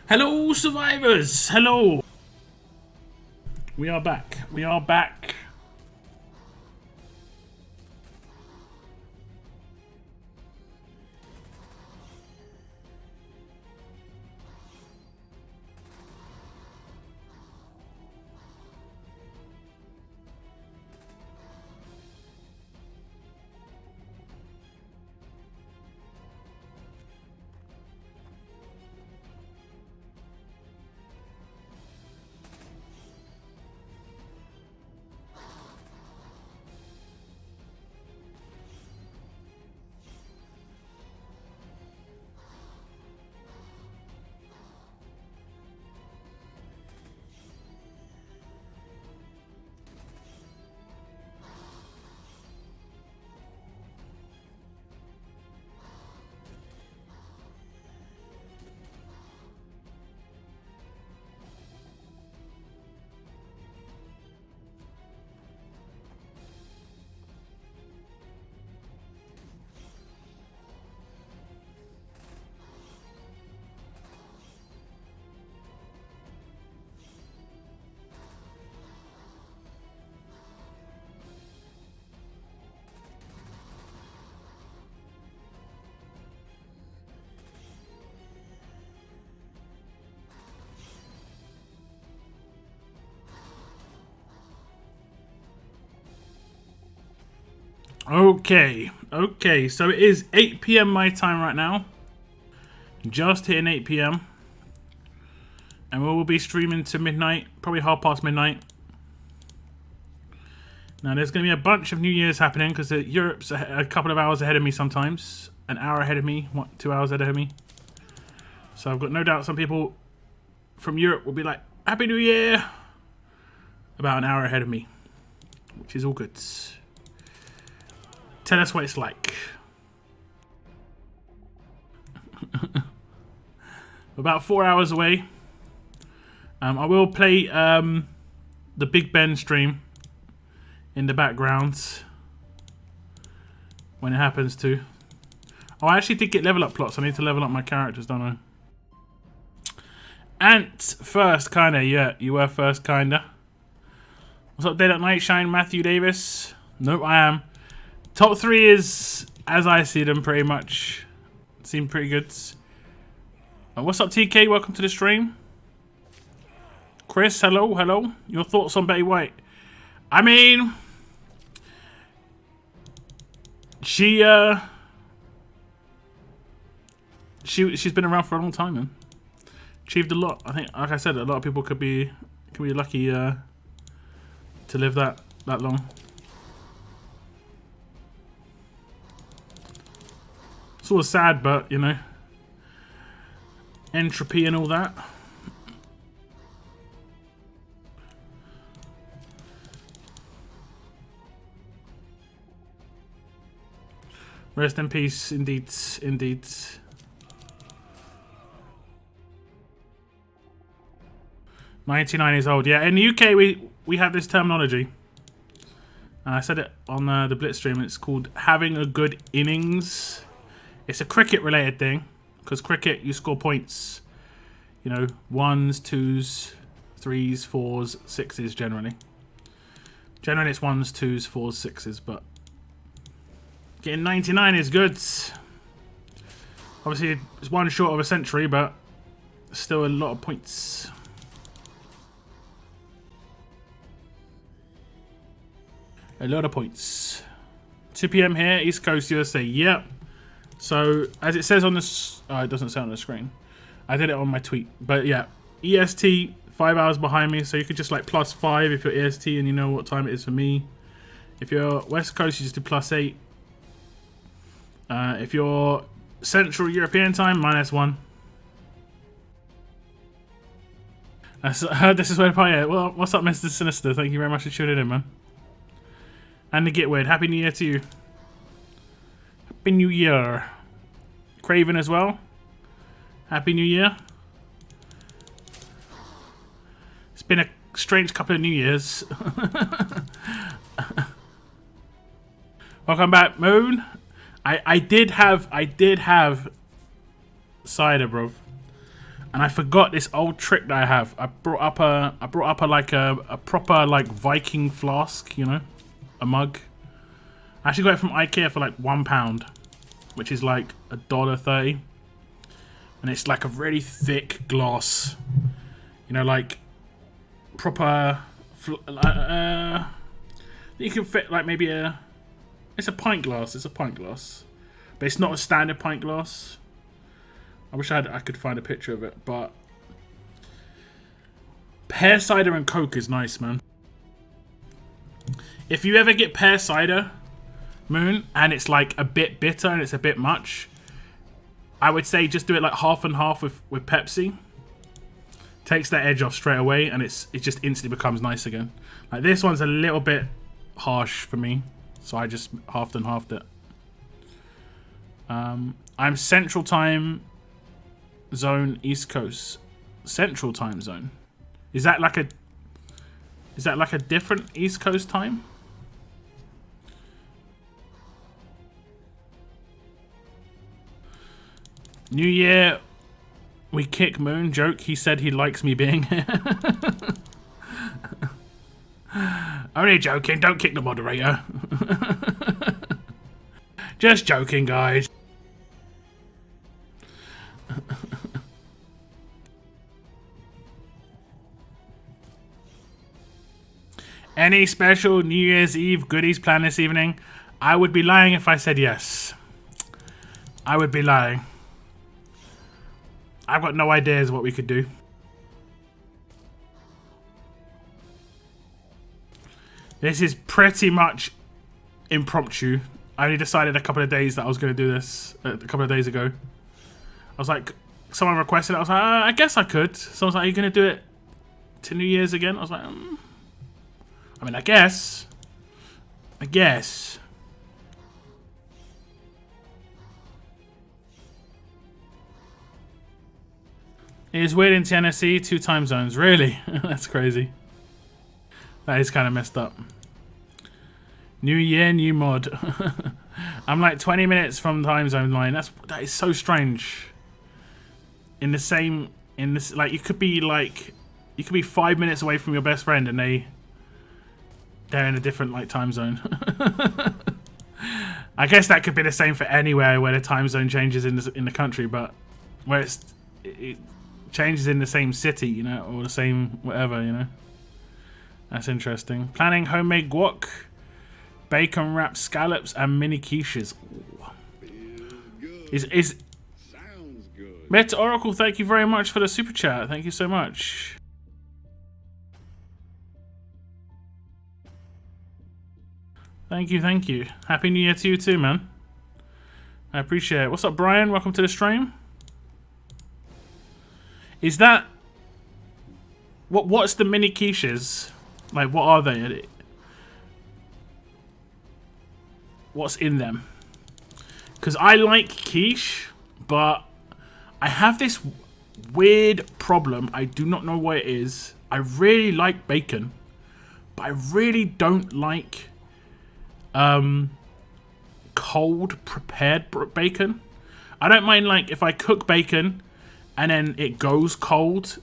Hello, survivors! Hello! We are back. We are back. Okay, so it is 8 p.m. my time right now. Just hitting 8 p.m. And we will be streaming to midnight, probably half past midnight. Now there's going to be a bunch of New Year's happening because Europe's a couple of hours ahead of me sometimes. An hour ahead of me, 2 hours ahead of me. So I've got no doubt some people from Europe will be like, Happy New Year! About an hour ahead of me. Which is all good. Tell us what it's like. About 4 hours away. I will play the Big Ben stream in the background when it happens to. Oh, I actually did get level up plots. I need to level up my characters, don't I? Ant first, kinda. Yeah, you were first, kinda. What's up, Dead at Night Shine, Matthew Davis? Nope, I am. Top 3 is, as I see them, pretty much. Seem pretty good. What's up, TK? Welcome to the stream. Chris, hello, hello. Your thoughts on Betty White? I mean, she's been around for a long time, man. Achieved a lot. I think, like I said, a lot of people could be lucky to live that long. It's all sad, but you know, entropy and all that. Rest in peace, indeed, indeed. '99 years old. Yeah, in the UK we have this terminology. And I said it on the Blitz stream. It's called having a good innings. It's a cricket-related thing, because cricket you score points. You know, 1s, 2s, 3s, 4s, 6s generally. Generally it's 1s, 2s, 4s, 6s, but getting 99 is good. Obviously it's one short of a century, but still a lot of points. A lot of points. 2 p.m. here, East Coast USA. Yep. So, as it says on this... Oh, it doesn't say on the screen. I did it on my tweet. But yeah, EST, 5 hours behind me. So you could just like +5 if you're EST and you know what time it is for me. If you're West Coast, you just do +8. If you're Central European time, -1. This is where the party. Well, what's up, Mr. Sinister? Thank you very much for tuning in, man. And the Get Weird. Happy New Year to you. Happy New Year. Craven as well. Happy New Year. It's been a strange couple of New Years. Welcome back, Moon. I did have cider, bro. And I forgot this old trick that I have. I brought up a proper like Viking flask, you know, a mug. I actually got it from IKEA for like £1, which is like $1.30, and it's like a really thick glass, you know, like proper. You can fit like maybe it's a pint glass. It's a pint glass, but it's not a standard pint glass. I wish I could find a picture of it, but pear cider and Coke is nice, man. If you ever get pear cider, Moon, and it's like a bit bitter and it's a bit much, I would say just do it like half and half with Pepsi. Takes that edge off straight away, and it just instantly becomes nice again. Like this one's a little bit harsh for me, so I just halved and halved it. I'm Central Time Zone, East Coast. Central Time Zone. Is that like a different East Coast time? New Year, we kick Moon. Joke, he said he likes me being here. Only joking, don't kick the moderator. Just joking, guys. Any special New Year's Eve goodies planned this evening? I would be lying if I said yes. I would be lying. I've got no ideas what we could do. This is pretty much impromptu. I only decided a couple of days that I was going to do this a couple of days ago. I was like, someone requested it. I was like, I guess I could. Someone was like, are you going to do it to New Year's again? I was like, I mean, I guess. It is weird in Tennessee, 2 time zones. Really? That's crazy. That is kind of messed up. New year, new mod. I'm like 20 minutes from time zone line. That is so strange. In this, like, you could be 5 minutes away from your best friend and they're in a different like time zone. I guess that could be the same for anywhere where the time zone changes in the country, but where it changes in the same city, you know, or the same whatever, you know. That's interesting. Planning homemade guac, bacon wrapped scallops, and mini quiches. Is sounds good. Meta Oracle, thank you very much for the super chat. Thank you so much. Thank you. Happy New Year to you too, man. I appreciate it. What's up, Brian? Welcome to the stream. Is that... What's the mini quiches? Like, what are they? What's in them? Because I like quiche, but I have this weird problem. I do not know what it is. I really like bacon, but I really don't like... cold prepared bacon. I don't mind like if I cook bacon and then it goes cold,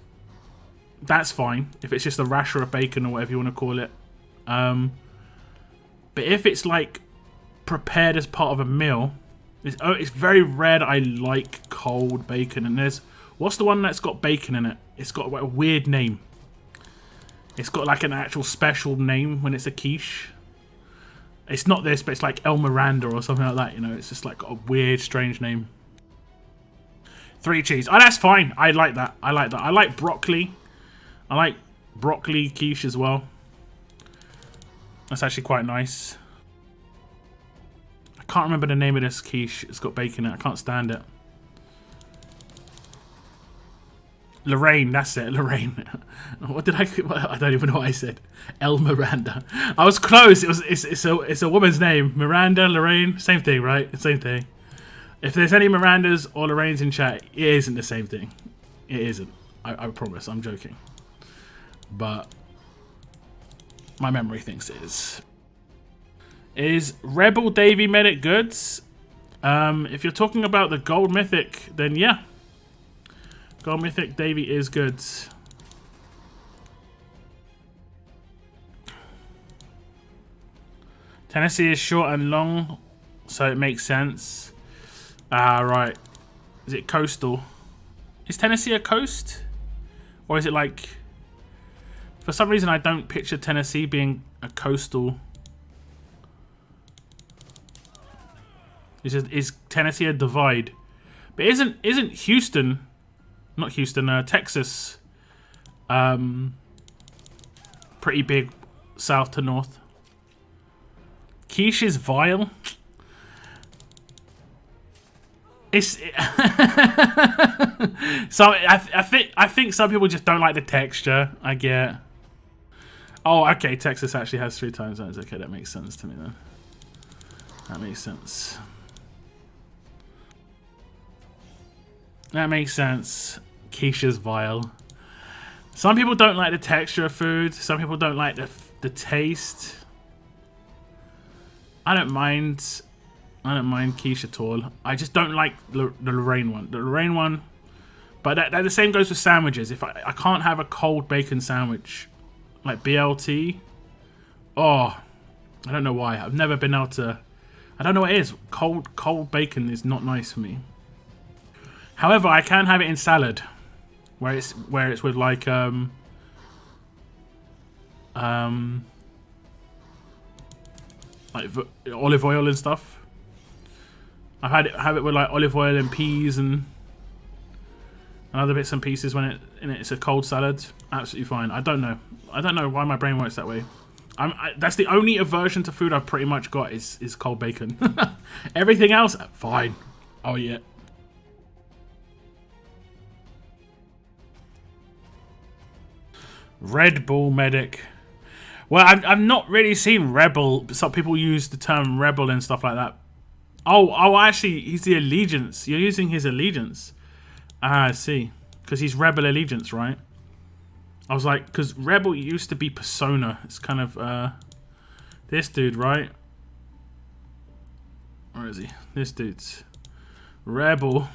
that's fine if it's just a rasher of bacon or whatever you want to call it. But if it's like prepared as part of a meal, it's very rare that I like cold bacon. And what's the one that's got bacon in it? It's got a weird name. It's got like an actual special name when it's a quiche. It's not this, but it's like El Miranda or something like that, you know. It's just like a weird, strange name. 3 cheese. Oh, that's fine. I like that. I like broccoli. I like broccoli quiche as well. That's actually quite nice. I can't remember the name of this quiche. It's got bacon in it. I can't stand it. Lorraine, that's it, Lorraine. What did I don't even know what I said. El Miranda. I was close. It's a woman's name. Miranda, Lorraine, same thing, right? Same thing. If there's any Mirandas or Lorraines in chat, it isn't the same thing. It isn't. I promise. I'm joking. But my memory thinks it is. Is Rebel Davy Medic goods? If you're talking about the gold mythic, then yeah. Gold Mythic Davy is good. Tennessee is short and long, so it makes sense. Ah, right. Is it coastal? Is Tennessee a coast? Or is it like... For some reason, I don't picture Tennessee being a coastal. Is Tennessee a divide? But isn't Houston... Not Houston, Texas... pretty big south to north. Quiche is vile. It's so I think some people just don't like the texture. I get. Oh, okay. Texas actually has 3 time zones. Okay, that makes sense to me then. That makes sense. That makes sense. Quiche is vile. Some people don't like the texture of food. Some people don't like the taste. I don't mind quiche at all. I just don't like the Lorraine one. The Lorraine one, but that the same goes with sandwiches. If I can't have a cold bacon sandwich, like BLT, oh, I don't know why. I've never been able to. I don't know what it is. Cold bacon is not nice for me. However, I can have it in salad, where it's with like olive oil and stuff. I've have it with like olive oil and peas and other bits and pieces when it's a cold salad. Absolutely fine. I don't know why my brain works that way. That's the only aversion to food I've pretty much got is cold bacon. Everything else, fine. Oh yeah. Red Bull Medic. Well, I've not really seen Rebel. Some people use the term Rebel and stuff like that. Oh, actually, he's the Allegiance. You're using his Allegiance. Ah, I see. Because he's Rebel Allegiance, right? I was like, because Rebel used to be Persona. It's kind of, this dude, right? Where is he? This dude's Rebel.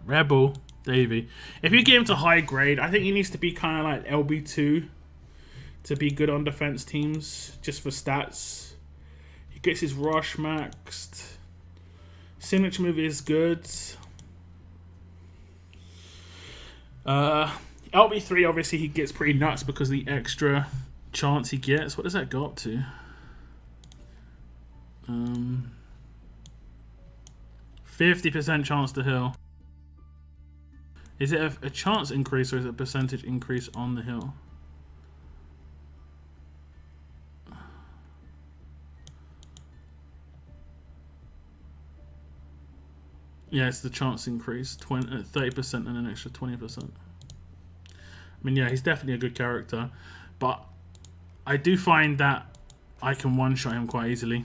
Rebel Davy. If you get him to high grade, I think he needs to be kind of like LB2 to be good on defense teams, just for stats. He gets his rush maxed. Signature move is good. LB3, obviously, he gets pretty nuts because of the extra chance he gets. What does that go up to? 50% chance to heal. Is it a chance increase or is it a percentage increase on the hill? Yeah, it's the chance increase, 30% and an extra 20%. I mean, yeah, he's definitely a good character, but I do find that I can one-shot him quite easily.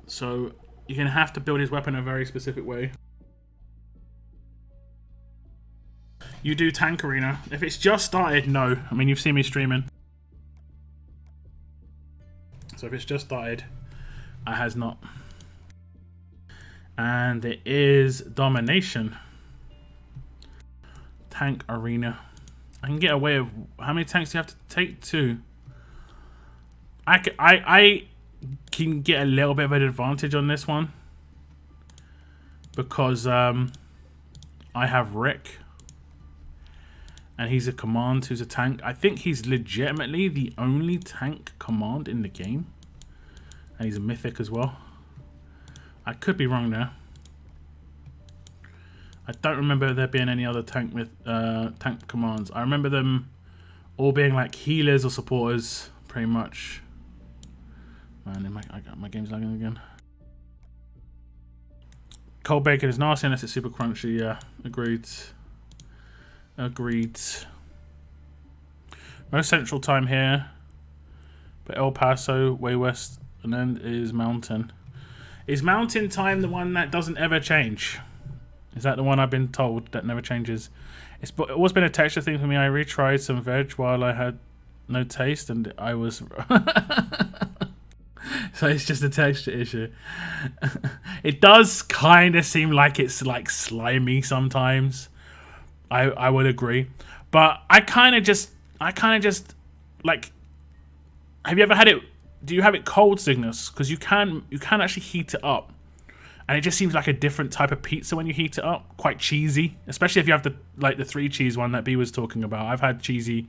So you're going to have to build his weapon a very specific way. You do tank arena. If it's just started, no. I mean, you've seen me streaming. So if it's just started, it has not. And it is domination. Tank arena. I can get away with... How many tanks do you have to take? 2. I can get a little bit of an advantage on this one. Because I have Rick. And he's a command who's a tank. I think he's legitimately the only tank command in the game. And he's a mythic as well. I could be wrong there. I don't remember there being any other tank with tank commands. I remember them all being like healers or supporters, pretty much. Man, my game's lagging again. Cold bacon is nasty unless it's super crunchy. Yeah, agreed. Agreed. No central time here, but El Paso, way west, and then is Mountain. Is Mountain time the one that doesn't ever change? Is that the one I've been told that never changes? It's always been a texture thing for me. I retried some veg while I had no taste, and I was... So it's just a texture issue. It does kind of seem like it's like slimy sometimes. I would agree, but I kind of just like. Have you ever had it? Do you have it cold, Cygnus? Because you can actually heat it up, and it just seems like a different type of pizza when you heat it up. Quite cheesy, especially if you have the 3 cheese one that B was talking about. I've had cheesy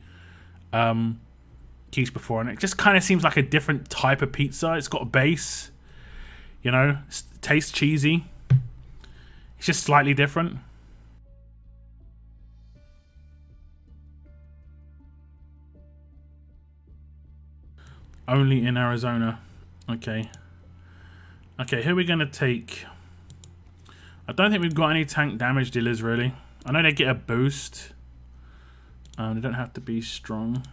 quiche before, and it just kind of seems like a different type of pizza. It's got a base, you know, tastes cheesy. It's just slightly different. Only in Arizona. Okay. Okay, who are we going to take? I don't think we've got any tank damage dealers, really. I know they get a boost. They don't have to be strong.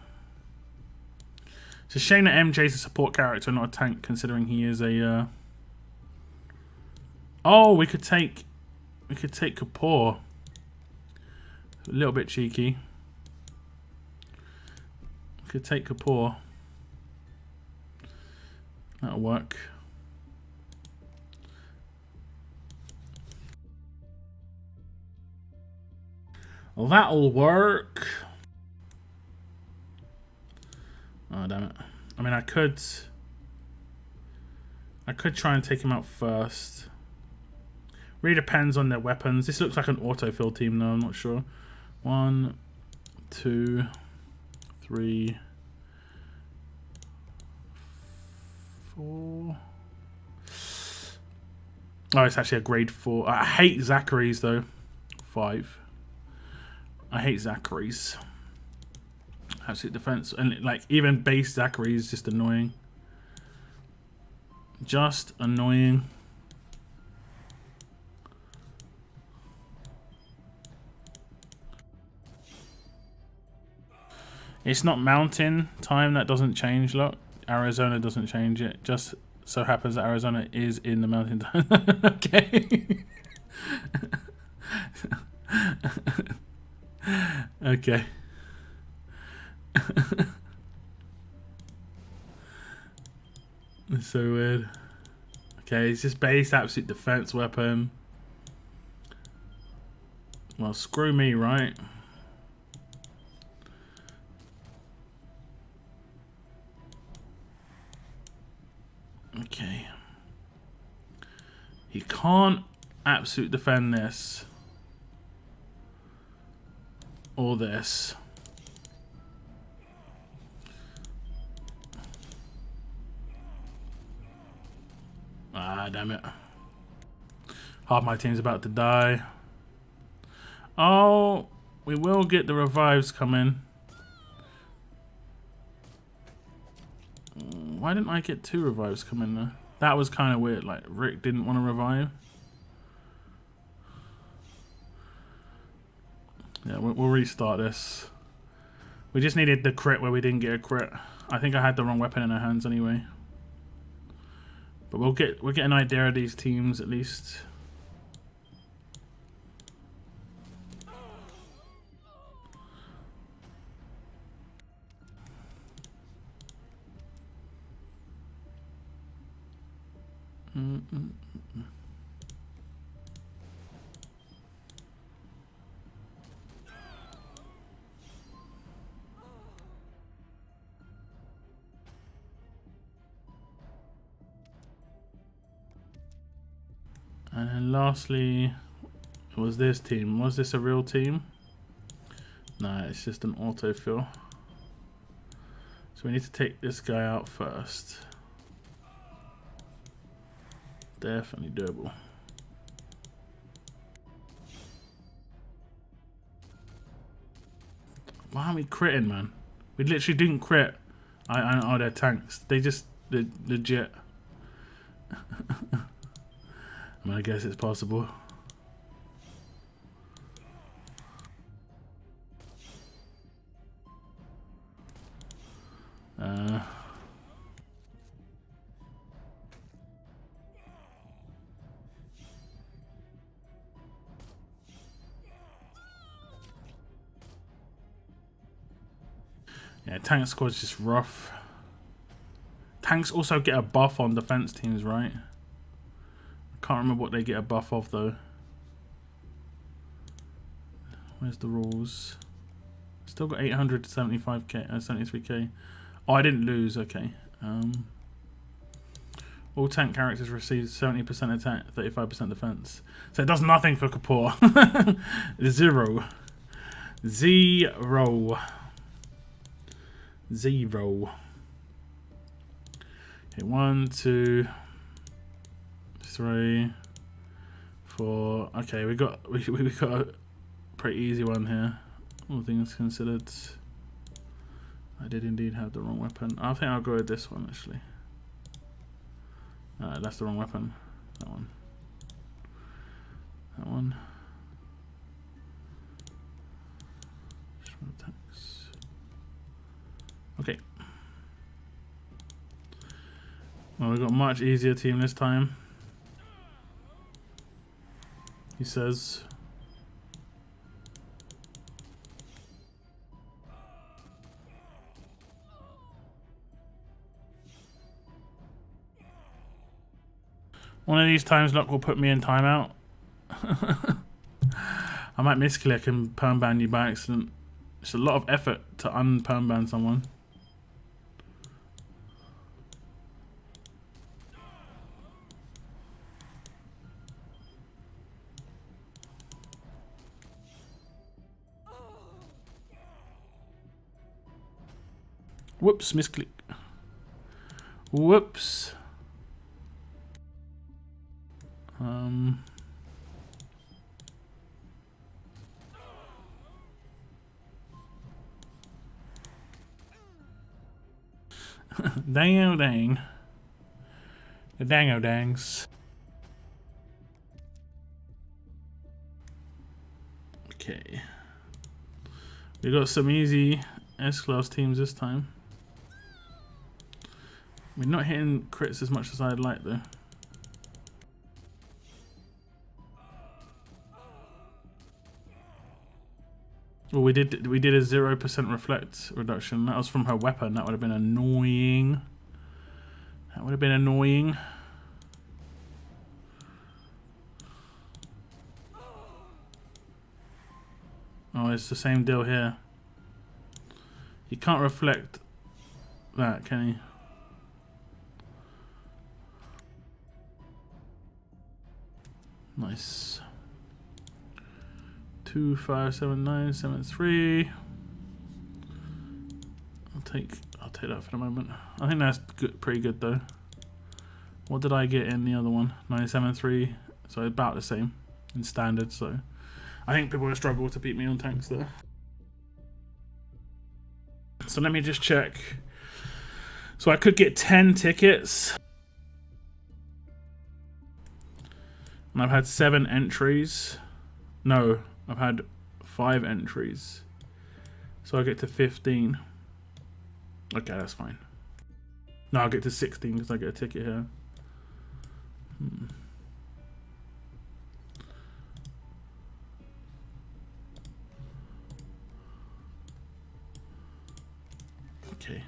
It's a shame that MJ's a support character, not a tank, considering he is a... Oh, we could take Kapoor. A little bit cheeky. We could take Kapoor. That'll work. Well, that'll work. Oh, damn it. I mean, I could try and take him out first. Really depends on their weapons. This looks like an autofill team, though. I'm not sure. 1, 2, 3, 4. Oh, it's actually a grade 4. I hate Zachary's, though. 5. I hate Zachary's. Absolute defense. And, like, even base Zachary is just annoying. Just annoying. It's not mountain time. That doesn't change. Look, Arizona doesn't change it. Just so happens that Arizona is in the mountain time. Okay. Okay. It's so weird. Okay, it's just base absolute defense weapon. Well, screw me, right? Okay. He can't absolute defend this. Or this. Ah, damn it. Half my team's about to die. Oh, we will get the revives coming. Why didn't I get 2 revives coming there? That was kind of weird. Like, Rick didn't want to revive. Yeah, we'll restart this. We just needed the crit where we didn't get a crit. I think I had the wrong weapon in our hands anyway. But we'll get an idea of these teams at least. And then lastly, was this team? Was this a real team? No, it's just an autofill. So we need to take this guy out first. Definitely doable. Why aren't we critting, man? We literally didn't crit. Oh, they're tanks. They're legit. I mean, I guess it's possible. Yeah, tank squad's just rough. Tanks also get a buff on defense teams, right? I can't remember what they get a buff of though. Where's the rules? Still got 875k, 73k. Oh, I didn't lose. Okay. All tank characters receive 70% attack, 35% defense. So it does nothing for Kapoor. Zero. Okay, 1, 2, 3, 4. Okay, we got a pretty easy one here. All things considered. I did indeed have the wrong weapon. I think I'll go with this one actually. That's the wrong weapon. That one. That one. Okay. Well, we've got a much easier team this time. He says. One of these times luck will put me in timeout. I might misclick and perm ban you by accident. It's a lot of effort to unperm ban someone. Whoops, misclick. Whoops. Dang-o dang. The dang-o dangs. Okay. We got some easy S-class teams this time. We're not hitting crits as much as I'd like though. Well, we did a 0% reflect reduction. That was from her weapon. That would have been annoying. That would have been annoying. Oh, it's the same deal here. You can't reflect that, can you? Nice. 2, 5, 7, 9, 7, 3. I'll take that for the moment. I think that's good, pretty good though. What did I get in the other one? 973. So about the same in standard. So I think people will struggle to beat me on tanks there. So let me just check. So I could get 10 tickets. And I've had 7 entries. No, I've had 5 entries. So I get to 15. Okay, that's fine. No, I'll get to 16 because I get a ticket here. Okay.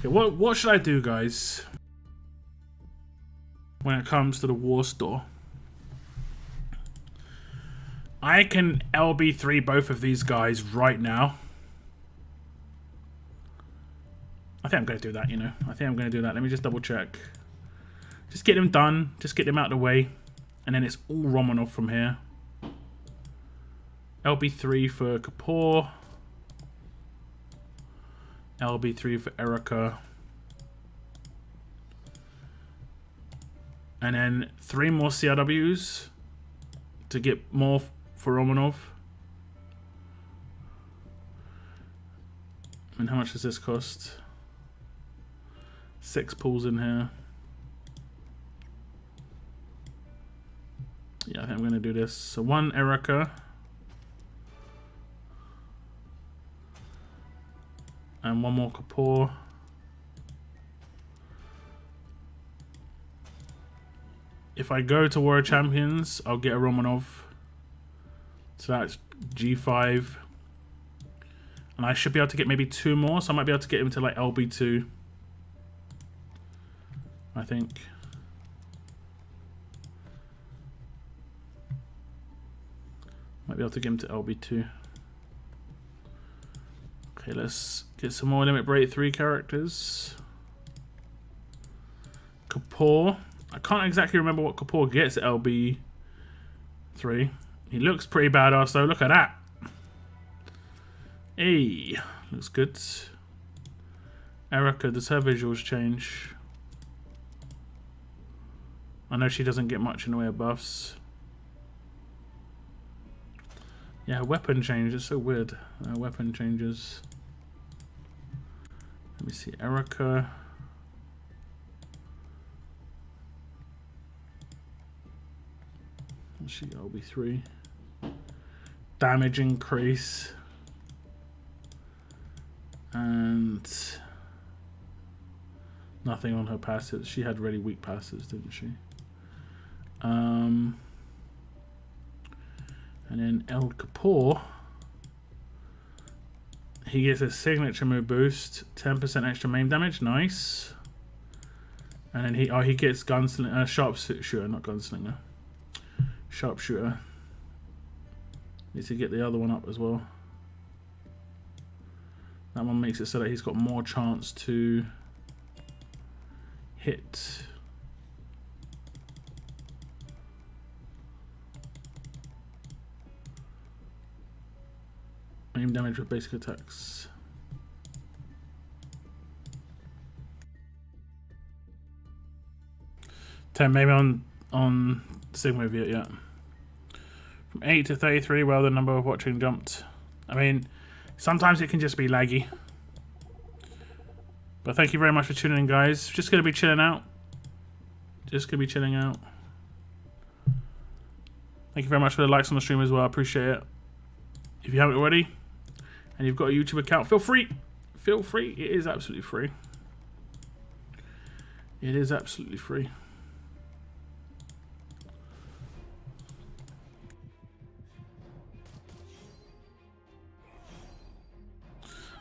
Okay, what should I do, guys? When it comes to the war store. I can LB3 both of these guys right now. I think I'm going to do that, you know. I think I'm going to do that. Let me just double check. Just get them done. Just get them out of the way. And then it's all Romanov from here. LB3 for Kapoor. LB3 for Erica. And then 3 more CRWs to get more for Romanov. And how much does this cost? 6 pulls in here. Yeah, I think I'm going to do this. So 1 Erica. And 1 more Kapoor. If I go to Warrior Champions, I'll get a Romanov. So that's G5. And I should be able to get maybe 2 more. So I might be able to get him to like LB2. I think. Might be able to get him to LB2. Okay, let's get some more Limit Break 3 characters. Kapoor. I can't exactly remember what Kapoor gets at LB3. He looks pretty badass though. Look at that. Hey, looks good. Erica, does her visuals change? I know she doesn't get much in the way of buffs. Yeah, her weapon changes. So weird. Weapon changes. Let me see. Erica. She LB3. Damage increase. And nothing on her passives. She had really weak passives, didn't she? And then El Kapoor, he gets a signature move boost, 10% extra main damage, nice. And then he gets gunslinger, sharpshooter, not gunslinger, sharpshooter. Needs to get the other one up as well. That one makes it so that he's got more chance to hit. Aim damage with basic attacks. Maybe on Sigma Viet, yeah. From 8 to 33, well, the number of watching jumped. I mean, sometimes it can just be laggy. But thank you very much for tuning in, guys. Just gonna be chilling out. Just gonna be chilling out. Thank you very much for the likes on the stream as well. I appreciate it. If you haven't already, and you've got a YouTube account, feel free. Feel free. It is absolutely free. It is absolutely free.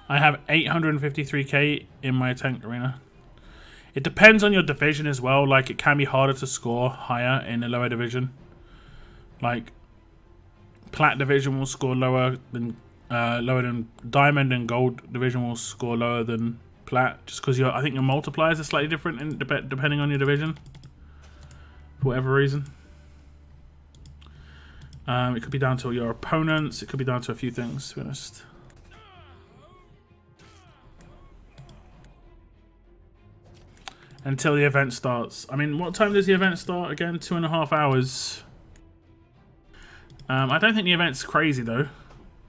I have 853k in my tank arena. It depends on your division as well. Like, it can be harder to score higher in a lower division. Like, Plat division will score lower than Diamond, and Gold division will score lower than Plat, just because I think your multipliers are slightly different depending on your division, for whatever reason. It could be down to your opponents. It could be down to a few things, to be honest. Until the event starts. I mean, what time does the event start again? 2.5 hours. I don't think the event's crazy though.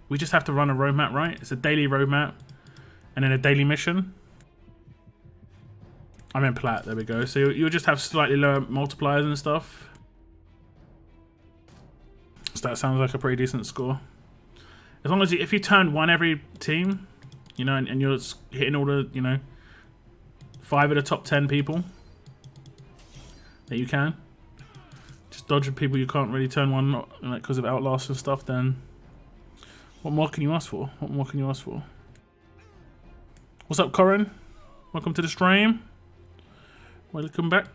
We just have to run a roadmap, right? It's a daily roadmap and then a daily mission. I'm in Plat, there we go. So you'll just have slightly lower multipliers and stuff. So that sounds like a pretty decent score. As long as if you turn one every team, you know, and you're hitting all the, you know, 5 of the top 10 people that you can. Just dodging people you can't really turn one, like, because of Outlast and stuff, then what more can you ask for? What more can you ask for? What's up, Corin? Welcome to the stream. Welcome back.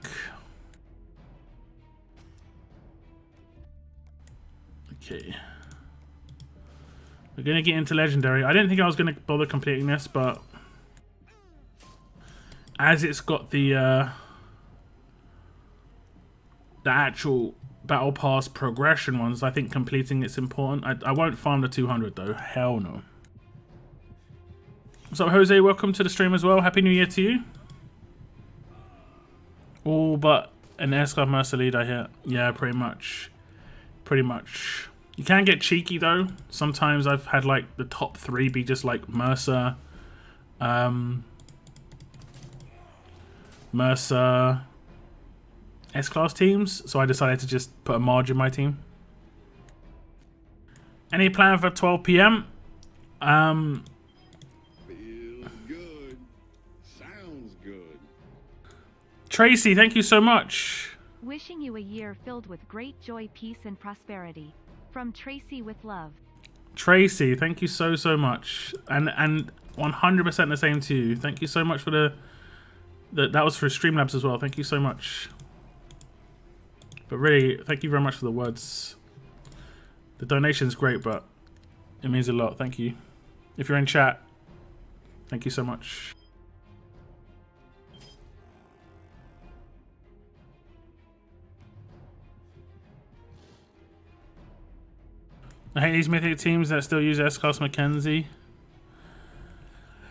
Okay. We're going to get into Legendary. I didn't think I was going to bother completing this, but as it's got the actual Battle Pass progression ones, I think completing it's important. I won't farm the 200 though. Hell no. What's up, Jose? Welcome to the stream as well. Happy New Year to you. All but an S-Club Mercer lead, I hear. Yeah, pretty much. Pretty much. You can get cheeky though. Sometimes I've had like the top 3 be just like Mercer, Mercer, S-Class teams, so I decided to just put a Marge in my team. Any plan for 12 PM? Feels good. Sounds good. Tracy, thank you so much. Wishing you a year filled with great joy, peace, and prosperity. From Tracy with love. Tracy, thank you so much. And 100% the same to you. Thank you so much for the That was for Streamlabs as well. Thank you so much. But really, thank you very much for the words. The donation's great, but it means a lot. Thank you. If you're in chat, thank you so much. I hate these mythic teams that still use S-Class Mackenzie.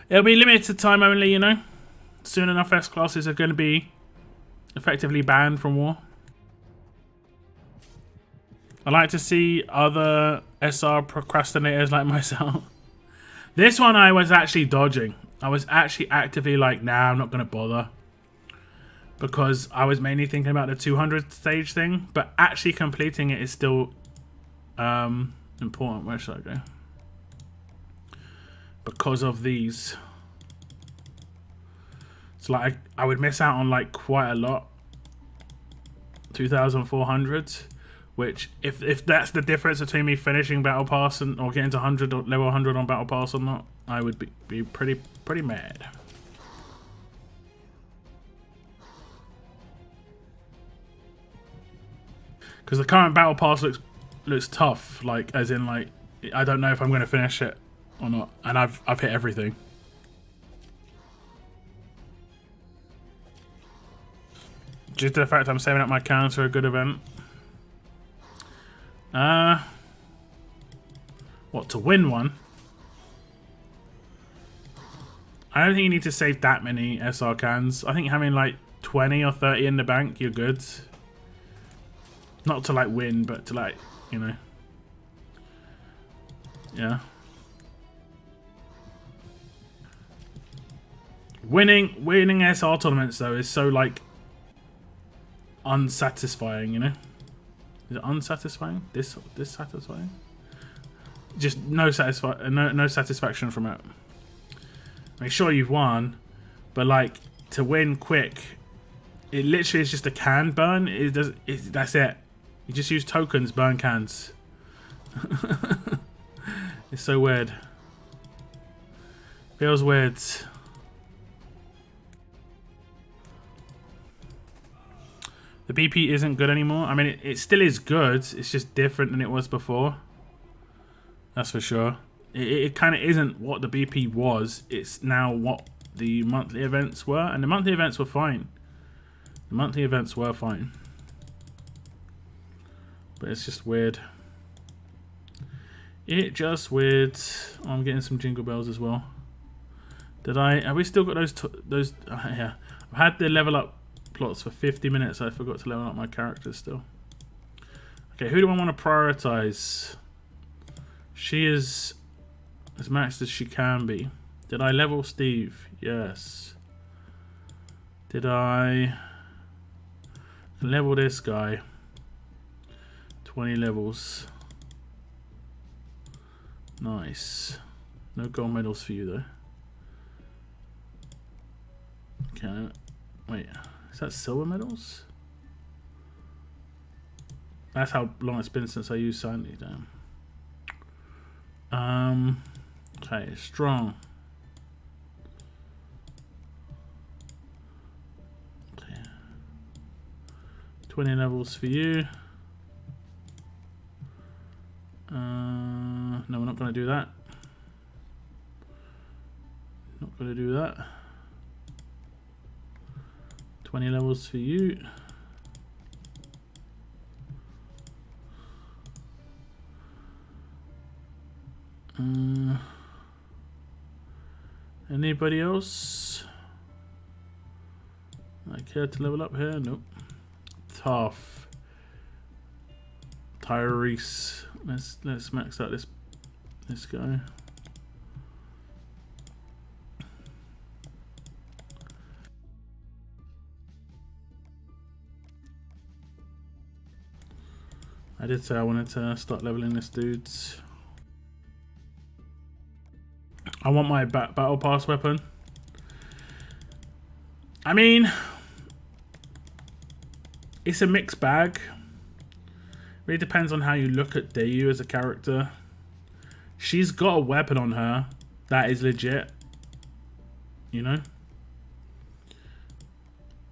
It'll be limited time only, you know. Soon enough S-Classes are going to be effectively banned from war. I like to see other SR procrastinators like myself. This one I was actually dodging. I was actually actively like, nah, I'm not going to bother. Because I was mainly thinking about the 200 stage thing. But actually completing it is still important. Where should I go? Because of these. So like I would miss out on like quite a lot. 2,400. Which, if that's the difference between me finishing Battle Pass and or getting to 100 or level 100 on Battle Pass or not, I would be pretty mad. Because the current Battle Pass looks tough, like as in like I don't know if I'm going to finish it or not, and I've hit everything. Due to the fact I'm saving up my cans for a good event. What, to win one? I don't think you need to save that many SR cans. I think having like 20 or 30 in the bank, you're good. Not to like win, but to like, you know. Yeah. Winning SR tournaments though is so like unsatisfying, you know. Is it unsatisfying? Dissatisfying? Just no satisfaction from it. I mean, sure you've won, but like to win quick, it literally is just a can burn. That's it. You just use tokens, burn cans. It's so weird. Feels weird. The BP isn't good anymore. I mean, it still is good. It's just different than it was before. That's for sure. It kind of isn't what the BP was. It's now what the monthly events were. And the monthly events were fine. The monthly events were fine. But it's just weird. It just weird. Oh, I'm getting some jingle bells as well. Have we still got those? Yeah. I've had the level up plots for 50 minutes. I forgot to level up my characters still. Okay, who do I want to prioritize? She is as maxed as she can be. Did I level Steve? Yes. Did I level this guy? 20 levels. Nice. No gold medals for you though. Okay, wait. Is that silver medals? That's how long it's been since I used Sandy. Damn. Okay, strong. Okay. 20 levels for you. No, we're not going to do that. Not going to do that. 20 levels for you. Anybody else? I care to level up here? Nope. Tough. Tyrese. Let's max out this guy. I did say I wanted to start leveling this dude's. I want my battle pass weapon. I mean, it's a mixed bag. Really depends on how you look at Dayu as a character. She's got a weapon on her that is legit. You know?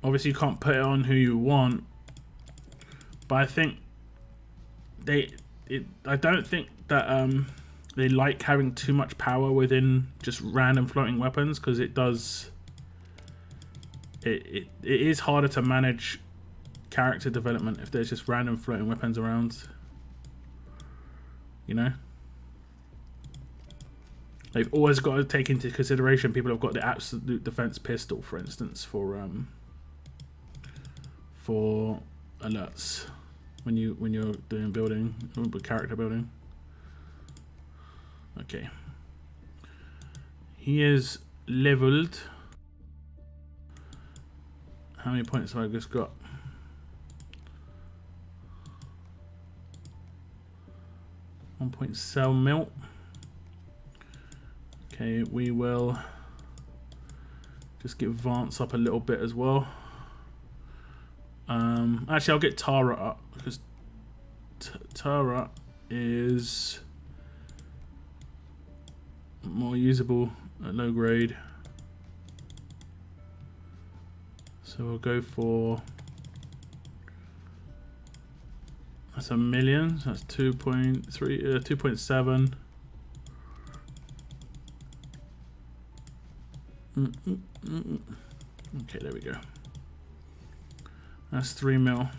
Obviously, you can't put it on who you want, but I think I don't think that they like having too much power within just random floating weapons, because it does. It is harder to manage character development if there's just random floating weapons around. You know, they've always got to take into consideration people have got the absolute defense pistol, for instance, for alerts when you're doing building, character building. Okay, he is leveled. How many points have I just got? $1.7 mil. Okay, we will just get Vance up a little bit as well. Actually, I'll get Tara up, because Tara is more usable at low grade. So we'll go for, that's $1 million. So that's 2.7. Okay, there we go. That's 3 mil.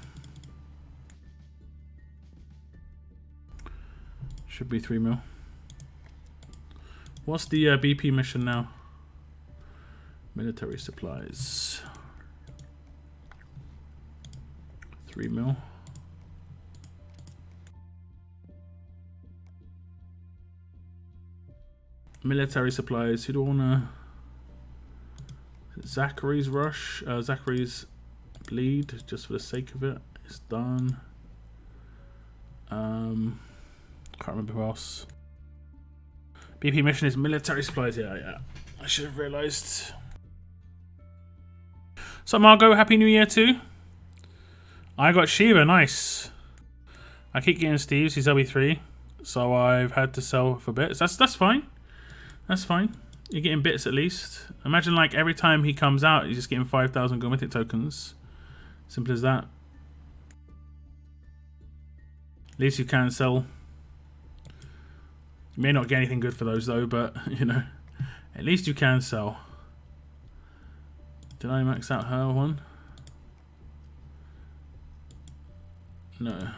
Should be 3 mil. What's the BP mission now? Military supplies. 3 mil. Military supplies. Who do I wanna? Zachary's rush. Zachary's bleed, just for the sake of it. It's done. Can't remember who else. BP mission is military supplies. Yeah. I should have realised. So Margot, Happy New Year too. I got Shiva, nice. I keep getting Steve's, he's LB3, so I've had to sell for bits. That's fine. That's fine. You're getting bits at least. Imagine like every time he comes out, you're just getting 5,000 Gold Mythic tokens. Simple as that. At least you can sell. You may not get anything good for those though, but you know, at least you can sell. Did I max out her one? No.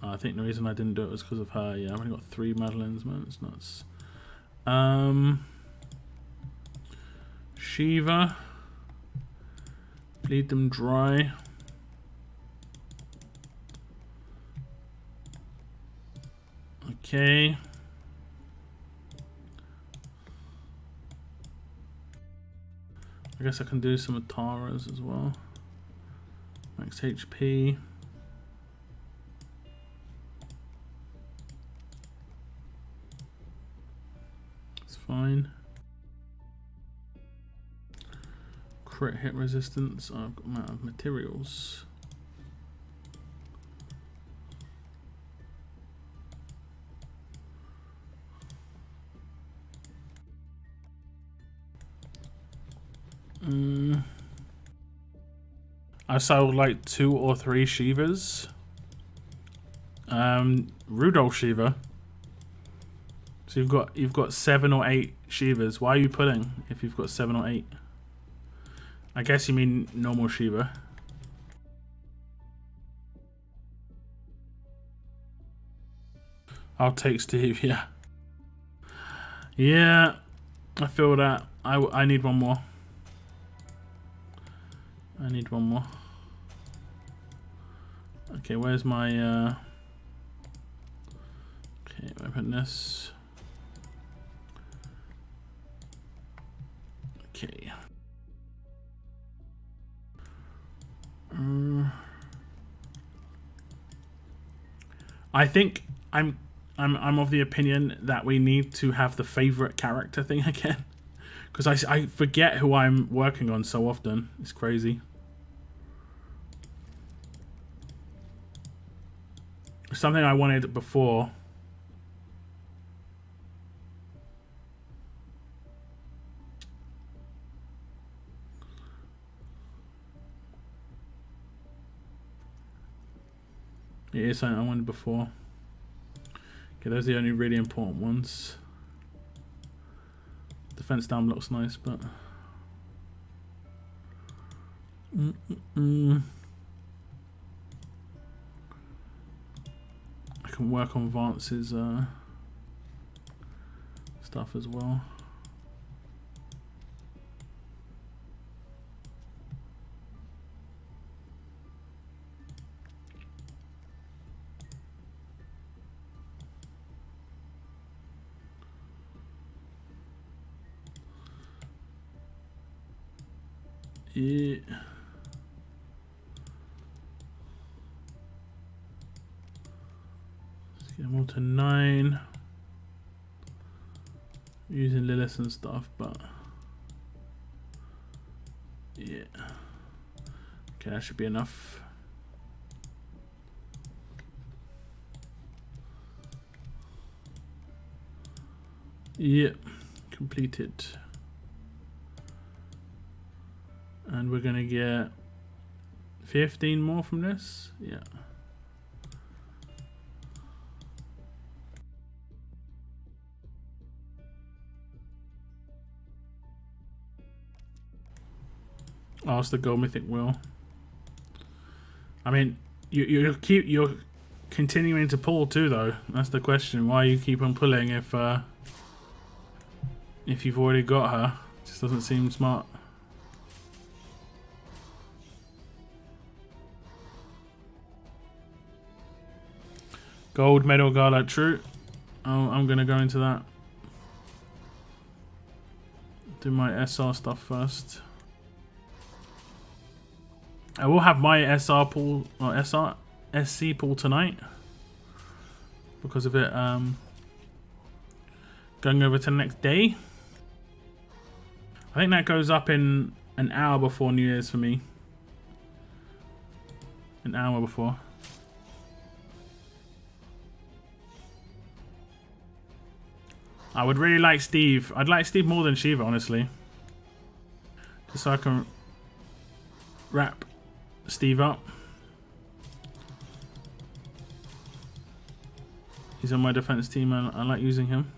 I think the reason I didn't do it was because of her. Yeah, I've only got 3 Madeleines, man. It's nuts. Shiva. Bleed them dry. Okay. I guess I can do some Ataras as well. Max HP. It's fine. Crit hit resistance. Oh, I've got amount of materials. I sold like 2 or 3 Shivas. Rudolph Shiva. So you've got 7 or 8 Shivas. Why are you putting if you've got 7 or 8? I guess you mean normal Shiva. I'll take Steve, yeah. Yeah, I feel that. I need one more. I need one more. Okay, where's my okay, open this. Okay. I think I'm of the opinion that we need to have the favorite character thing again, because I forget who I'm working on so often. It's crazy. Something I wanted before. It is something I wanted before. Okay, those are the only really important ones. Defense down block's nice, but I can work on Vance's stuff as well. Yeah. Let's get them all to 9. Using Lilith and stuff, but yeah. Okay, that should be enough. Yep, completed. And we're gonna get 15 more from this. Yeah. Oh, it's the gold mythic will. I mean, you're continuing to pull too, though. That's the question. Why you keep on pulling if you've already got her? Just doesn't seem smart. Gold medal gala, true. Oh, I'm gonna go into that. Do my SR stuff first. I will have my SR pool or SC pool tonight because of it going over to the next day. I think that goes up in an hour before New Year's for me. An hour before. I would really like Steve. I'd like Steve more than Shiva, honestly. Just so I can wrap Steve up. He's on my defense team and I like using him.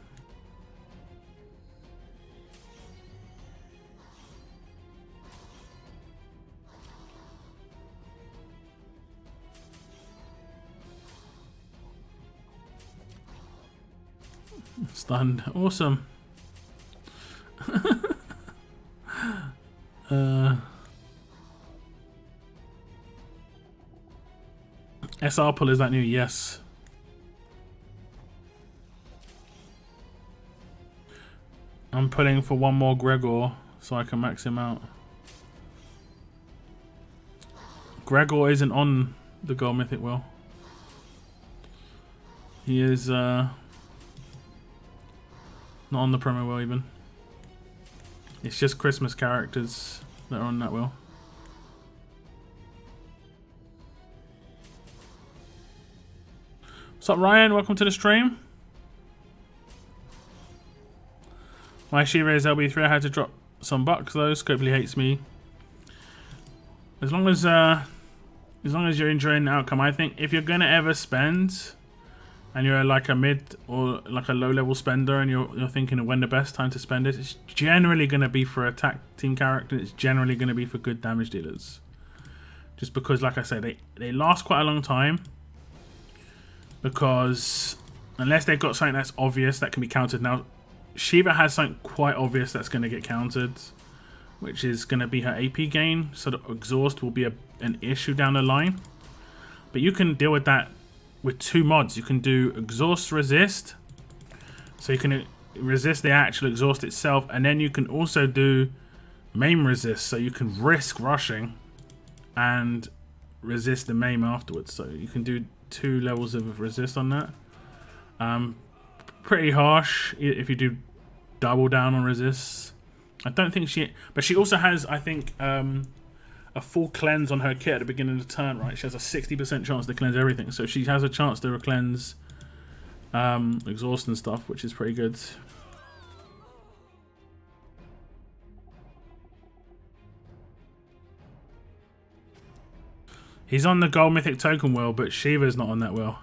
Stunned. Awesome. SR pull, is that new? Yes. I'm pulling for one more Gregor so I can max him out. Gregor isn't on the gold mythic wheel. He is not on the promo wheel even. It's just Christmas characters that are on that wheel. What's up, Ryan? Welcome to the stream. My Shiva is LB3. I had to drop some bucks though. Scopely hates me. As long as you're enjoying the outcome, I think if you're gonna ever spend, and you're like a mid or like a low level spender, and you're thinking of when the best time to spend it, it's generally gonna be for attack team character. It's generally gonna be for good damage dealers. Just because, like I said, they last quite a long time. Because unless they've got something that's obvious that can be countered. Now, Shiva has something quite obvious that's going to get countered, which is going to be her AP gain. So the exhaust will be an issue down the line. But you can deal with that with 2 mods. You can do exhaust resist. So you can resist the actual exhaust itself. And then you can also do maim resist. So you can risk rushing and resist the maim afterwards. So you can do 2 levels of resist on that. Pretty harsh if you do double down on resists. I don't think but she also has, I think, a full cleanse on her kit at the beginning of the turn, right? She has a 60% chance to cleanse everything, so she has a chance to cleanse exhaust and stuff, which is pretty good. He's on the gold mythic token wheel, but Shiva's not on that wheel.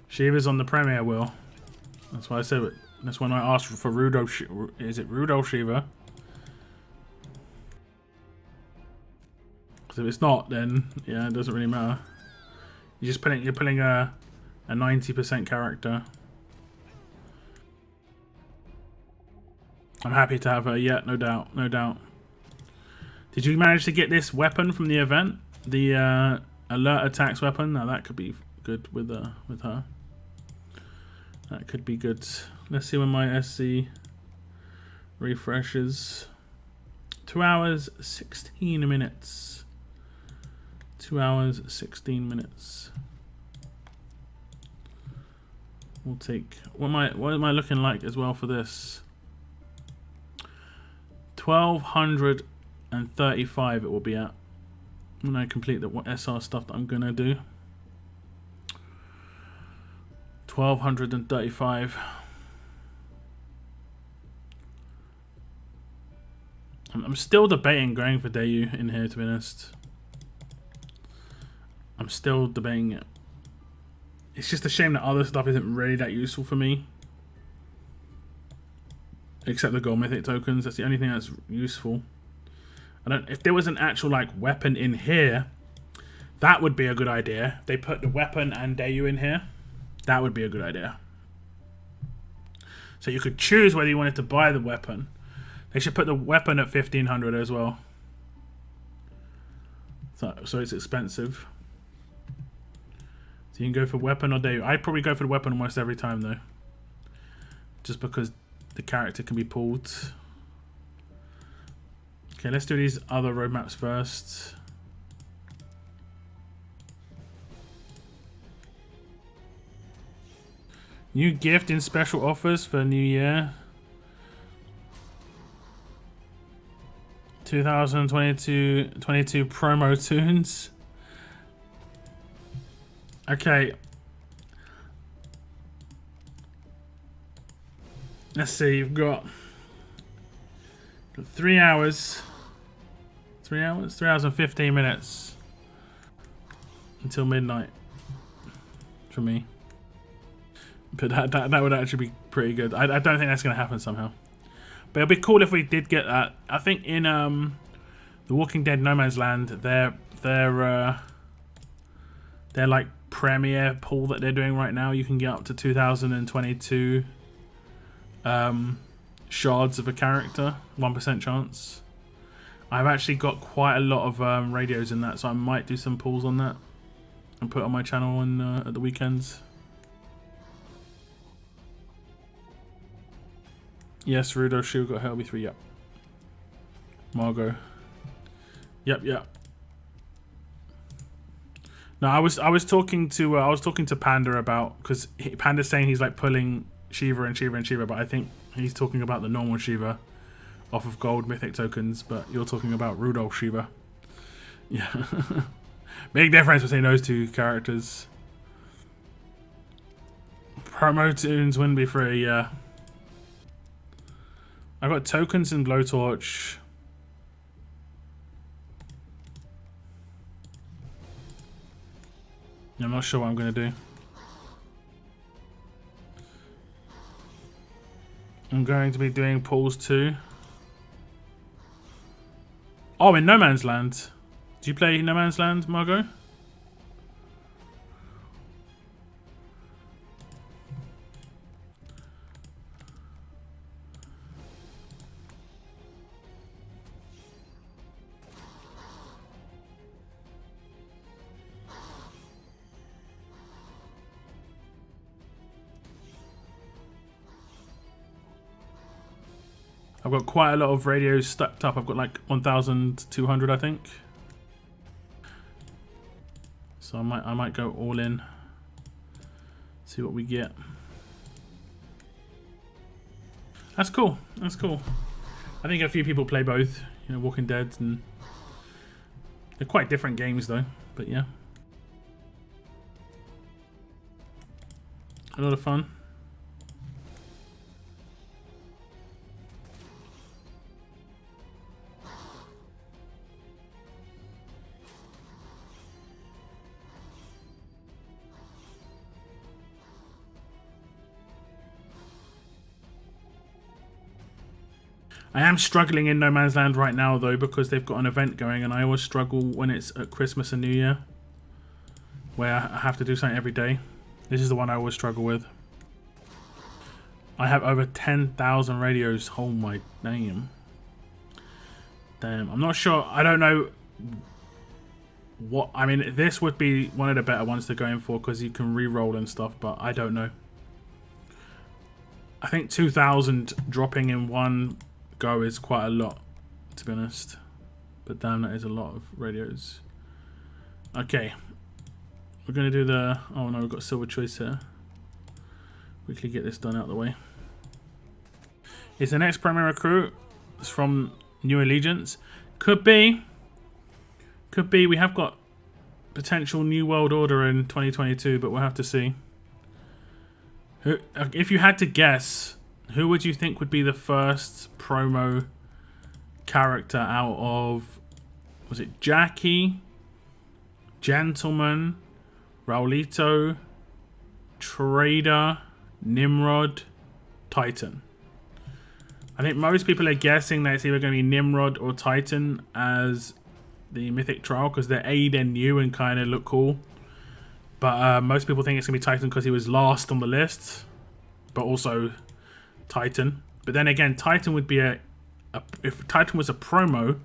Shiva's on the premier wheel. That's why I said it. That's when I asked for Rudolph. Is it Rudolph Shiva? Because if it's not, then yeah, it doesn't really matter. You're putting a 90% character. I'm happy to have her. Yeah, no doubt, no doubt. Did you manage to get this weapon from the event? The alert attacks weapon. Now that could be good with her. That could be good. Let's see when my SC refreshes. 2 hours 16 minutes. 2 hours 16 minutes. We'll take. What am I looking like as well for this? 1235 it will be at when I complete the SR stuff that I'm gonna do. 1235. I'm still debating going for Dayu in here, to be honest. I'm still debating it. It's just a shame that other stuff isn't really that useful for me. Except the gold mythic tokens. That's the only thing that's useful. If there was an actual like weapon in here, that would be a good idea. They put the weapon and Dayu in here. That would be a good idea. So you could choose whether you wanted to buy the weapon. They should put the weapon at 1500 as well. So it's expensive. So you can go for weapon or Dayu. I'd probably go for the weapon almost every time though. Just because the character can be pulled. Okay, let's do these other roadmaps first. New gift in special offers for New Year. 2022 promo tunes. Okay. Let's see, you've got 3 hours. 3 hours? 3 hours and 15 minutes. Until midnight. For me. But that would actually be pretty good. I don't think that's going to happen somehow. But it'd be cool if we did get that. I think in The Walking Dead No Man's Land, their like premiere pool that they're doing right now, you can get up to 2022 shards of a character, 1% chance. I've actually got quite a lot of radios in that, so I might do some pulls on that and put it on my channel on at the weekends. Yes, Rudo Shield got Helby 3, yep. Margot. Yep. No, I was talking to Panda about, because Panda's saying he's like pulling Shiva and Shiva, but I think he's talking about the normal Shiva off of gold mythic tokens, but you're talking about Rudolph Shiva. Yeah. Big difference between those two characters. Promo tunes wouldn't be free, yeah. I got tokens and blowtorch. I'm not sure what I'm gonna do. I'm going to be doing pulls too. Oh, in No Man's Land. Do you play No Man's Land, Margot? I've got quite a lot of radios stacked up. I've got like 1,200, I think. So I might go all in. See what we get. That's cool. That's cool. I think a few people play both. You know, Walking Dead, and they're quite different games though. But yeah. A lot of fun. I am struggling in No Man's Land right now though because they've got an event going, and I always struggle when it's at Christmas and New Year, where I have to do something every day. This is the one I always struggle with. I have over 10,000 radios. Oh my name. Damn, I'm not sure. I don't know what. I mean, this would be one of the better ones to go in for because you can re-roll and stuff, but I don't know. I think 2,000 dropping in one go is quite a lot, to be honest. But damn, that is a lot of radios. Okay. We're going to do the... Oh no, we've got Silver Choice here. Quickly get this done out of the way. Is the next primary recruit? It's from New Allegiance. Could be. Could be. We have got potential New World Order in 2022, but we'll have to see. Who, if you had to guess, who would you think would be the first promo character out of... Was it Jackie, Gentleman, Raulito, Trader, Nimrod, Titan? I think most people are guessing that it's either going to be Nimrod or Titan as the Mythic Trial because they're they're new and kind of look cool. But most people think it's going to be Titan because he was last on the list, but also Titan. But then again, Titan would be if Titan was a promo,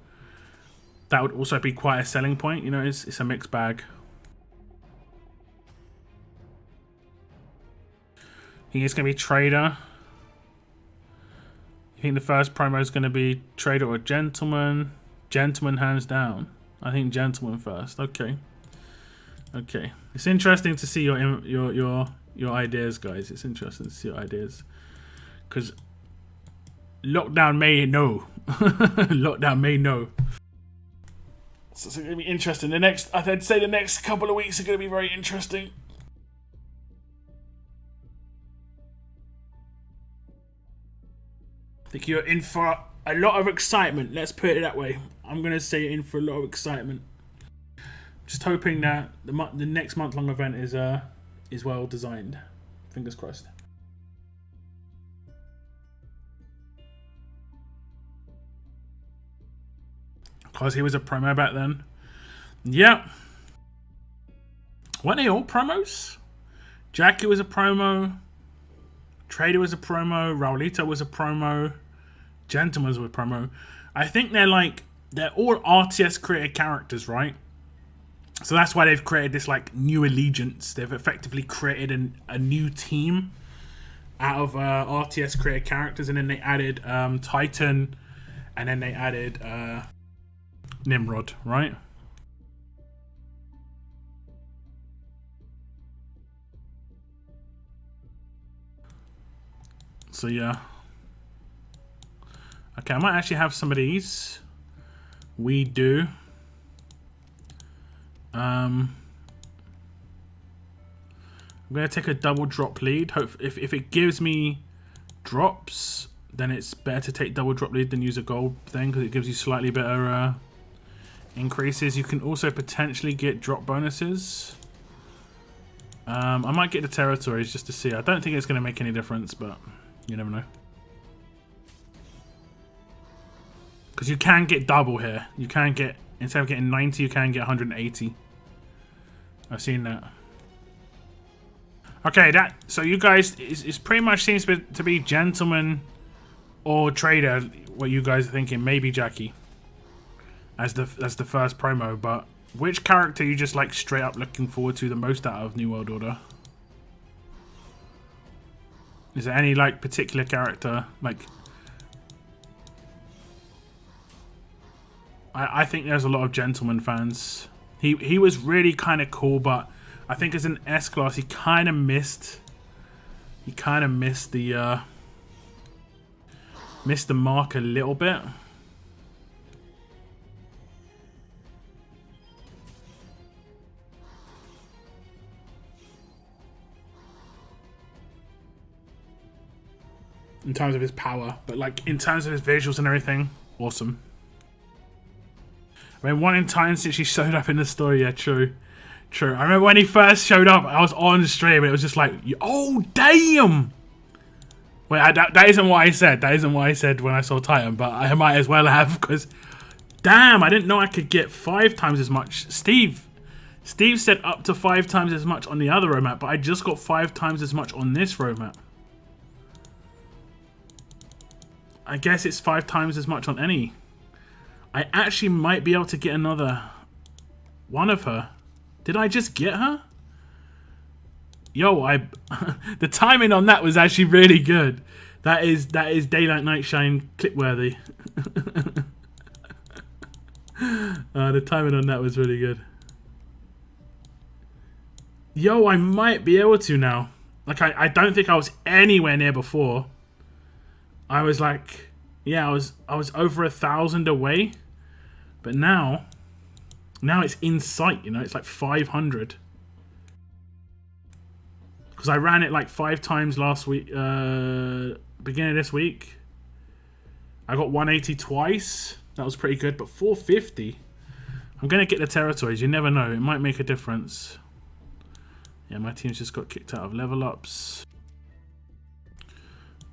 that would also be quite a selling point. You know, it's a mixed bag. I think it's going to be Trader. You think the first promo is going to be Trader or Gentleman? Gentleman hands down. I think Gentleman first. Okay. Okay. It's interesting to see your ideas, guys. It's interesting to see your ideas. Because Lockdown may know. Lockdown may know. So it's going to be interesting. I'd say the next couple of weeks are going to be very interesting. I think you're in for a lot of excitement. Let's put it that way. I'm going to say you're in for a lot of excitement. Just hoping that the next month-long event is well designed. Fingers crossed. Because he was a promo back then. Yeah. Weren't they all promos? Jackie was a promo. Trader was a promo. Raulito was a promo. Gentleman was a promo. I think they're all RTS created characters, right? So that's why they've created this new allegiance. They've effectively created a new team out of RTS created characters, and then they added Titan, and then they added Nimrod, right? So yeah. Okay, I might actually have some of these. We do. I'm going to take a double drop lead. If it gives me drops, then it's better to take double drop lead than use a gold thing because it gives you slightly better increases. You can also potentially get drop bonuses. I might get the territories just to see. I don't think it's going to make any difference, but you never know. Because you can get double here. You can get, instead of getting 90, you can get 180. I've seen that. Okay, so you guys, it pretty much seems to be Gentleman or Trader. What you guys are thinking? Maybe Jackie as the first promo. But which character are you just straight up looking forward to the most out of New World Order? Is there any particular character I think there's a lot of Gentleman fans. He was really kind of cool, but I think as an S class he kind of missed. He kind of missed the mark a little bit. in terms of his power, but like in terms of his visuals and everything, awesome. I mean, one in time since he showed up in the story. Yeah, true. True. I remember when he first showed up, I was on stream, and it was just like, oh, damn! Wait, that isn't what I said. That isn't what I said when I saw Titan, but I might as well have, because, damn, I didn't know I could get 5 times as much. Steve said up to 5 times as much on the other roadmap, but I just got 5 times as much on this roadmap. I guess it's 5 times as much on any. I actually might be able to get another one of her. Did I just get her? Yo, the timing on that was actually really good. That is Daylight Night Shine clip worthy. The timing on that was really good. Yo, I might be able to now. Like I don't think I was anywhere near before. I was like, yeah, I was over 1,000 away. But now it's in sight, you know, it's like 500. Because I ran it like 5 times last week, beginning of this week. I got 180 twice. That was pretty good, but 450. I'm going to get the territories, you never know, it might make a difference. Yeah, my team's just got kicked out of level ups.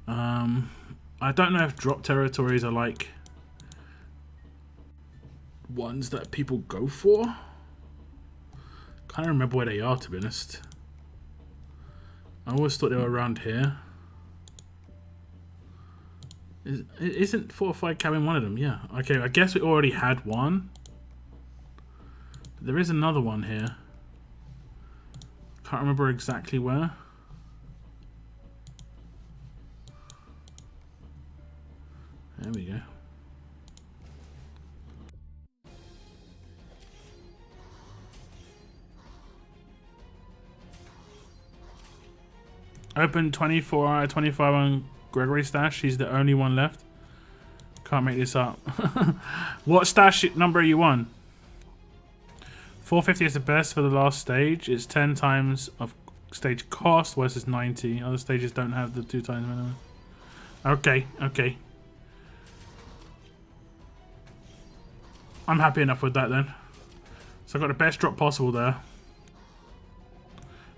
I don't know if drop territories are like ones that people go for. Can't remember where they are, to be honest. I always thought they were around here. Isn't fortified cabin one of them? Yeah. Okay, I guess we already had one. But there is another one here. Can't remember exactly where. There we go. Open 24 out of 25 on Gregory's stash. He's the only one left. Can't make this up. What stash number are you on? 450 is the best for the last stage. It's 10 times of stage cost versus 90. Other stages don't have the 2 times minimum. Okay, okay. I'm happy enough with that then. So I got the best drop possible there.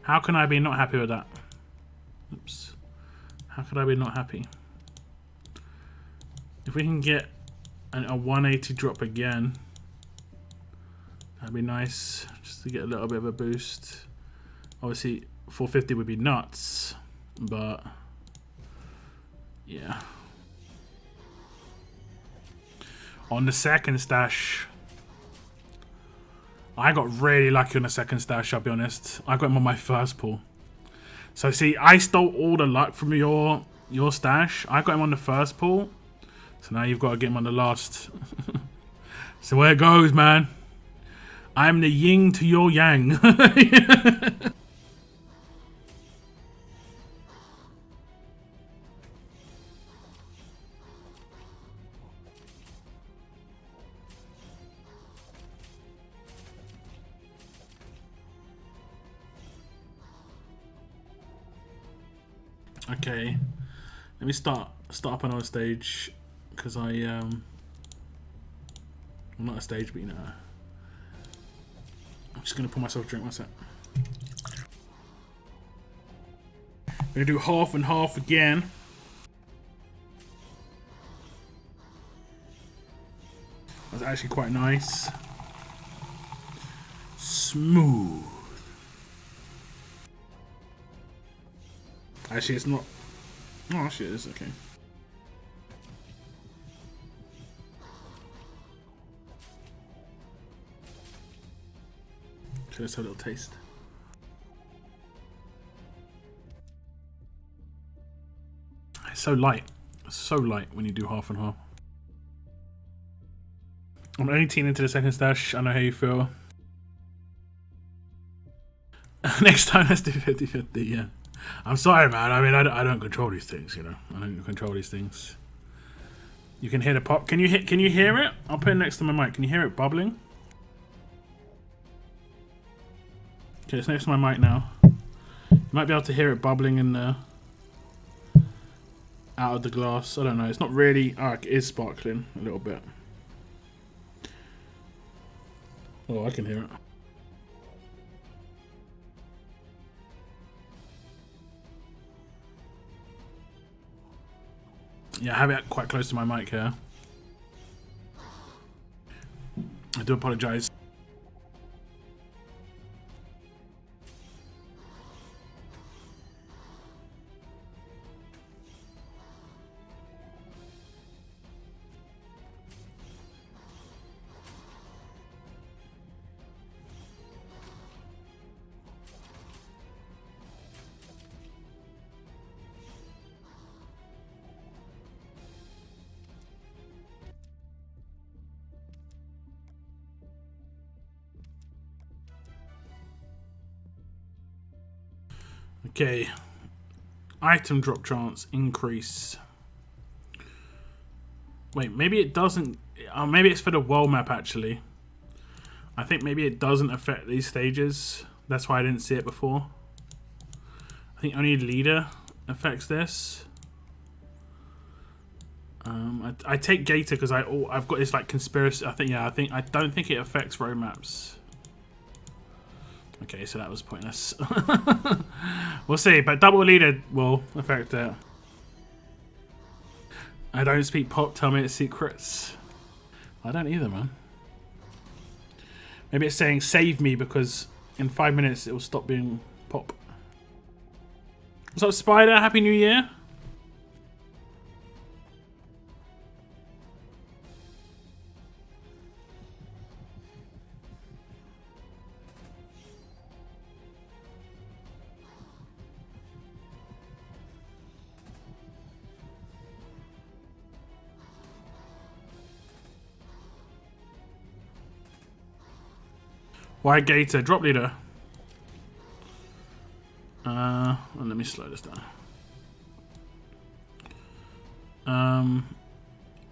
How can I be not happy with that? Oops. How could I be not happy? If we can get a 180 drop again, that'd be nice. Just to get a little bit of a boost. Obviously, 450 would be nuts, but yeah. On the second stash, I got really lucky on the second stash, I'll be honest. I got him on my first pull. So see, I stole all the luck from your stash. I got him on the first pull. So now you've got to get him on the last. So where it goes, man. I'm the yin to your yang. Okay, let me start up another stage, because well, not a stage, but you know, I'm just gonna pour myself a drink. What's that? I'm gonna do half and half again. That's actually quite nice. Smooth. Actually, it's not. Oh, actually, it is. Okay. Okay, let's have a little taste. It's so light. It's so light when you do half and half. I'm 18 into the second stash. I know how you feel. Next time, let's do 50-50, yeah. I'm sorry, man. I mean, I don't control these things, you know. I don't control these things. You can hear the pop. Can you hear it? I'll put it next to my mic. Can you hear it bubbling? Okay, it's next to my mic now. You might be able to hear it bubbling in the out of the glass. I don't know. It's not really... Oh, it is sparkling a little bit. Oh, I can hear it. Yeah, I have it quite close to my mic here. I do apologise. Okay, item drop chance increase. Wait, maybe it doesn't. Maybe it's for the world map actually. I think maybe it doesn't affect these stages. That's why I didn't see it before. I think only leader affects this. I take Gator because I've got this like conspiracy. I don't think it affects road maps. Okay, so that was pointless. We'll see, but double leader will affect it. I don't speak pop, tell me its secrets. I don't either, man. Maybe it's saying save me because in 5 minutes it will stop being pop. What's up, Spider? Happy New Year. Why Gator? Drop leader. Let me slow this down.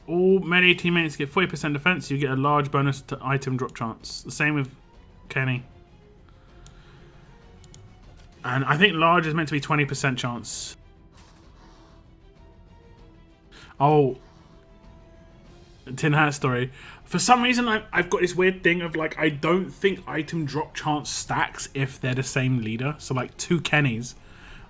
All melee teammates get 40% defense. You get a large bonus to item drop chance. The same with Kenny. And I think large is meant to be 20% chance. Oh. Tin Hat story. For some reason, I've got this weird thing of like, I don't think item drop chance stacks if they're the same leader. So like 2 Kennys.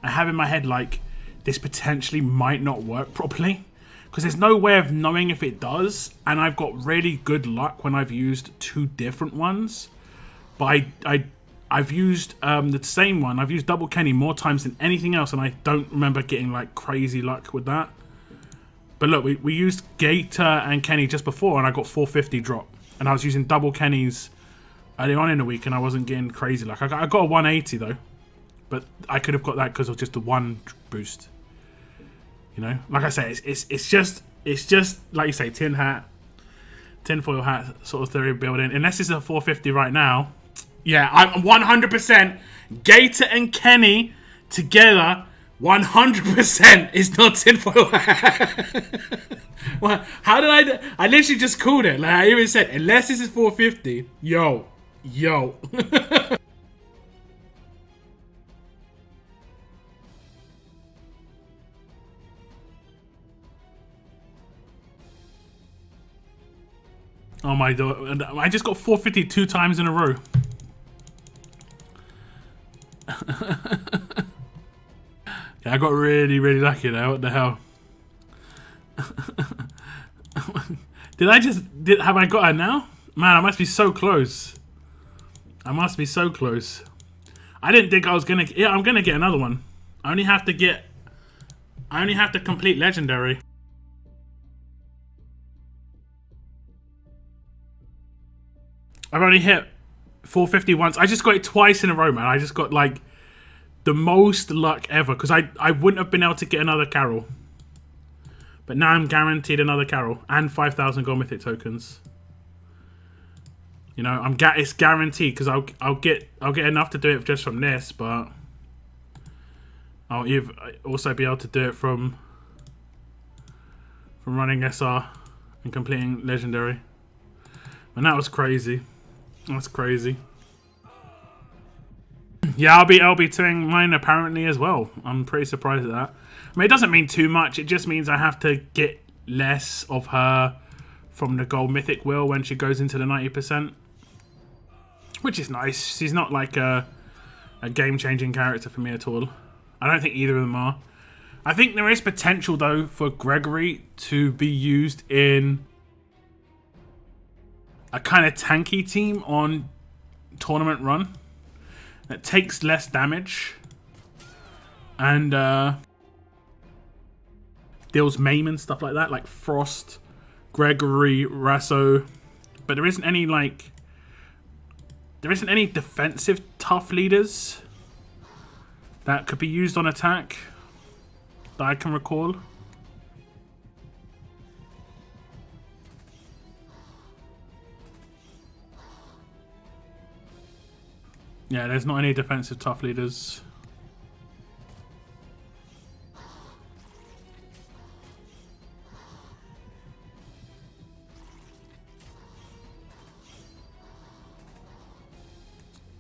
I have in my head like, this potentially might not work properly. Because there's no way of knowing if it does. And I've got really good luck when I've used 2 different ones. But I've used the same one. I've used double Kenny more times than anything else. And I don't remember getting like crazy luck with that. But look, we used Gator and Kenny just before, and I got 450 drop. And I was using double Kennys early on in the week, and I wasn't getting crazy luck. I got a 180 though, but I could have got that because of just the 1 boost. You know, like I say, it's just like you say, tinfoil hat sort of theory building. Unless it's a 450 right now, yeah, I'm 100% Gator and Kenny together. 100% is not tinfoil hat. Well, how did I literally just called it. Like I even said, unless this is 450, yo. Oh my god, I just got 450 2 times in a row. I got really lucky there. What the hell? Have I got her now? Man, I must be so close. I must be so close. I didn't think I was gonna. Yeah, I'm gonna get another one. I only have to complete legendary. I've only hit 450 once. I just got it twice in a row, man. I just got like the most luck ever because I wouldn't have been able to get another Carol. But now I'm guaranteed another Carol and 5,000 gold mythic tokens. You know, it's guaranteed because I'll get enough to do it just from this, but I'll also be able to do it from running SR and completing legendary. And that was crazy. That's crazy. Yeah, I'll be doing mine apparently as well. I'm pretty surprised at that. I mean, it doesn't mean too much. It just means I have to get less of her from the gold mythic wheel when she goes into the 90%. Which is nice. She's not like a game-changing character for me at all. I don't think either of them are. I think there is potential, though, for Gregory to be used in a kind of tanky team on tournament run that takes less damage and deals maim and stuff like that, like Frost, Gregory, Rasso. But there isn't any like defensive tough leaders that could be used on attack that I can recall. Yeah, there's not any defensive tough leaders.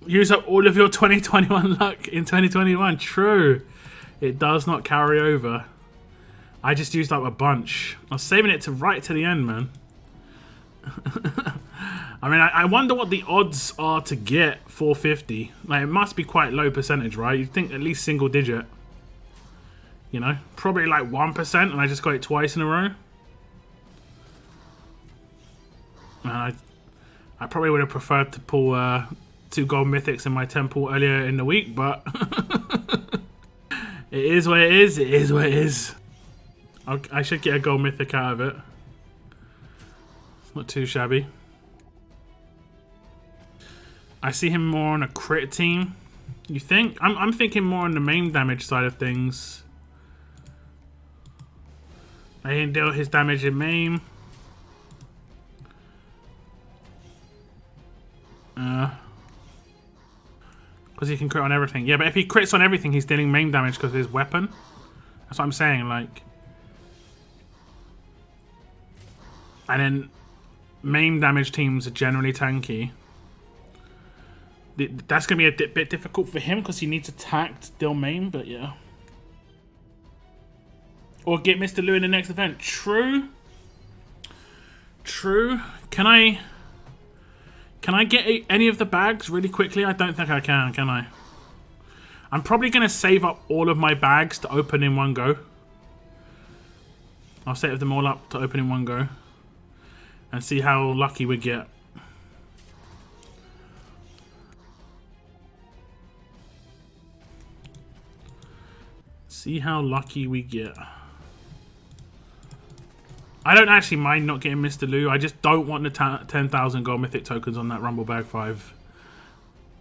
Use up all of your 2021 luck in 2021. True. It does not carry over. I just used up a bunch. I was saving it to right to the end, man. I mean, I wonder what the odds are to get 450. Like, it must be quite low percentage, right? You'd think at least single digit. You know? Probably like 1%, and I just got it twice in a row. Man, I probably would have preferred to pull 2 gold mythics in my temple earlier in the week, but it is what it is. It is what it is. I should get a gold mythic out of it. It's not too shabby. I see him more on a crit team. You think? I'm thinking more on the main damage side of things. I can deal his damage in main. Because he can crit on everything. Yeah, but if he crits on everything, he's dealing main damage because of his weapon. That's what I'm saying, like. And then main damage teams are generally tanky. That's going to be a bit difficult for him because he needs attack to deal main, but yeah. Or get Mr. Lou in the next event. True. True. Can I get any of the bags really quickly? I don't think I can I? I'm probably going to save up all of my bags to open in one go. I'll save them all up to open in one go. And see how lucky we get. See how lucky we get. I don't actually mind not getting Mr. Lou. I just don't want the 10,000 gold mythic tokens on that Rumble Bag 5.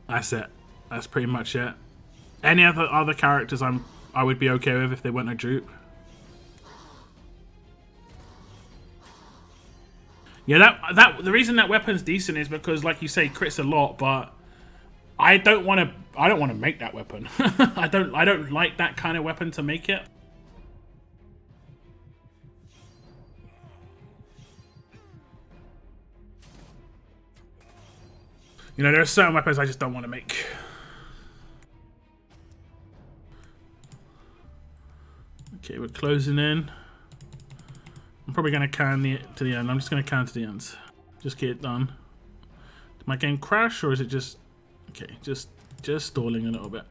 That's it. That's pretty much it. Any other characters I would be okay with if they weren't a dupe. Yeah, the reason that weapon's decent is because, like you say, crits a lot, but I don't want to make that weapon. I don't like that kind of weapon to make it. You know, there are certain weapons I just don't want to make. Okay, we're closing in. I'm probably going to can to the end. I'm just going to can to the end. Just get it done. Did my game crash or is it just... Okay, just stalling a little bit.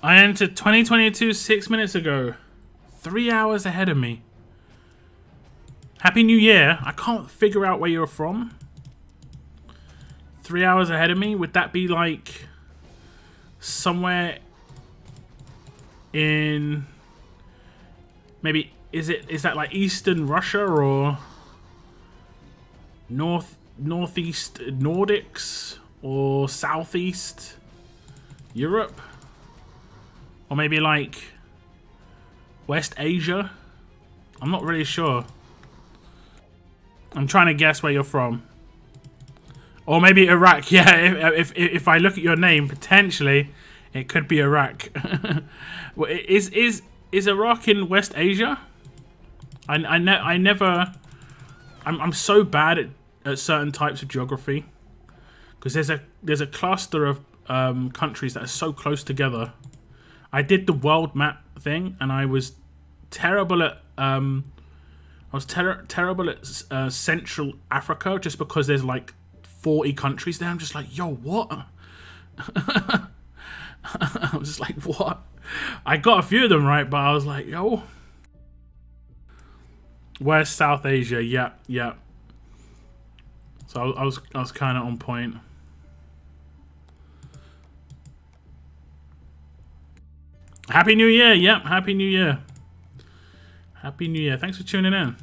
I entered 2022 6 minutes ago. 3 hours ahead of me. Happy New Year. I can't figure out where you're from. 3 hours ahead of me? Would that be like somewhere in maybe is that like Eastern Russia or northeast Nordics or southeast Europe? Or maybe like West Asia? I'm not really sure. I'm trying to guess where you're from. Or maybe Iraq. Yeah, if I look at your name, potentially it could be Iraq. Is Iraq in West Asia? I never. I'm so bad at certain types of geography because there's a cluster of countries that are so close together. I did the world map thing, and I was terrible at terrible at Central Africa, just because there's like 40 countries there. I'm just like, yo, what? I was just like, what? I got a few of them right, but I was like, yo. Where's South Asia? Yeah, yeah. So I was kind of on point. Happy New Year! Yep, Happy New Year. Happy New Year. Thanks for tuning in.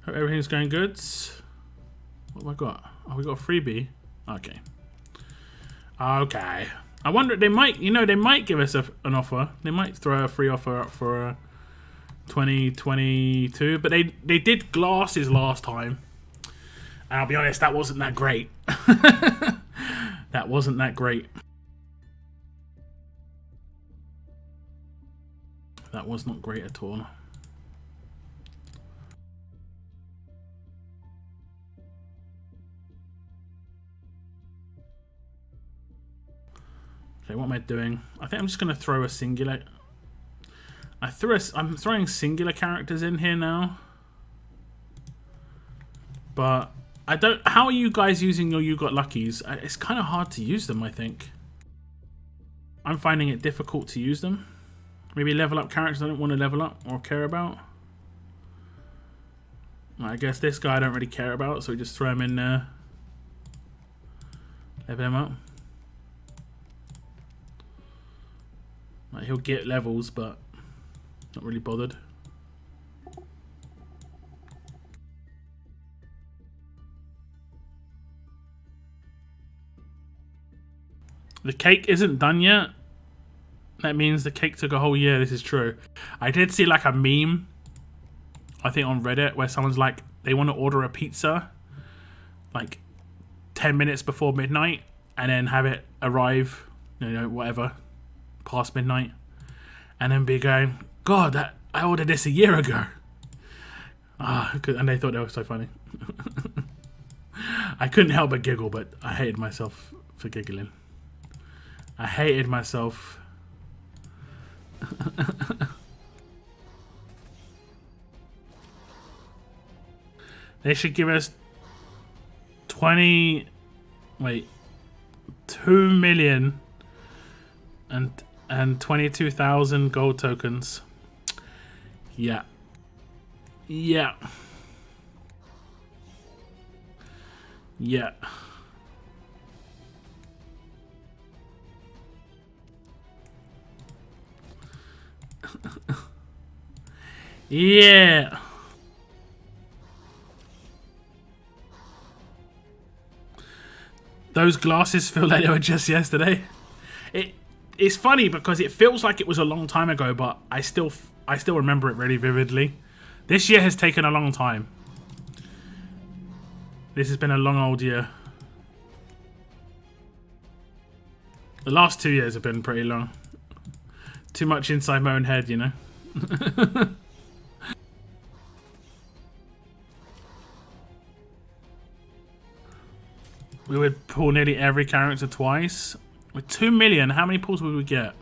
Hope everything's going good. What have I got? Oh, we got a freebie. Okay. Okay. I wonder, they might, you know, they might give us an offer. They might throw a free offer up for 2022. But they did glasses last time. And I'll be honest, that wasn't that great. That wasn't that great. That was not great at all. Okay, what am I doing? I think I'm just going to throw a singular. I'm throwing singular characters in here now. But I don't. How are you guys using your You Got Luckies? It's kind of hard to use them, I think. I'm finding it difficult to use them. Maybe level up characters I don't want to level up or care about. I guess this guy I don't really care about, so we just throw him in there. Level him up. Like, he'll get levels, but not really bothered. The cake isn't done yet. That means the cake took a whole year. This is true. I did see like a meme, I think on Reddit, where someone's like, they want to order a pizza like 10 minutes before midnight and then have it arrive, you know, whatever, past midnight, and then be going, God, I ordered this a year ago. And they thought that was so funny. I couldn't help but giggle, but I hated myself for giggling. I hated myself. They should give us 2 million and 22,000 gold tokens. Yeah. Yeah. Yeah. Yeah. Those glasses feel like they were just yesterday. It's funny because it feels like it was a long time ago, but I still remember it really vividly. This year has taken a long time. This has been a long old year. The last 2 years have been pretty long. Too much inside my own head, you know. We would pull nearly every character twice. With 2 million, how many pulls would we get?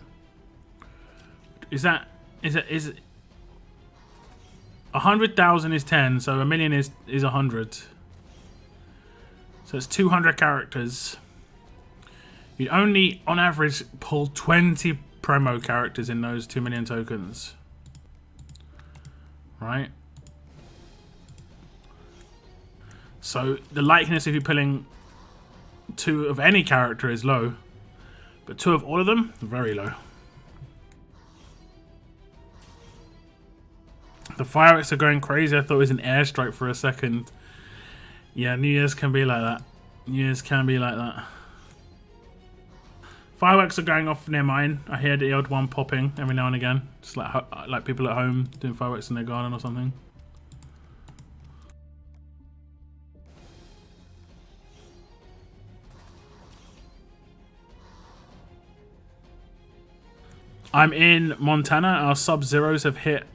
Is it 100,000 is 10, so a million is 100. So it's 200 characters. You'd only, on average, pull 20 promo characters in those 2 million tokens. Right? So the likeliness of you pulling 2 of any character is low. But 2 of all of them, very low. The fireworks are going crazy. I thought it was an airstrike for a second. Yeah, New Year's can be like that. New Year's can be like that. Fireworks are going off near mine. I hear the odd one popping every now and again. Just like people at home doing fireworks in their garden or something. I'm in Montana. Our sub-zeros have hit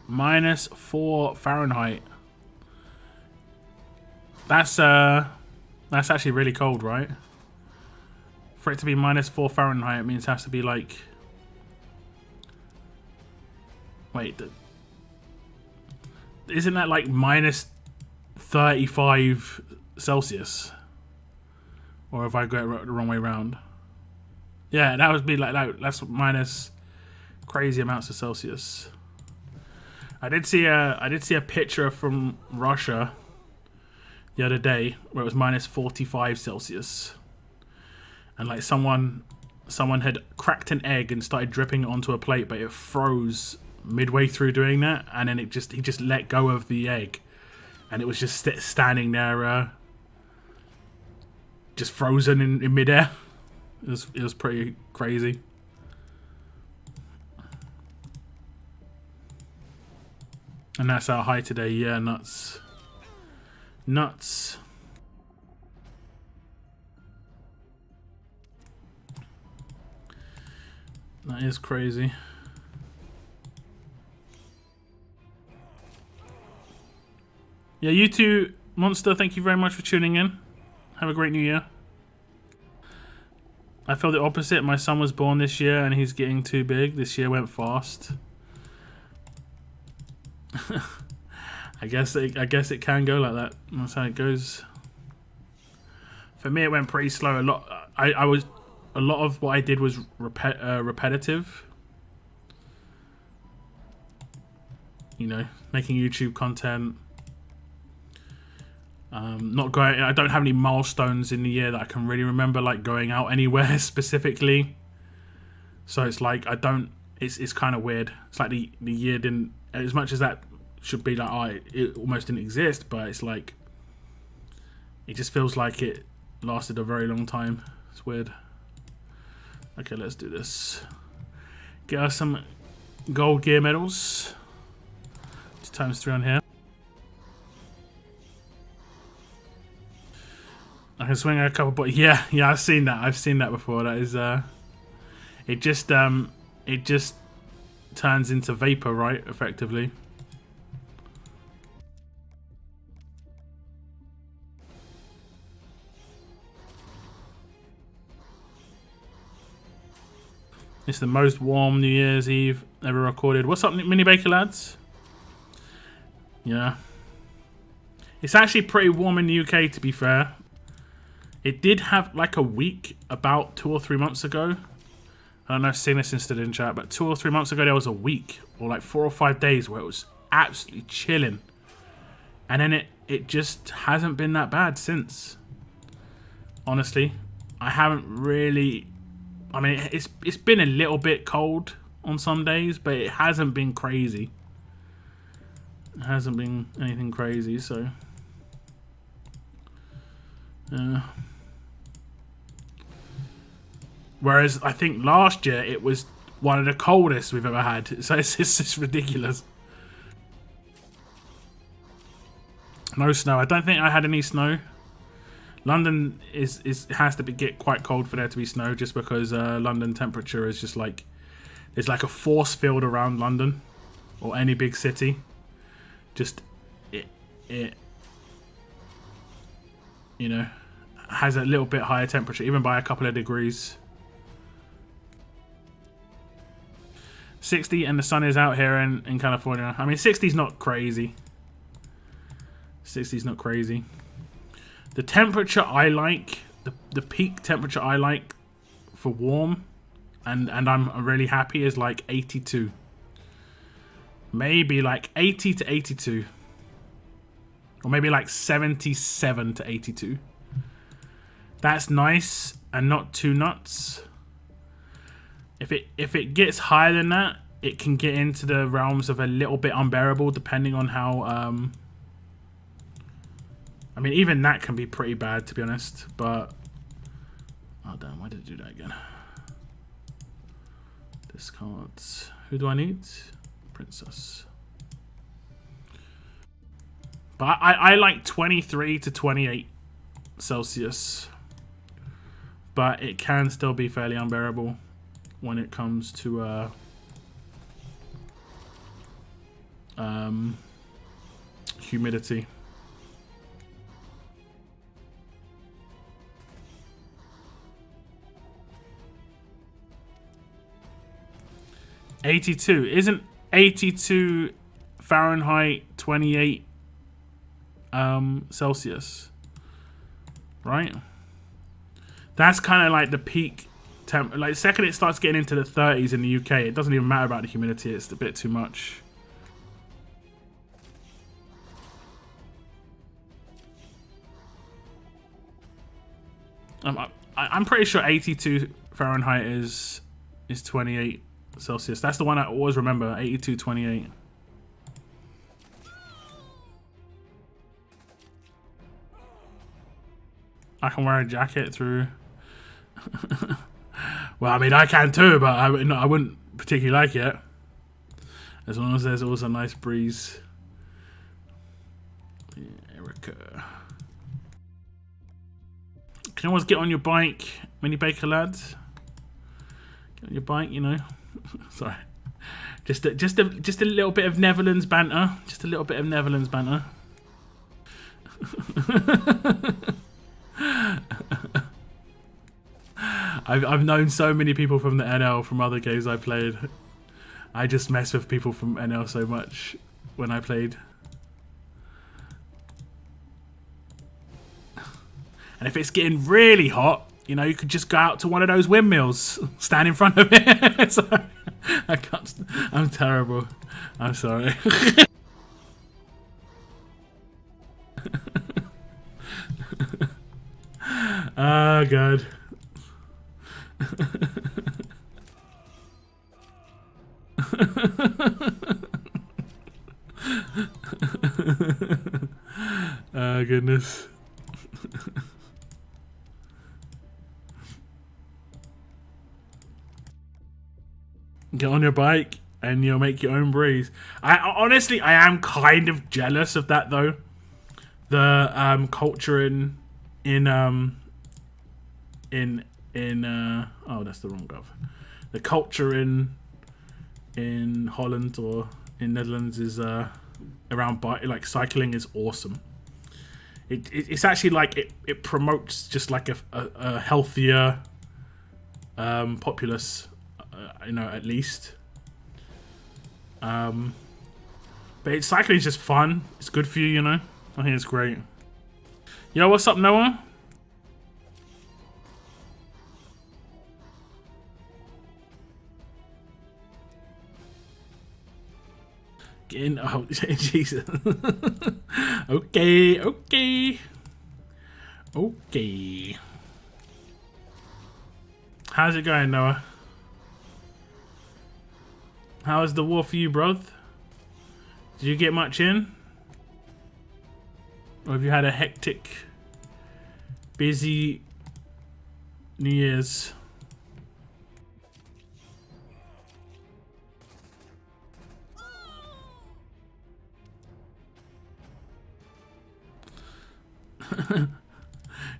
-4 Fahrenheit. That's actually really cold, right? For it to be -4 Fahrenheit, it means it has to be like... Wait, isn't that like -35 Celsius? Or have I got it the wrong way around? Yeah, that would be like that's minus crazy amounts of Celsius. I did see a picture from Russia the other day where it was -45 Celsius, and like someone had cracked an egg and started dripping it onto a plate, but it froze midway through doing that, and then he just let go of the egg, and it was just standing there, just frozen in midair. It was pretty crazy. And that's our high today. Yeah, nuts. Nuts. That is crazy. Yeah, you too, Monster. Thank you very much for tuning in. Have a great new year. I feel the opposite. My son was born this year and he's getting too big. This year went fast. I guess it can go like that. That's how it goes. For me, it went pretty slow. A lot of what I did was repetitive. You know, making YouTube content. Not going. I don't have any milestones in the year that I can really remember, like going out anywhere specifically. So it's like I don't. It's kind of weird. It's like the year didn't, as much as that should be like, it almost didn't exist, but it's like it just feels like it lasted a very long time. It's weird. Okay, let's do this. Get us some gold gear medals. Just ×3 on here. I can swing a couple, but yeah, I've seen that. I've seen that before. That is, it just turns into vapor, right? Effectively. It's the most warm New Year's Eve ever recorded. What's up, Mini Baker lads? Yeah. It's actually pretty warm in the UK, to be fair. It did have like a week about 2 or 3 months ago. I don't know if Cynic stood in chat, but 2 or 3 months ago there was a week or like 4 or 5 days where it was absolutely chilling. And then it just hasn't been that bad since. Honestly, I haven't really. I mean, it's been a little bit cold on some days, but it hasn't been crazy. It hasn't been anything crazy, so. Whereas I think last year it was one of the coldest we've ever had. So it's just ridiculous. No snow. I don't think I had any snow. London has to get quite cold for there to be snow, just because London temperature is just like, there's like a force field around London or any big city. Just it you know, has a little bit higher temperature, even by a couple of degrees. 60 and the sun is out here in California. I mean, 60's not crazy. 60's not crazy. The temperature I like, the peak temperature I like for warm, and I'm really happy, is like 82. Maybe like 80 to 82. Or maybe like 77 to 82. That's nice and not too nuts. If it gets higher than that, it can get into the realms of a little bit unbearable, depending on how. I mean, even that can be pretty bad, to be honest. But oh damn, why did it do that again? Discards. Who do I need? Princess. But I like 23 to 28 Celsius. But it can still be fairly unbearable when it comes to humidity. 82. Isn't 82 Fahrenheit 28 Celsius? Right? That's kind of like the peak temp. Like, the second it starts getting into the 30s in the UK, it doesn't even matter about the humidity. It's a bit too much. I'm pretty sure 82 Fahrenheit is 28 Celsius. That's the one I always remember. 82.28. I can wear a jacket through. Well, I mean, I can too, but I wouldn't particularly like it. As long as there's also a nice breeze. Yeah, Erica. Can you always get on your bike, Mini Baker lads? Get on your bike, you know. Sorry. Just a little bit of Netherlands banter. Just a little bit of Netherlands banter. I've known so many people from the NL from other games I played. I just mess with people from NL so much when I played. And if it's getting really hot, you know, you could just go out to one of those windmills, stand in front of it. So, I can't. I'm terrible. I'm sorry. Oh god. Oh goodness. Get on your bike and you'll make your own breeze. Honestly, I am kind of jealous of that though. The culture in oh, that's the wrong gov. The culture in Holland or in Netherlands is around bike, like cycling is awesome. It's actually like it promotes just like a healthier populace, you know, at least. But cycling is just fun. It's good for you, you know. I think it's great. Yo, what's up, Noah? In, oh, Jesus. Okay. How's it going, Noah? How was the war for you, bro? Did you get much in? Or have you had a hectic, busy New Year's?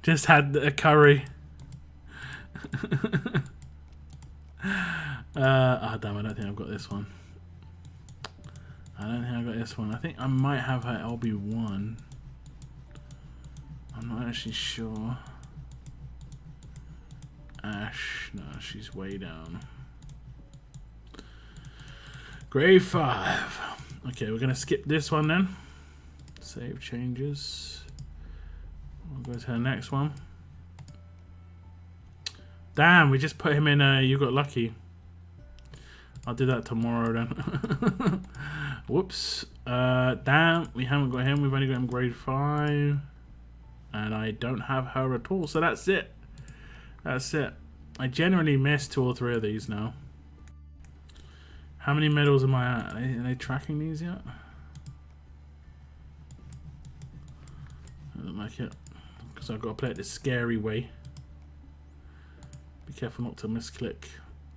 Just had a curry. Oh damn, I don't think I've got this one. I think I might have her LB1. I'm not actually sure. Ash, no, she's way down. Grade 5. Okay, we're gonna skip this one then. Save changes. We'll go to the next one. Damn, we just put him in You Got Lucky. I'll do that tomorrow then. Whoops. Damn, we haven't got him. We've only got him grade 5. And I don't have her at all. So that's it. That's it. I generally missed 2 or 3 of these now. How many medals am I at? Are they tracking these yet? I don't like it. Because I've got to play it the scary way. Be careful not to misclick.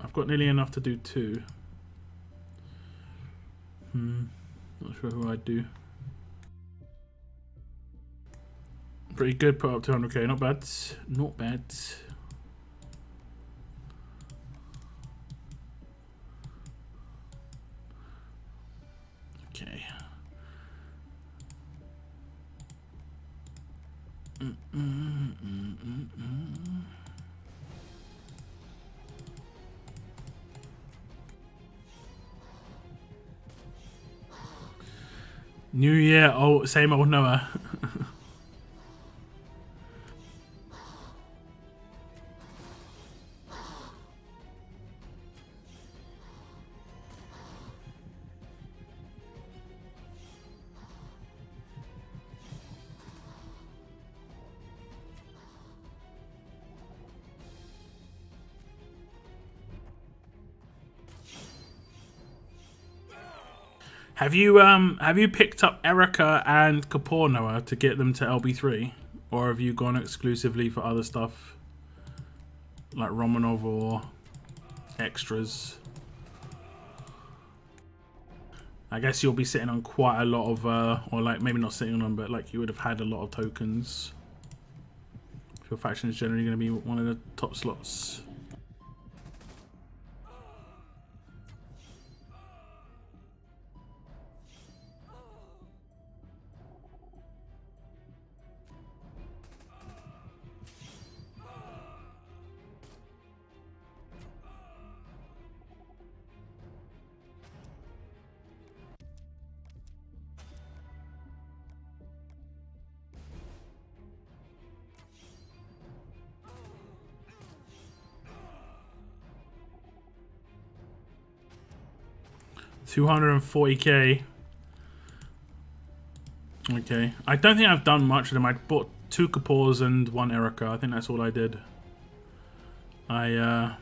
I've got nearly enough to do 2. Not sure who I'd do. Pretty good, put up 200k, not bad. Not bad. Okay. New year, oh, same old Noah. Have you picked up Erica and Kapoor, Noah, to get them to LB3? Or have you gone exclusively for other stuff? Like Romanov or extras? I guess you'll be sitting on quite a lot of, or like maybe not sitting on them, but like you would have had a lot of tokens. Your faction is generally going to be one of the top slots. $240k. Okay. I don't think I've done much of them. I bought 2 Kapoors and 1 Erica. I think that's all I did. Damn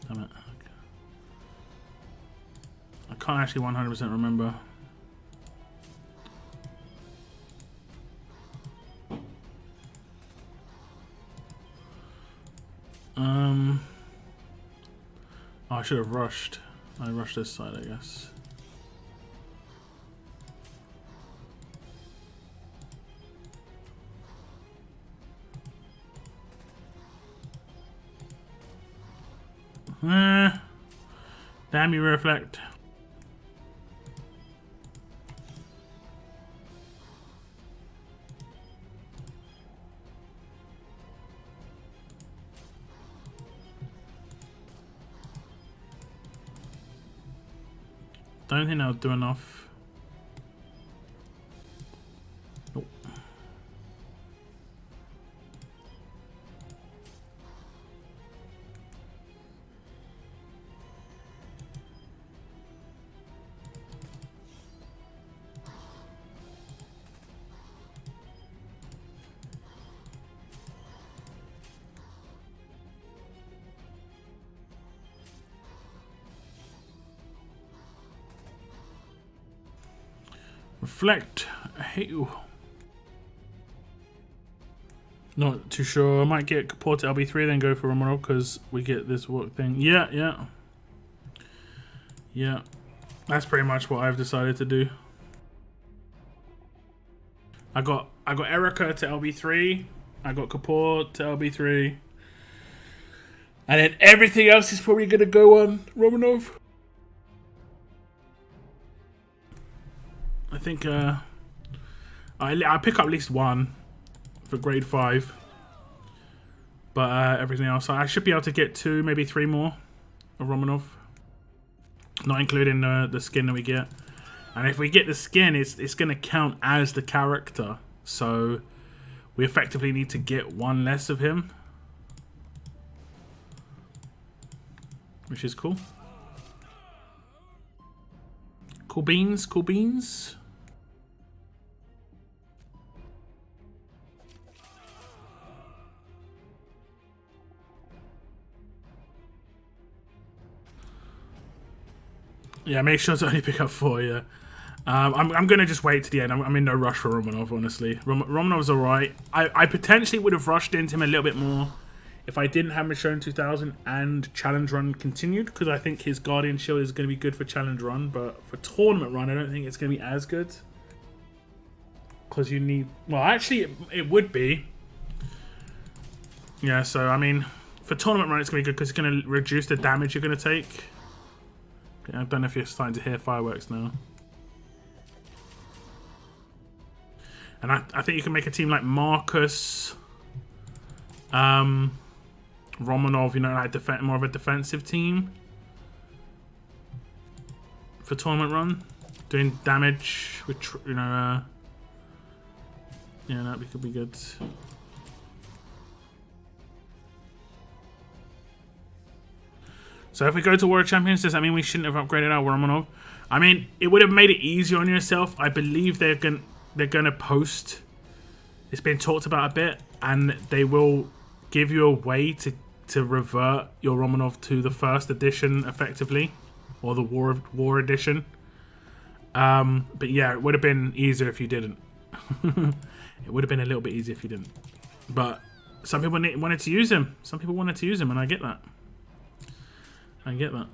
it. I can't actually 100% remember. Oh, I should have rushed. I rushed this side, I guess. Damn you, reflect. Don't think that'll do enough. Nope. Reflect. I hate you. Not too sure. I might get Kapoor to LB3, then go for Romanov because we get this work thing. Yeah. That's pretty much what I've decided to do. I got Erica to LB3. I got Kapoor to LB3. And then everything else is probably gonna go on Romanov. I think I pick up at least 1 for grade 5, but everything else I should be able to get 2, maybe 3 more of Romanov, not including the skin that we get. And if we get the skin, it's going to count as the character, so we effectively need to get 1 less of him, which is cool. Cool beans, cool beans. Yeah, make sure to only pick up 4, yeah. I'm going to just wait to the end. I'm in no rush for Romanov, honestly. Romanov's alright. I potentially would have rushed into him a little bit more if I didn't have Michonne 2000 and Challenge Run continued, because I think his Guardian Shield is going to be good for Challenge Run, but for Tournament Run, I don't think it's going to be as good. Because you need... Well, actually, it would be. Yeah, so, I mean, for Tournament Run, it's going to be good because it's going to reduce the damage you're going to take. I don't know if you're starting to hear fireworks now. And I think you can make a team like Marcus, Romanov, you know, like more of a defensive team for Tournament Run. doing damage with, you know, yeah, that could be good. So if we go to World Champions, does that mean we shouldn't have upgraded our Romanov? I mean, it would have made it easier on yourself. I believe they're gonna post. It's been talked about a bit, and they will give you a way to revert your Romanov to the first edition effectively, or the War edition. But yeah, it would have been easier if you didn't. It would have been a little bit easier if you didn't. But some people wanted to use him. Some people wanted to use him, and I get that. I get that.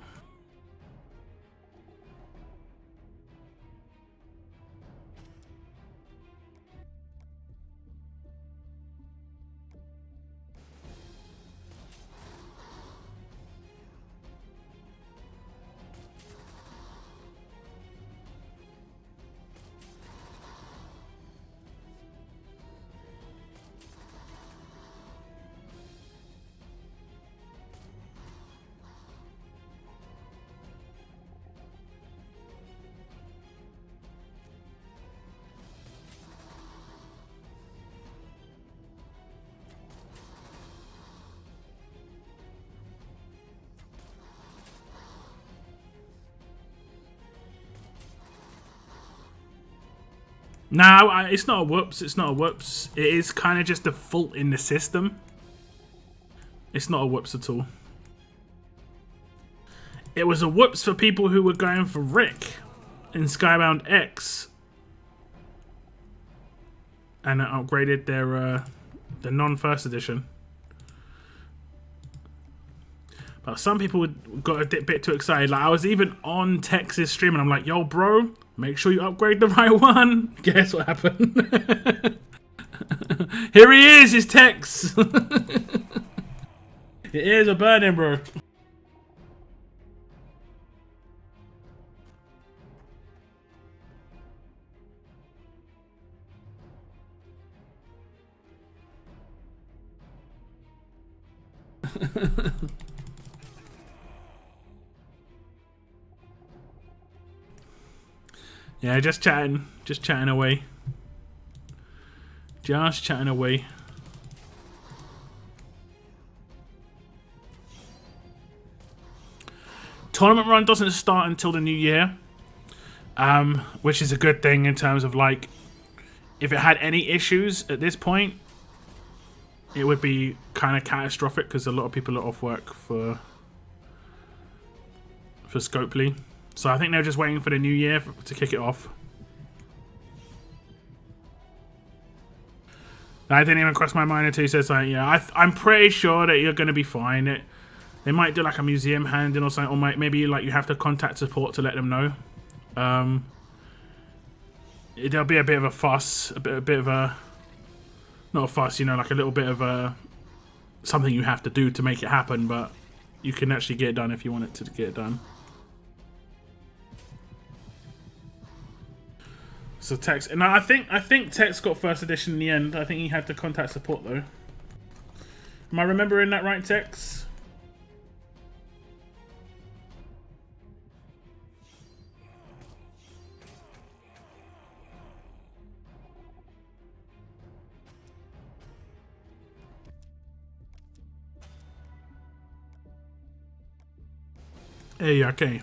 No, it's not a whoops. It's not a whoops. It is kind of just a fault in the system. It's not a whoops at all. It was a whoops for people who were going for Rick in Skybound X and upgraded their the non-first edition. But some people got a bit too excited. Like I was even on Tex's stream and I'm like, yo, bro, make sure you upgrade the right one. Guess what happened? Here he is, his Tex. It is a burning, bro. Yeah, just chatting away. Just chatting away. Tournament run doesn't start until the new year, which is a good thing in terms of like, if it had any issues at this point, it would be kind of catastrophic because a lot of people are off work for Scopely. So I think they're just waiting for the new year to kick it off. That didn't even cross my mind until he says like, yeah, I'm pretty sure that you're going to be fine. They might do like a museum handing or something, or maybe like you have to contact support to let them know. There'll be a bit of a fuss, a bit of a, not a fuss, you know, like a little bit of a something you have to do to make it happen, but you can actually get it done if you want it to get it done. So Tex, and I think Tex got first edition in the end. I think he had to contact support though. Am I remembering that right, Tex? Hey, okay.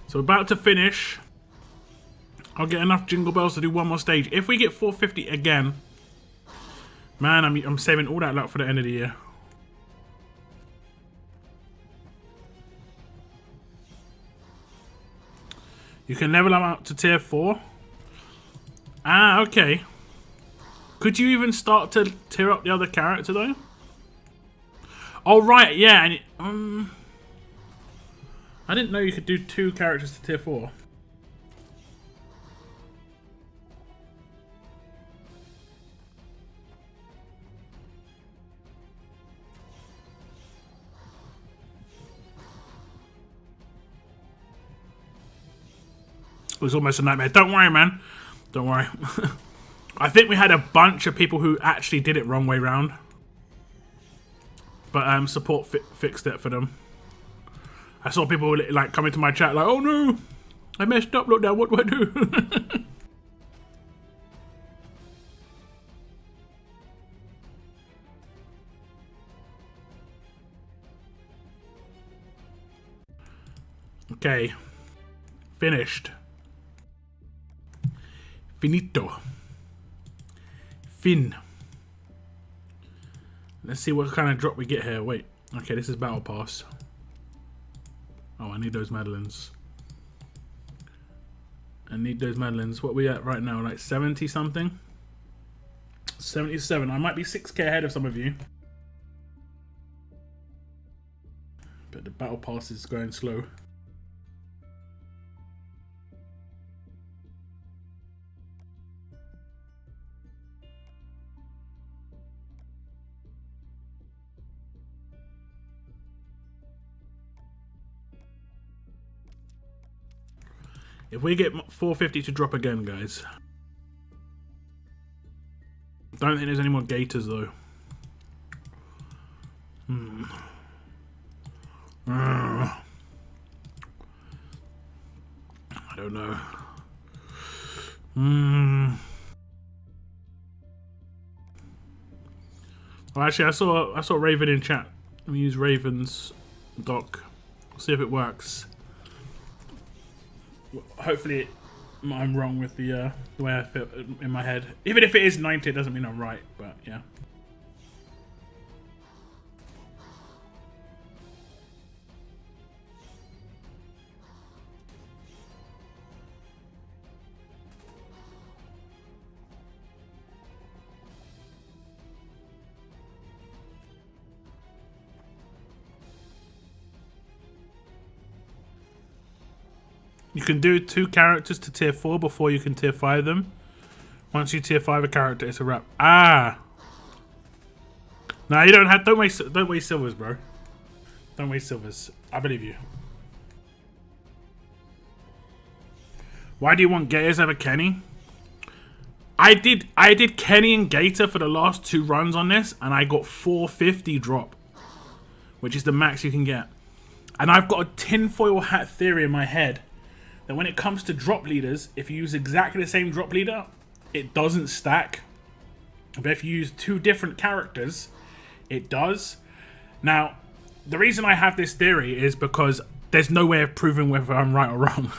So about to finish. I'll get enough jingle bells to do one more stage. If we get 450 again, man, I'm saving all that luck for the end of the year. You can level them up to tier 4. Ah, okay. Could you even start to tier up the other character though? Oh right, yeah, and I didn't know you could do 2 characters to tier 4. It was almost a nightmare. Don't worry, man. Don't worry. I think we had a bunch of people who actually did it wrong way round. but support fixed it for them. I saw people like coming to my chat like, "Oh no, I messed up. Look now, what do I do?" Okay, finished. Finito. Fin. Let's see what kind of drop we get here. Wait. Okay, this is Battle Pass. Oh, I need those Madeleines. I need those Madeleines. What are we at right now? Like 70 something? 77. I might be 6k ahead of some of you. But the Battle Pass is going slow. If we get 450 to drop again, guys. Don't think there's any more gators though. I don't know. Well, actually, I saw Raven in chat. Let me use Raven's doc. See if it works. Hopefully, I'm wrong with the way I feel in my head. Even if it is 90, it doesn't mean I'm right. But yeah. You can do 2 characters to tier 4 before you can tier 5 them. Once you tier 5 a character, it's a wrap. Ah! No, you don't have. Don't waste silvers, bro. Don't waste silvers. I believe you. Why do you want Gators over Kenny? I did Kenny and Gator for the last 2 runs on this, and I got 450 drop, which is the max you can get. And I've got a tinfoil hat theory in my head. That when it comes to drop leaders, if you use exactly the same drop leader, it doesn't stack. But if you use 2 different characters, it does. Now, the reason I have this theory is because there's no way of proving whether I'm right or wrong.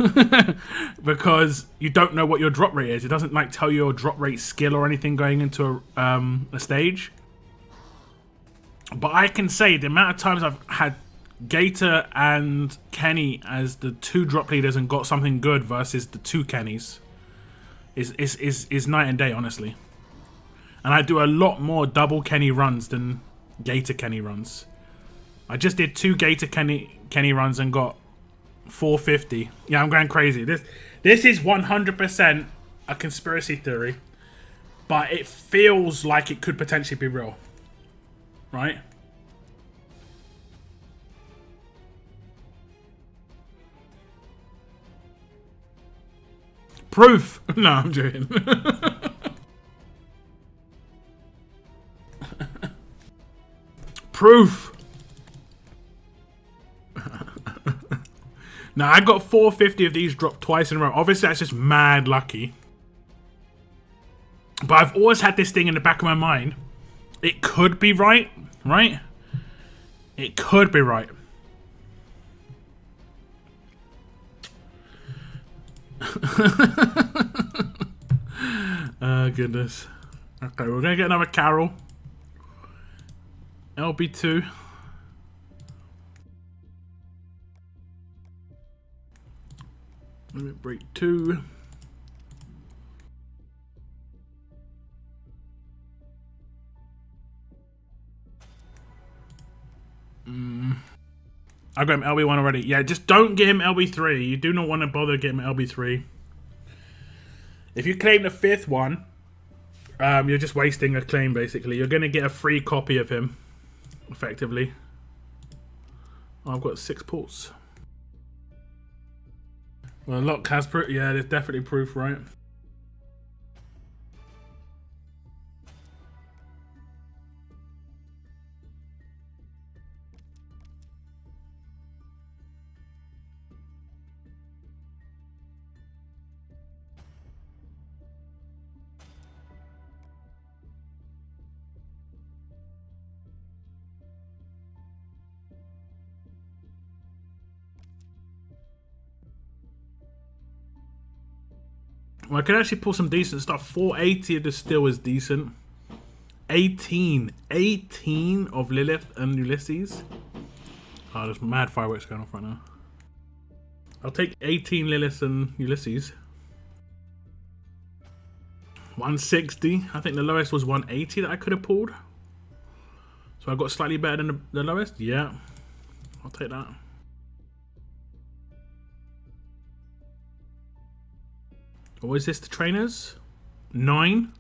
Because you don't know what your drop rate is. It doesn't like tell you your drop rate skill or anything going into a stage. But I can say the amount of times I've had Gator and Kenny as the 2 drop leaders and got something good versus the 2 Kennys is night and day, honestly. And I do a lot more double Kenny runs than Gator Kenny runs. I just did 2 Gator Kenny runs and got 450. Yeah, I'm going crazy. This is 100% a conspiracy theory, but it feels like it could potentially be real, right? Proof! No, I'm joking. Proof! Now, I got 450 of these dropped twice in a row. Obviously, that's just mad lucky. But I've always had this thing in the back of my mind. It could be right, right? It could be right. Oh goodness. Okay, we're gonna get another Carol. LB2. Limit break 2. I got him LB1 already. Yeah, just don't get him LB3. You do not want to bother getting him LB3. If you claim the 5th one, you're just wasting a claim, basically. You're going to get a free copy of him, effectively. Oh, I've got 6 ports. Well, lock has proof. Yeah, there's definitely proof, right? Well, I can actually pull some decent stuff. 480 of the steel is decent. 18 of Lilith and Ulysses. Oh, there's mad fireworks going off right now. I'll take 18 Lilith and Ulysses. 160. I think the lowest was 180 that I could have pulled. So I got slightly better than the lowest. Yeah, I'll take that. Or is this the trainers? 9.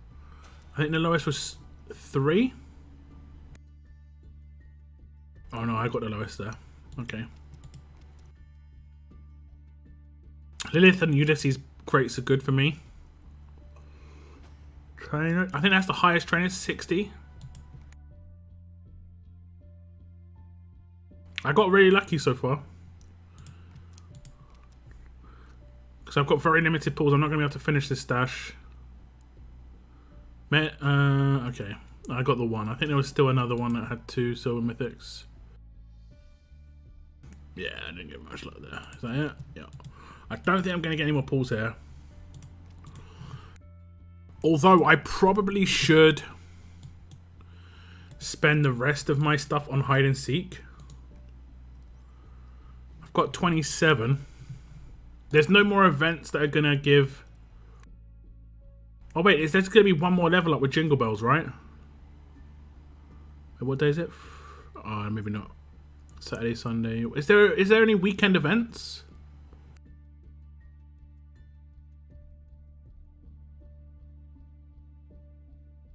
I think the lowest was 3. Oh no, I got the lowest there. Okay. Lilith and Ulysses crates are good for me. Trainer, I think that's the highest trainer, 60. I got really lucky so far. Because I've got very limited pulls. I'm not going to be able to finish this stash. Okay. I got the 1. I think there was still another one that had 2 silver mythics. Yeah, I didn't get much luck there. Is that it? Yeah. I don't think I'm going to get any more pulls here. Although I probably should spend the rest of my stuff on hide and seek. I've got 27. There's no more events that are going to give... Oh wait, is there going to be one more level up with Jingle Bells, right? What day is it? Oh, maybe not. Saturday, Sunday. Is there any weekend events?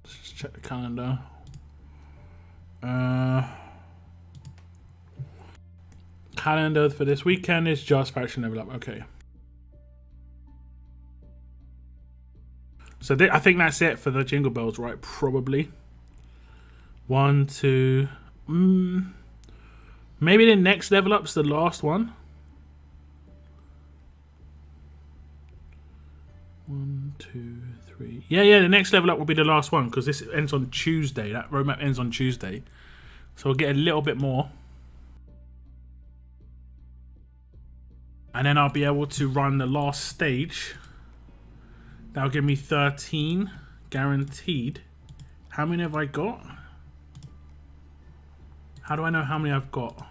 Let's just check the calendar. Calendar for this weekend is just faction level up. Okay. So I think that's it for the Jingle Bells, right? Probably. 1, 2... Maybe the next level up's the last one. 1, 2, 3. Yeah, the next level up will be the last one because this ends on Tuesday. That roadmap ends on Tuesday. So we'll get a little bit more. And then I'll be able to run the last stage. That'll give me 13 guaranteed. How many have I got? How do I know how many I've got?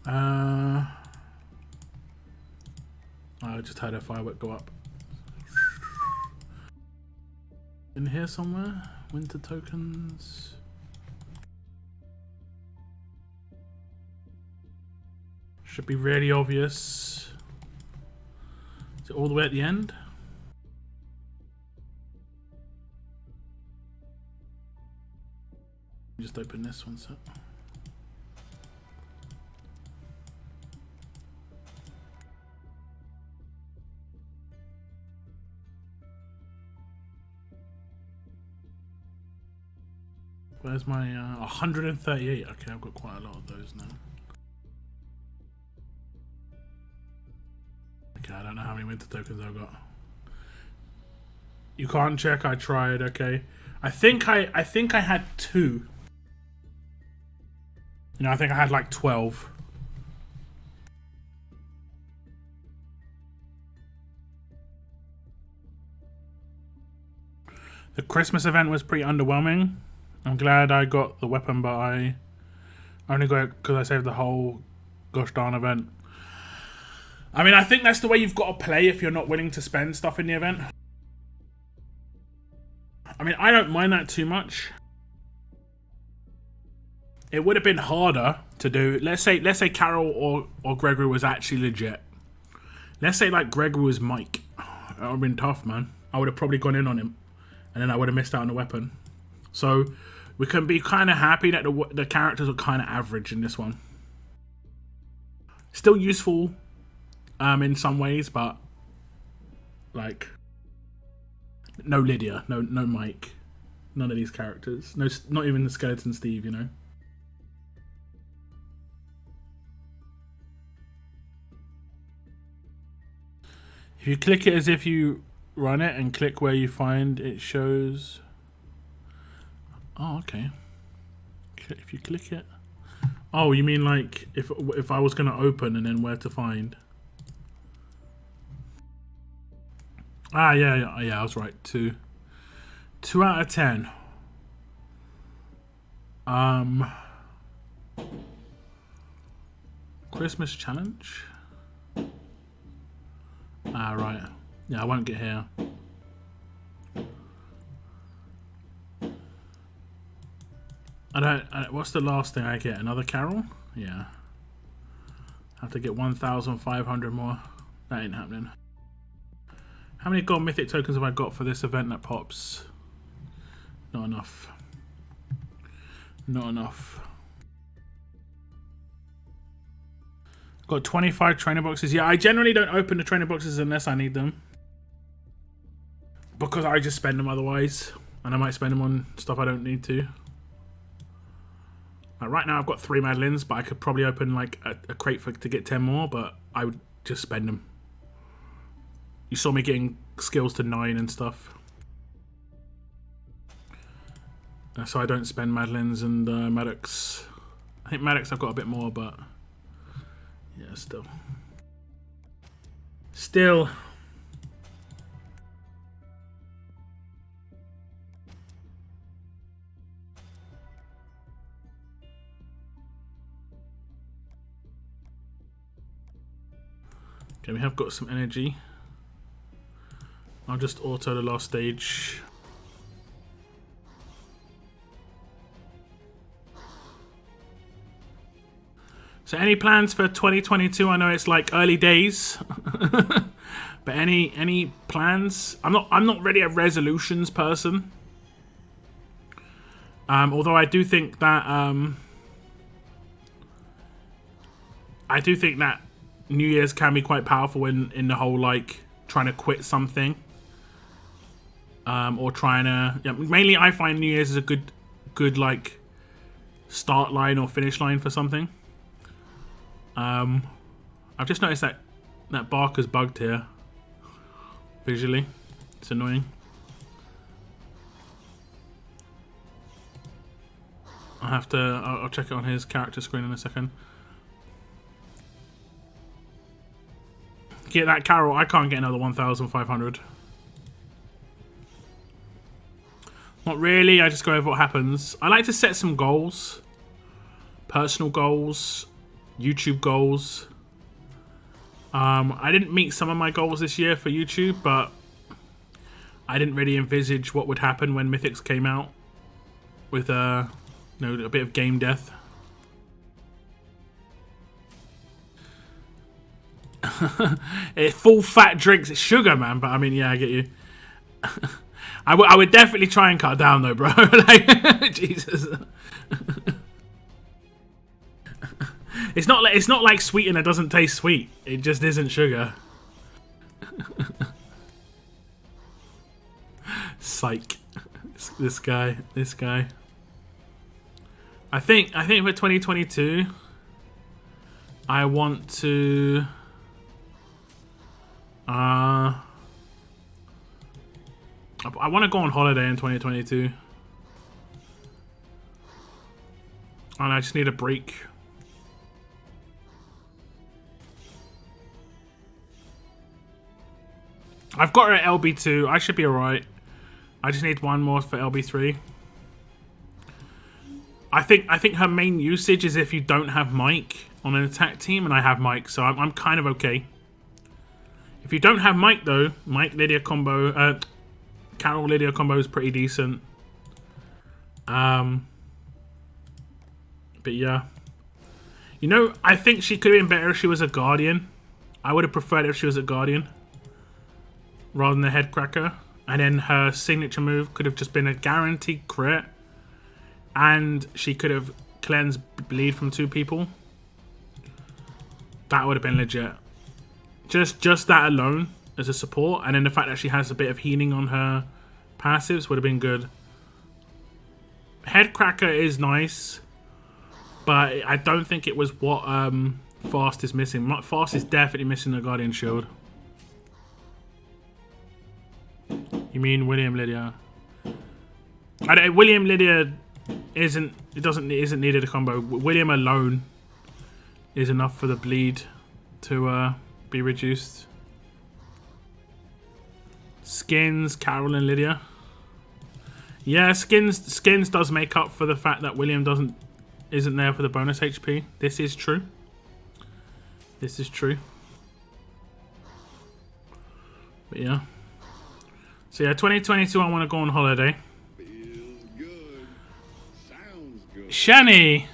I just had a firework go up. In here somewhere? Winter tokens. Should be really obvious. Is it all the way at the end? Just open this one, so. Where's my 138? Okay, I've got quite a lot of those now. Okay, I don't know how many winter tokens I've got. You can't check. I tried. Okay, I think I had 2. You know, I think I had like 12. The Christmas event was pretty underwhelming. I'm glad I got the weapon, but I only got it because I saved the whole gosh darn event. I mean, I think that's the way you've got to play if you're not willing to spend stuff in the event. I mean, I don't mind that too much. It would have been harder to do. Let's say Carol or Gregory was actually legit. Let's say like Gregory was Mike. That would have been tough, man. I would have probably gone in on him, and then I would have missed out on the weapon. So we can be kind of happy that the characters are kind of average in this one. Still useful, in some ways, but like no Lydia, no Mike, none of these characters. No, not even the Skeleton Steve. You know. If you click it as if you run it and click where you find it shows. Oh, okay. If you click it. Oh, you mean like if I was going to open and then where to find. Ah, yeah, I was right. 2 out of 10. Christmas challenge. Ah, right. Yeah, I won't get here. What's the last thing I get? Another carol? Yeah. Have to get 1,500 more. That ain't happening. How many gold mythic tokens have I got for this event that pops? Not enough. Not enough. Got 25 trainer boxes. Yeah, I generally don't open the trainer boxes unless I need them. Because I just spend them otherwise. And I might spend them on stuff I don't need to. Like right now I've got 3 Madeleines, but I could probably open like a crate to get 10 more, but I would just spend them. You saw me getting skills to 9 and stuff. So I don't spend Madeleines and Maddox. I think Maddox I've got a bit more, but yeah, still. Still. Okay, we have got some energy. I'll just auto the last stage. So any plans for 2022? I know it's like early days. But any plans? I'm not really a resolutions person. Although I do think that New Year's can be quite powerful in the whole like trying to quit something. Or trying to, yeah, mainly I find New Year's is a good like start line or finish line for something. I've just noticed that Barker's bugged here visually. It's annoying. I'll check it on his character screen in a second. Get that Carol. I can't get another 1,500. Not really, I just go over what happens. I like to set some goals. Personal goals. YouTube goals. I didn't meet some of my goals this year for YouTube, but I didn't really envisage what would happen when Mythics came out. With a bit of game death. Full fat drinks. It's sugar, man, but I mean, yeah, I get you. I would definitely try and cut down though, bro. Like, Jesus. It's not like sweetener doesn't taste sweet. It just isn't sugar. Psych. This guy. I think for 2022, I want to. I want to go on holiday in 2022. And I just need a break. I've got her at LB2. I should be alright. I just need one more for LB3. I think her main usage is if you don't have Mike on an attack team, and I have Mike, so I'm kind of okay. If you don't have Mike though, Mike Lydia combo, Carol Lydia combo is pretty decent. But yeah, you know, I think she could have been better if she was a Guardian. I would have preferred if she was a Guardian rather than a head cracker. And then her signature move could have just been a guaranteed crit, and she could have cleansed bleed from 2 people. That would have been legit. Just that alone as a support, and then the fact that she has a bit of healing on her passives would have been good. Head cracker is nice, but I don't think it was what Fast is missing. Fast is definitely missing the Guardian Shield. You mean William Lydia? William Lydia isn't needed a combo. William alone is enough for the bleed to be reduced. Skins, Carol and Lydia. Yeah, Skins does make up for the fact that William isn't there for the bonus HP. This is true. This is true. But yeah. So yeah, 2022 I want to go on holiday. Feels good. Sounds good. Shani!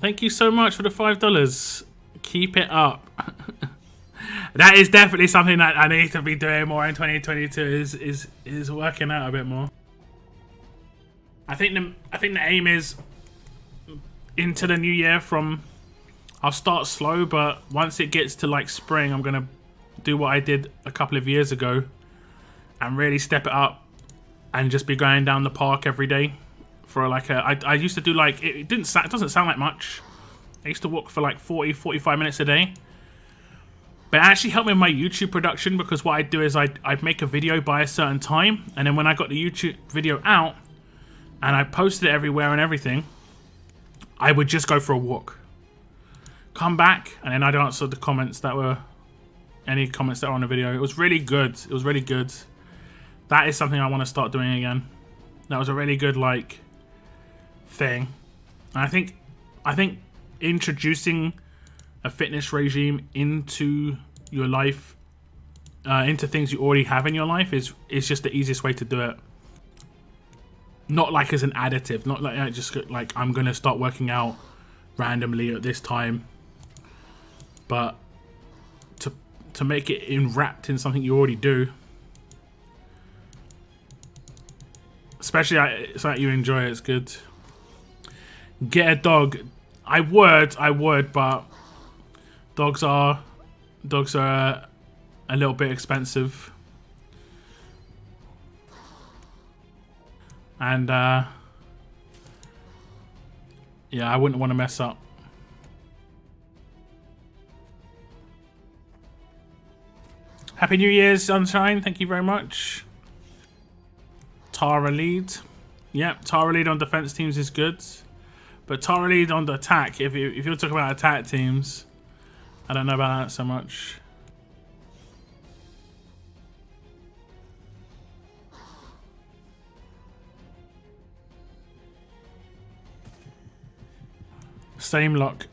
Thank you so much for the $5. Keep it up. That is definitely something that I need to be doing more in 2022 is working out a bit more. I think the aim is into the new year I'll start slow, but once it gets to like spring, I'm gonna do what I did a couple of years ago and really step it up and just be going down the park every day for like I used to do like it doesn't sound like much. I used to walk for like 40-45 minutes a day. But it actually helped me with my YouTube production, because what I'd do is I'd make a video by a certain time, and then when I got the YouTube video out and I posted it everywhere and everything, I would just go for a walk, come back, and then I'd answer the comments that were any comments that were on the video. It was really good. It was really good. That is something I want to start doing again. That was a really good like thing. And I think introducing a fitness regime into your life, into things you already have in your life is just the easiest way to do it. Not like as an additive, not like just like I'm gonna start working out randomly at this time, but to make it wrapped in something you already do, especially so that you enjoy it. It's good. Get a dog. I would, but dogs are a little bit expensive, and yeah, I wouldn't want to mess up. Happy New Year's, Sunshine. Thank you very much. Tara lead. Yep, Tara lead on defense teams is good, but Tara lead on the attack. If you're talking about attack teams, I don't know about that so much. Same lock.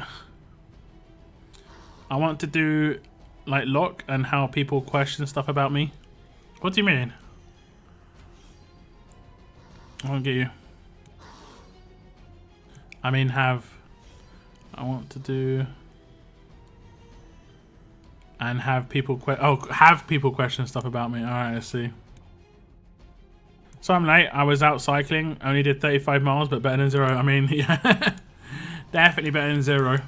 I want to do like lock and how people question stuff about me. What do you mean? I won't get you. I mean I want to do and have people question stuff about me. Alright, I see. So I'm late. I was out cycling. Only did 35 miles, but better than 0. I mean, yeah. Definitely better than 0.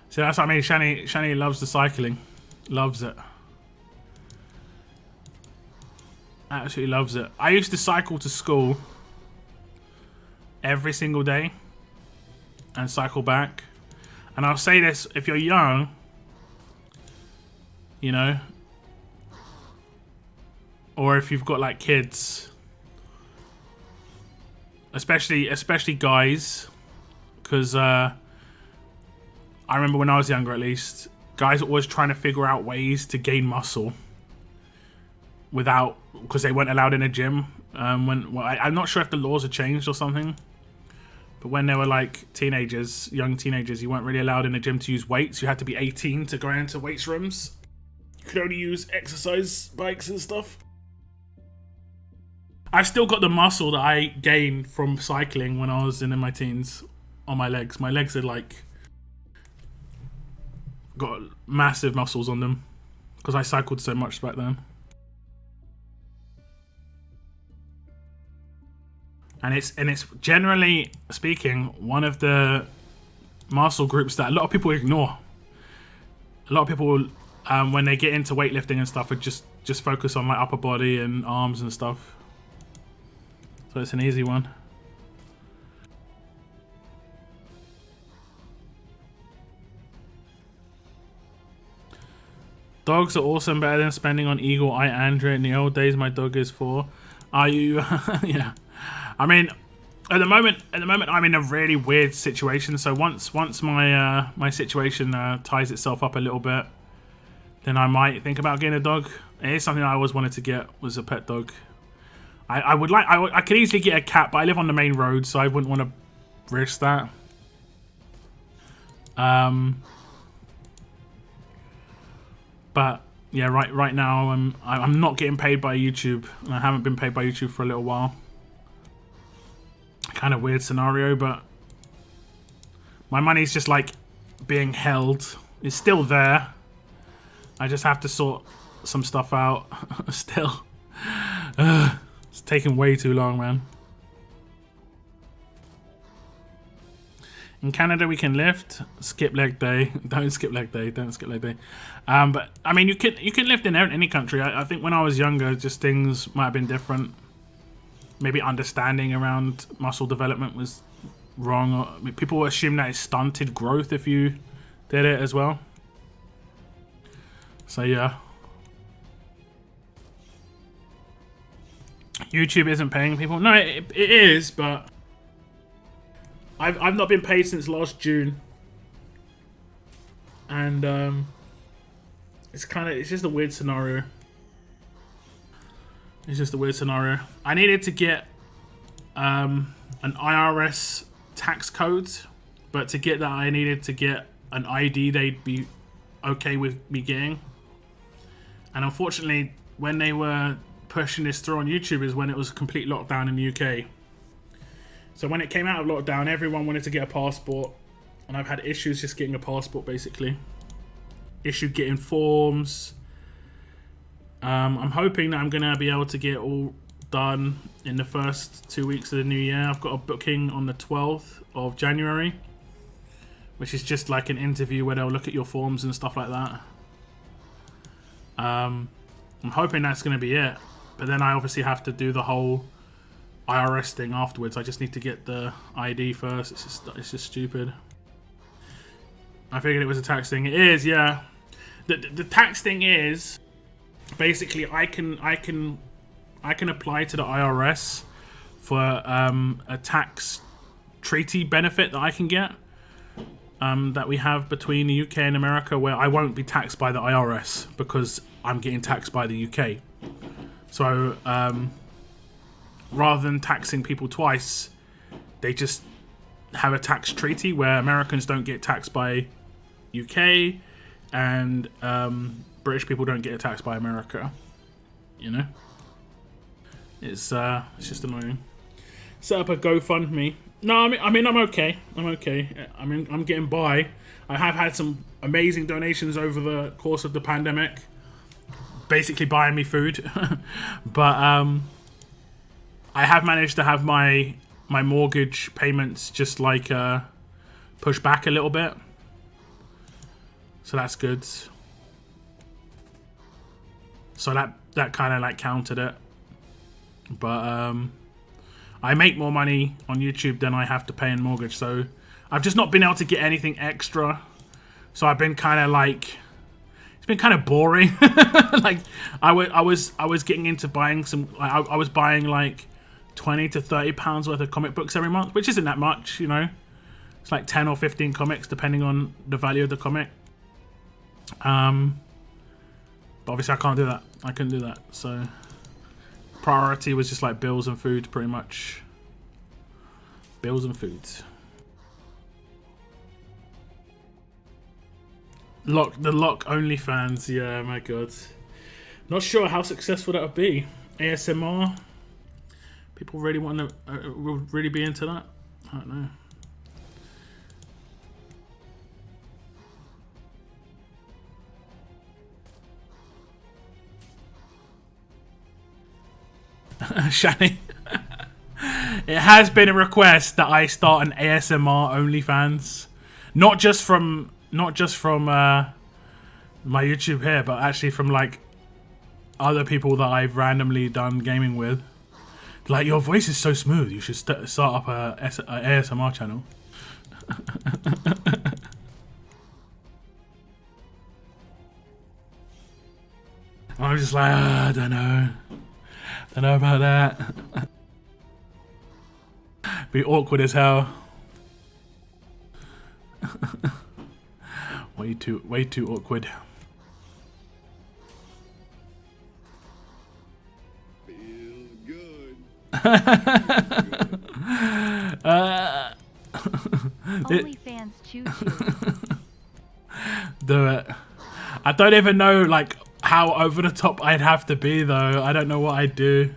So that's what I mean. Shani loves the cycling. Loves it. Absolutely loves it. I used to cycle to school every single day and cycle back. And I'll say this, if you're young, you know, or if you've got like kids, especially guys, because I remember when I was younger, at least, guys were always trying to figure out ways to gain muscle because they weren't allowed in a gym. I'm not sure if the laws had changed or something, but when they were like young teenagers, you weren't really allowed in a gym to use weights. You had to be 18 to go into weights rooms. You could only use exercise bikes and stuff. I've still got the muscle that I gained from cycling when I was in my teens on my legs. My legs are like got massive muscles on them because I cycled so much back then. And it's generally speaking one of the muscle groups that a lot of people ignore. A lot of people, when they get into weightlifting and stuff, would just focus on like upper body and arms and stuff. So it's an easy one. Dogs are awesome, better than spending on Eagle Eye Andrew. In the old days, my dog is 4. Are you? Yeah. I mean, at the moment, I'm in a really weird situation. So once my my situation ties itself up a little bit, then I might think about getting a dog. It is something I always wanted to get, was a pet dog. I could easily get a cat, but I live on the main road, so I wouldn't want to risk that. But yeah, right now I'm not getting paid by YouTube, and I haven't been paid by YouTube for a little while. Kind of weird scenario, but my money's just like being held. It's still there. I just have to sort some stuff out. Still, it's taking way too long, man. In Canada, we can lift. Skip leg day. Don't skip leg day. Don't skip leg day. But I mean, you can lift in any country. I think when I was younger, just things might have been different. Maybe understanding around muscle development was wrong. Or, I mean, people assume that it's stunted growth if you did it as well. So yeah. YouTube isn't paying people. No, it is, but I've not been paid since last June, and it's just a weird scenario. It's just a weird scenario. I needed to get an IRS tax code, but to get that I needed to get an ID they'd be okay with me getting. And unfortunately, when they were pushing this through on YouTube is when it was a complete lockdown in the UK. So when it came out of lockdown, everyone wanted to get a passport, and I've had issues just getting a passport, basically. Issue getting forms. I'm hoping that I'm going to be able to get all done in the first 2 weeks of the new year. I've got a booking on the 12th of January, which is just like an interview where they'll look at your forms and stuff like that. I'm hoping that's going to be it. But then I obviously have to do the whole IRS thing afterwards. I just need to get the ID first. It's just stupid. I figured it was a tax thing. It is, yeah. The tax thing is basically I can apply to the IRS for a tax treaty benefit that I can get that we have between the UK and America, where I won't be taxed by the IRS because I'm getting taxed by the UK. So rather than taxing people twice, they just have a tax treaty where Americans don't get taxed by UK and British people don't get taxed by America. You know, it's just annoying. Set up a GoFundMe. No, I mean I'm okay. I'm okay. I mean I'm getting by. I have had some amazing donations over the course of the pandemic, basically buying me food. But I have managed to have my mortgage payments just like push back a little bit, so that's good. So that kind of like countered it. But I make more money on YouTube than I have to pay in mortgage, so I've just not been able to get anything extra. So I've been kind of like, it's been kind of boring. Like I was getting into buying some. I was buying like £20 to £30 worth of comic books every month, which isn't that much, you know. It's like 10 or 15 comics depending on the value of the comic. But obviously I can't do that. I couldn't do that. So priority was just like bills and food, pretty much. Bills and food. The lock OnlyFans, yeah, my god. Not sure how successful that would be. ASMR. People really want to would really be into that. I don't know. Shani. It has been a request that I start an ASMR OnlyFans, not just from my YouTube here, but actually from like other people that I've randomly done gaming with. Like, your voice is so smooth, you should start up a ASMR channel. I'm just like, I don't know about that. Be awkward as hell. Way too awkward. Only fans choo choo. Do it. I don't even know like how over the top I'd have to be though. I don't know what I'd do.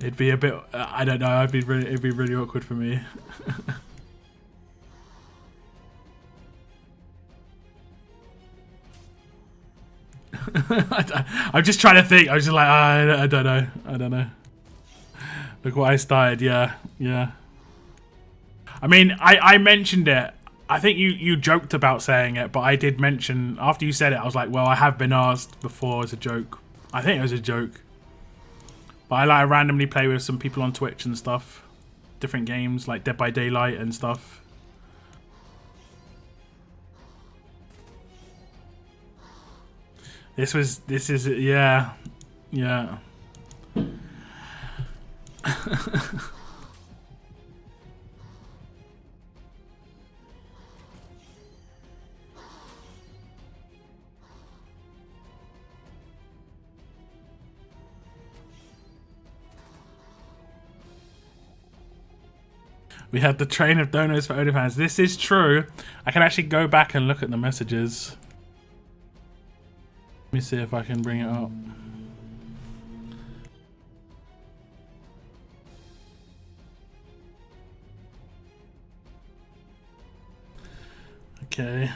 It'd be a bit. I don't know. It'd be really awkward for me. I'm just trying to think. I was just like, I don't know. I don't know. Look what I started. Yeah, yeah. I mean, I mentioned it. I think you joked about saying it, but I did mention after you said it. I was like, well, I have been asked before as a joke. I think it was a joke. But I like randomly play with some people on Twitch and stuff. Different games like Dead by Daylight and stuff. This is yeah. Yeah. We had the train of donors for OnlyFans. This is true. I can actually go back and look at the messages. Let me see if I can bring it up. Okay.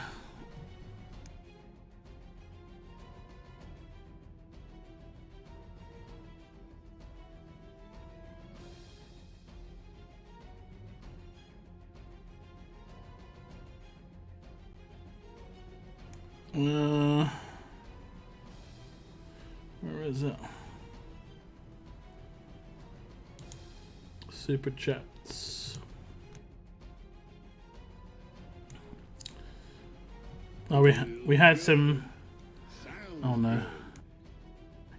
Where is it? Super chats. Oh, we had some. Oh no.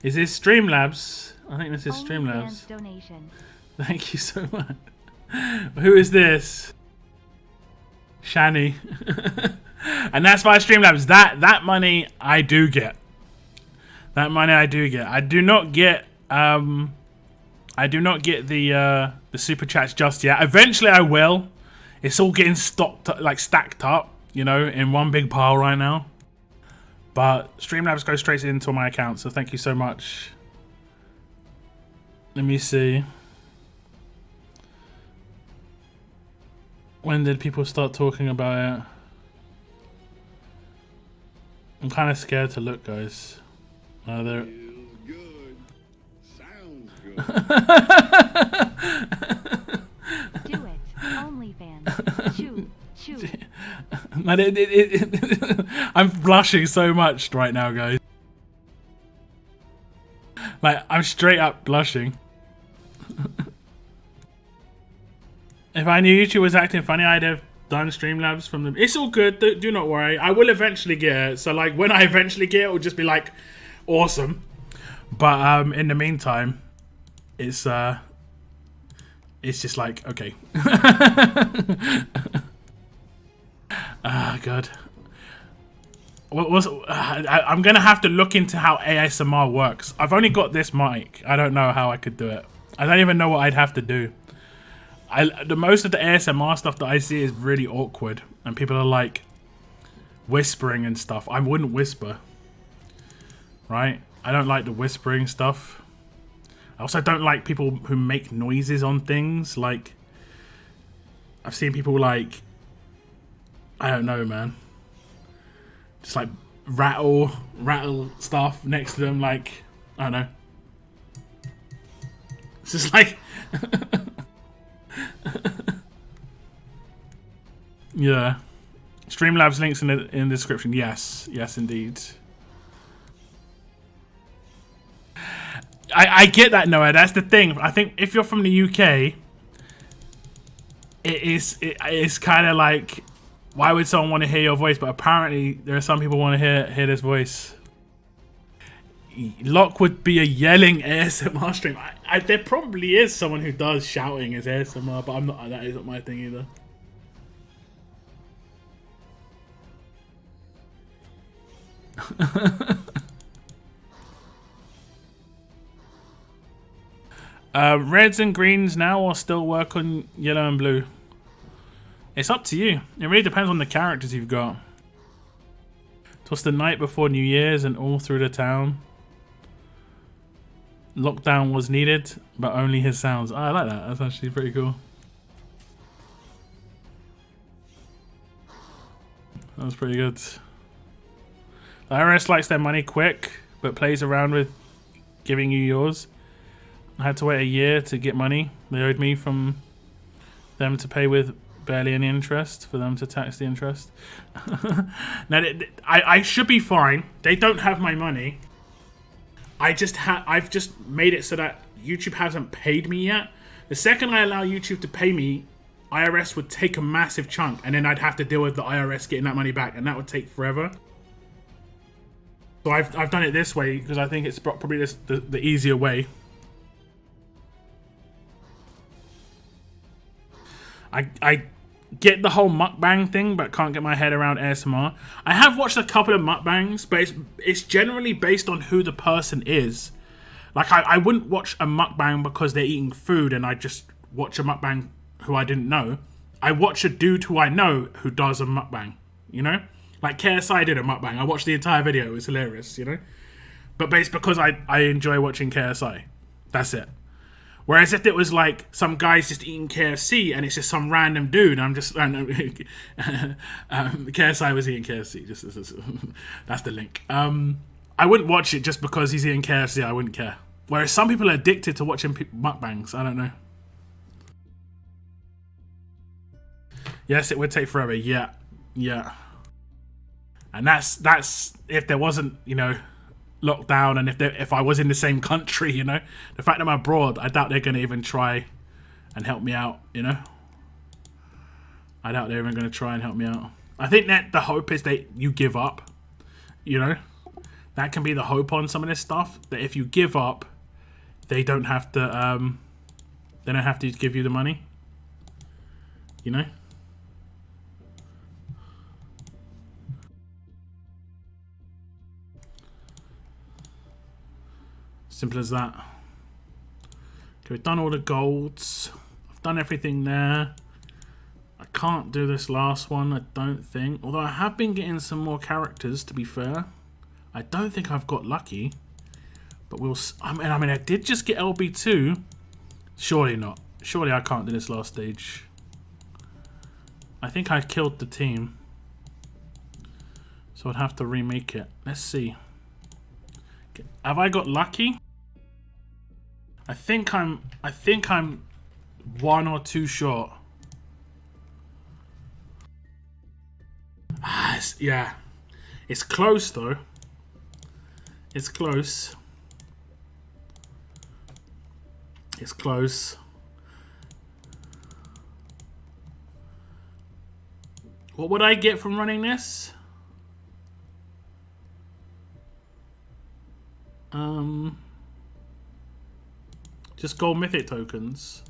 Is this Streamlabs? I think this is Streamlabs. Donation. Thank you so much. Who is this? Shani. And that's my Streamlabs. That money I do get. That money I do get. I do not get the super chats just yet. Eventually I will. It's all getting stacked up, you know, in one big pile right now. But Streamlabs goes straight into my account, so thank you so much. Let me see. When did people start talking about it? I'm kind of scared to look, guys. There. Feels good. Sounds good. Do it. OnlyFans. Choo choo. Man, I'm blushing so much right now, guys. Like, I'm straight up blushing. If I knew YouTube was acting funny, I'd have done Streamlabs from them. It's all good. Do not worry. I will eventually get it. So, like, when I eventually get it, it'll just be like awesome. But in the meantime, it's just like okay. Ah, God. I'm gonna have to look into how ASMR works. I've only got this mic. I don't know how I could do it. I don't even know what I'd have to do. The most of the ASMR stuff that I see is really awkward, and people are like whispering and stuff. I wouldn't whisper, right? I don't like the whispering stuff. I also don't like people who make noises on things. Like, I've seen people like, I don't know, man. Just like rattle stuff next to them. Like, I don't know. It's just like, yeah. Streamlabs links in the description. Yes, yes, indeed. I get that, Noah. That's the thing. I think if you're from the UK, it's kind of like, why would someone want to hear your voice? But apparently, there are some people who want to hear this voice. Locke would be a yelling ASMR stream. There probably is someone who does shouting as ASMR, but I'm not. That isn't my thing either. Reds and greens now, or still work on yellow and blue? It's up to you. It really depends on the characters you've got. Twas the night before New Year's and all through the town. Lockdown was needed, but only his sounds. Oh, I like that. That's actually pretty cool. That was pretty good. The IRS likes their money quick, but plays around with giving you yours. I had to wait a year to get money they owed me from them to pay with barely any interest for them to tax the interest. Now, I should be fine. They don't have my money. I've just made it so that YouTube hasn't paid me yet. The second I allow YouTube to pay me, IRS would take a massive chunk, and then I'd have to deal with the IRS getting that money back, and that would take forever. So I've done it this way because I think it's probably the easier way. I get the whole mukbang thing, but can't get my head around ASMR. I have watched a couple of mukbangs, but it's generally based on who the person is. Like, I wouldn't watch a mukbang because they're eating food and I just watch a mukbang who I didn't know. I watch a dude who I know who does a mukbang, you know? Like KSI did a mukbang. I watched the entire video. It was hilarious, you know? But based because I enjoy watching KSI. That's it. Whereas if it was like some guy's just eating KFC and it's just some random dude, I'm just KSI was eating KFC. That's the link. I wouldn't watch it just because he's eating KFC. I wouldn't care. Whereas some people are addicted to watching mukbangs. I don't know. Yes, it would take forever. Yeah, yeah. And that's if there wasn't, you know, lockdown, and if I was in the same country, you know. The fact that I'm abroad, I doubt they're going to even try and help me out, you know. I doubt they're even going to try and help me out. I think that the hope is that you give up, you know. That can be the hope on some of this stuff, that if you give up, they don't have to give you the money, you know. Simple as that. Okay, we've done all the golds. I've done everything there. I can't do this last one, I don't think. Although I have been getting some more characters, to be fair. I don't think I've got lucky. But we'll... I mean, I did just get LB2. Surely not. Surely I can't do this last stage. I think I killed the team. So I'd have to remake it. Let's see. Okay. Have I got lucky? I think I'm 1 or 2 short. Yeah. It's close though. It's close. It's close. What would I get from running this? Just gold mythic tokens.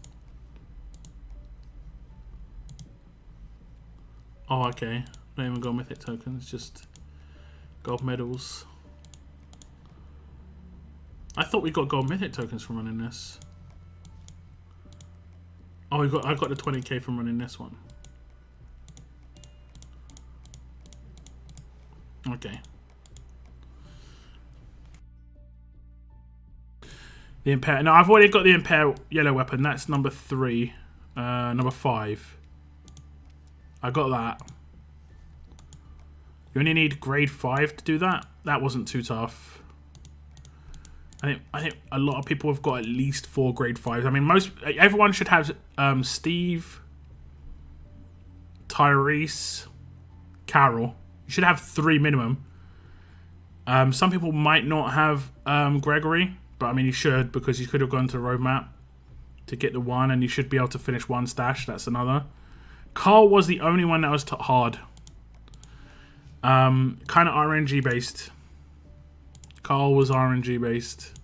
Oh, okay. Not even gold mythic tokens, just gold medals. I thought we got gold mythic tokens from running this. Oh, I got the 20k from running this one. Okay. The Impair. No, I've already got the Impair yellow weapon. That's number 3. Number 5. I got that. You only need grade 5 to do that. That wasn't too tough. I think a lot of people have got at least 4 grade 5s. I mean, everyone should have Steve, Tyrese, Carol. You should have 3 minimum. Some people might not have Gregory. But I mean, you should, because you could have gone to roadmap to get the 1, and you should be able to finish 1 stash. That's another. Carl was the only one that was hard. Kind of RNG based. Carl was RNG based.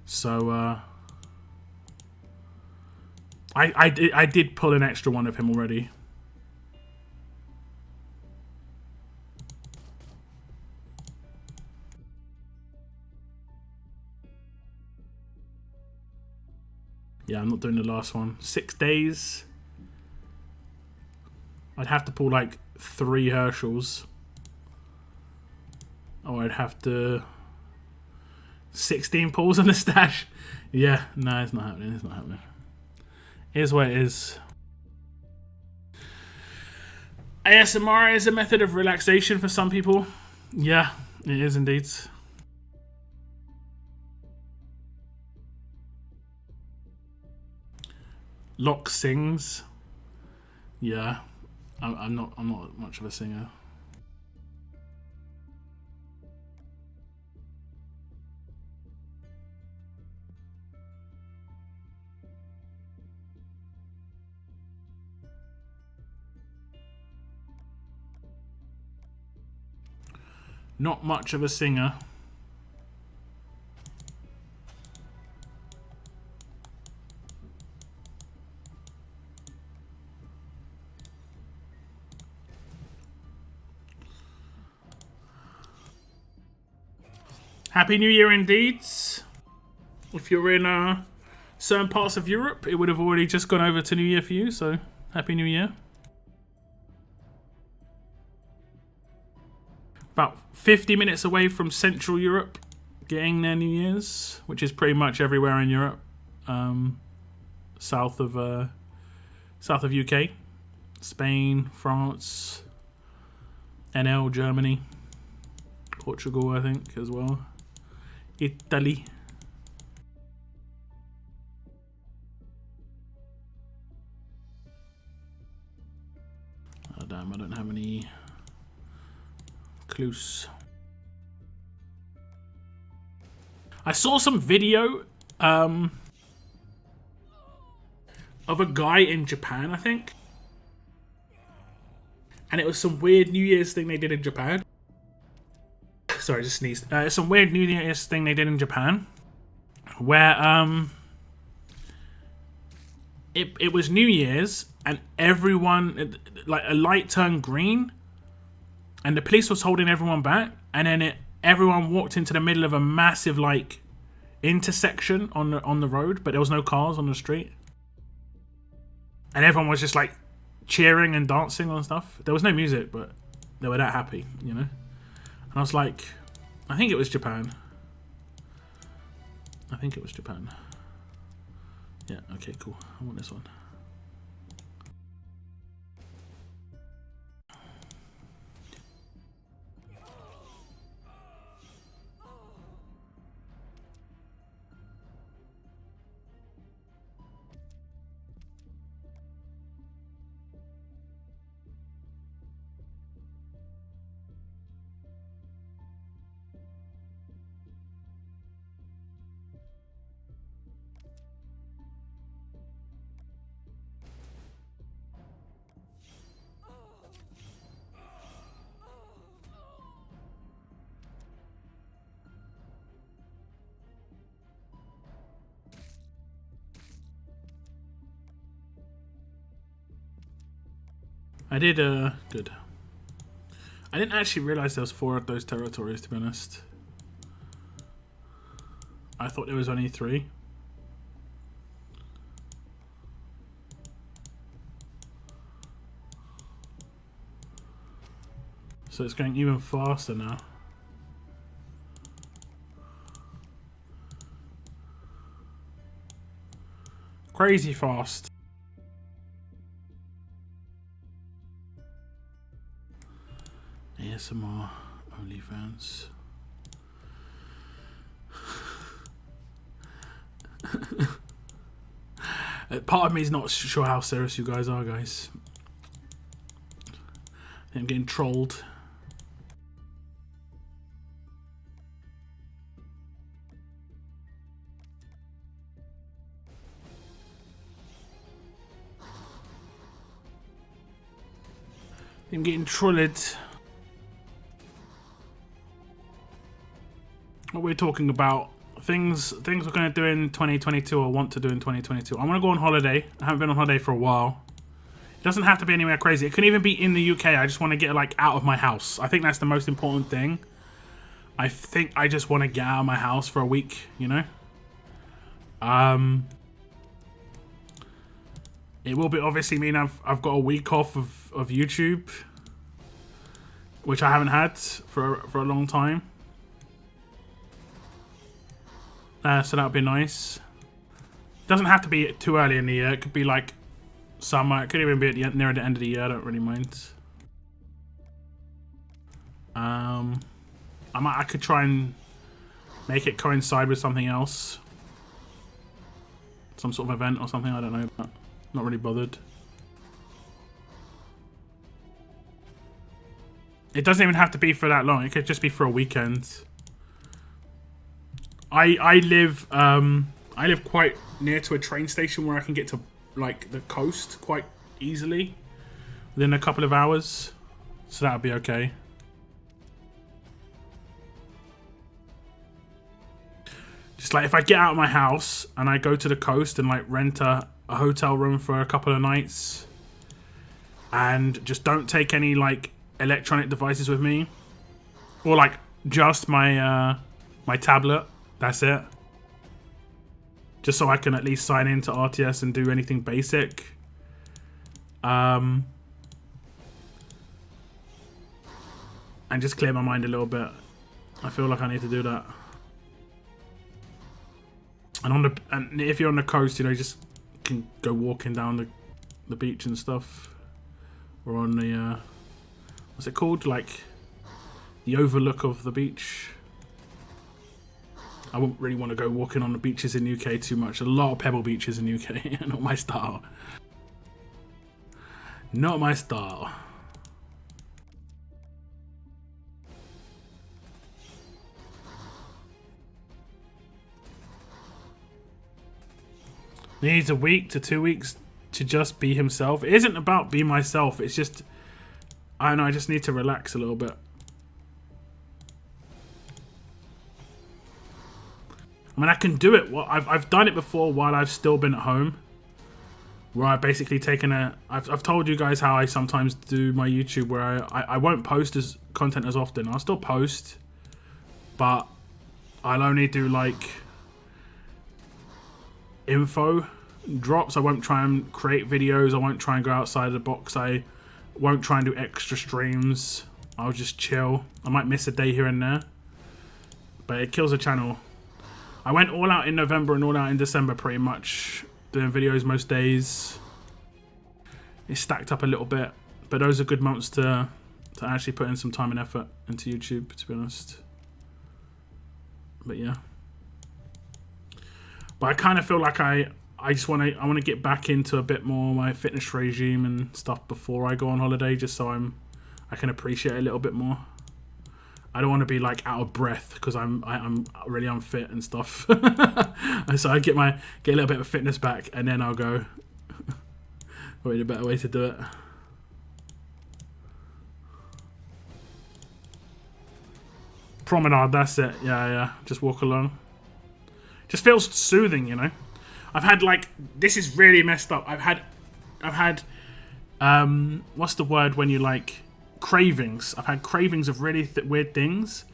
So I did pull an extra one of him already. Yeah, I'm not doing the last one. 6 days. I'd have to pull like 3 Herschels. Or I'd have to 16 pulls on the stash. Yeah, no, it's not happening. It's not happening. It is what it is. ASMR is a method of relaxation for some people. Yeah, it is indeed. Locke sings. Yeah, I'm not much of a singer. Not much of a singer. Happy New Year indeed. If you're in certain parts of Europe, it would have already just gone over to New Year for you, so Happy New Year. About 50 minutes away from Central Europe, getting their New Year's, which is pretty much everywhere in Europe, south of UK, Spain, France, NL, Germany, Portugal, I think as well, Italy. Oh damn! I don't have any. Clues. I saw some video of a guy in Japan, I think, and it was some weird New Year's thing they did in Japan. Sorry, I just sneezed. Some weird New Year's thing they did in Japan, where it was New Year's and everyone, like, a light turned green. And the police was holding everyone back, and then everyone walked into the middle of a massive, like, intersection on the road, but there was no cars on the street, and everyone was just like cheering and dancing and stuff. There was no music, but they were that happy, you know. And I was like, I think it was Japan. I think it was Japan. Yeah. Okay. Cool. I want this one. I did good. I didn't actually realize there was 4 of those territories, to be honest. I thought there was only 3. So it's going even faster now. Crazy fast. ASMR OnlyFans. Part of me is not sure how serious you guys are, guys. I'm getting trolled. I'm getting trolled. What we're talking about, things we're going to do in 2022 or want to do in 2022. I want to go on holiday. I haven't been on holiday for a while. It doesn't have to be anywhere crazy. It can even be in the UK. I just want to get, like, out of my house. I think that's the most important thing. I think I just want to get out of my house for a week, you know? It will be obviously mean I've got a week off of YouTube, which I haven't had for a long time. So that would be nice. Doesn't have to be too early in the year. It could be like summer. It could even be near the end of the year. I don't really mind. I could try and make it coincide with something else, some sort of event or something. I don't know, but not really bothered. It doesn't even have to be for that long. It could just be for a weekend. I live quite near to a train station where I can get to like the coast quite easily within a couple of hours, so that would be okay. Just like if I get out of my house and I go to the coast and like rent a hotel room for a couple of nights and just don't take any like electronic devices with me, or like just my my tablet, that's it, just so I can at least sign into RTS and do anything basic. And just clear my mind a little bit. I feel like I need to do that. And if you're on the coast, you know, you just can go walking down the beach and stuff, or on the what's it called, like the overlook of the beach. I wouldn't really want to go walking on the beaches in UK too much. A lot of pebble beaches in UK. Not my style. Not my style. He needs a week to 2 weeks to just be himself. It isn't about be myself. It's just, I don't know, I just need to relax a little bit. I mean, I can do it. Well, I've done it before while I've still been at home, where I've basically taken I've told you guys how I sometimes do my YouTube, where I won't post content as often. I'll still post, but I'll only do like info drops. I won't try and create videos. I won't try and go outside of the box. I won't try and do extra streams. I'll just chill. I might miss a day here and there, but it kills the channel. I went all out in November and all out in December pretty much, doing videos most days. It stacked up a little bit, but those are good months to actually put in some time and effort into YouTube, to be honest. But yeah. But I kind of feel like I want to get back into a bit more my fitness regime and stuff before I go on holiday, just so I can appreciate it a little bit more. I don't want to be like out of breath because I'm really unfit and stuff. So I get a little bit of fitness back and then I'll go. Probably the better way to do it. Promenade, that's it. Yeah. Just walk along. Just feels soothing, you know. I've had like, this is really messed up. I've had what's the word when you like cravings? I've had cravings of really weird things.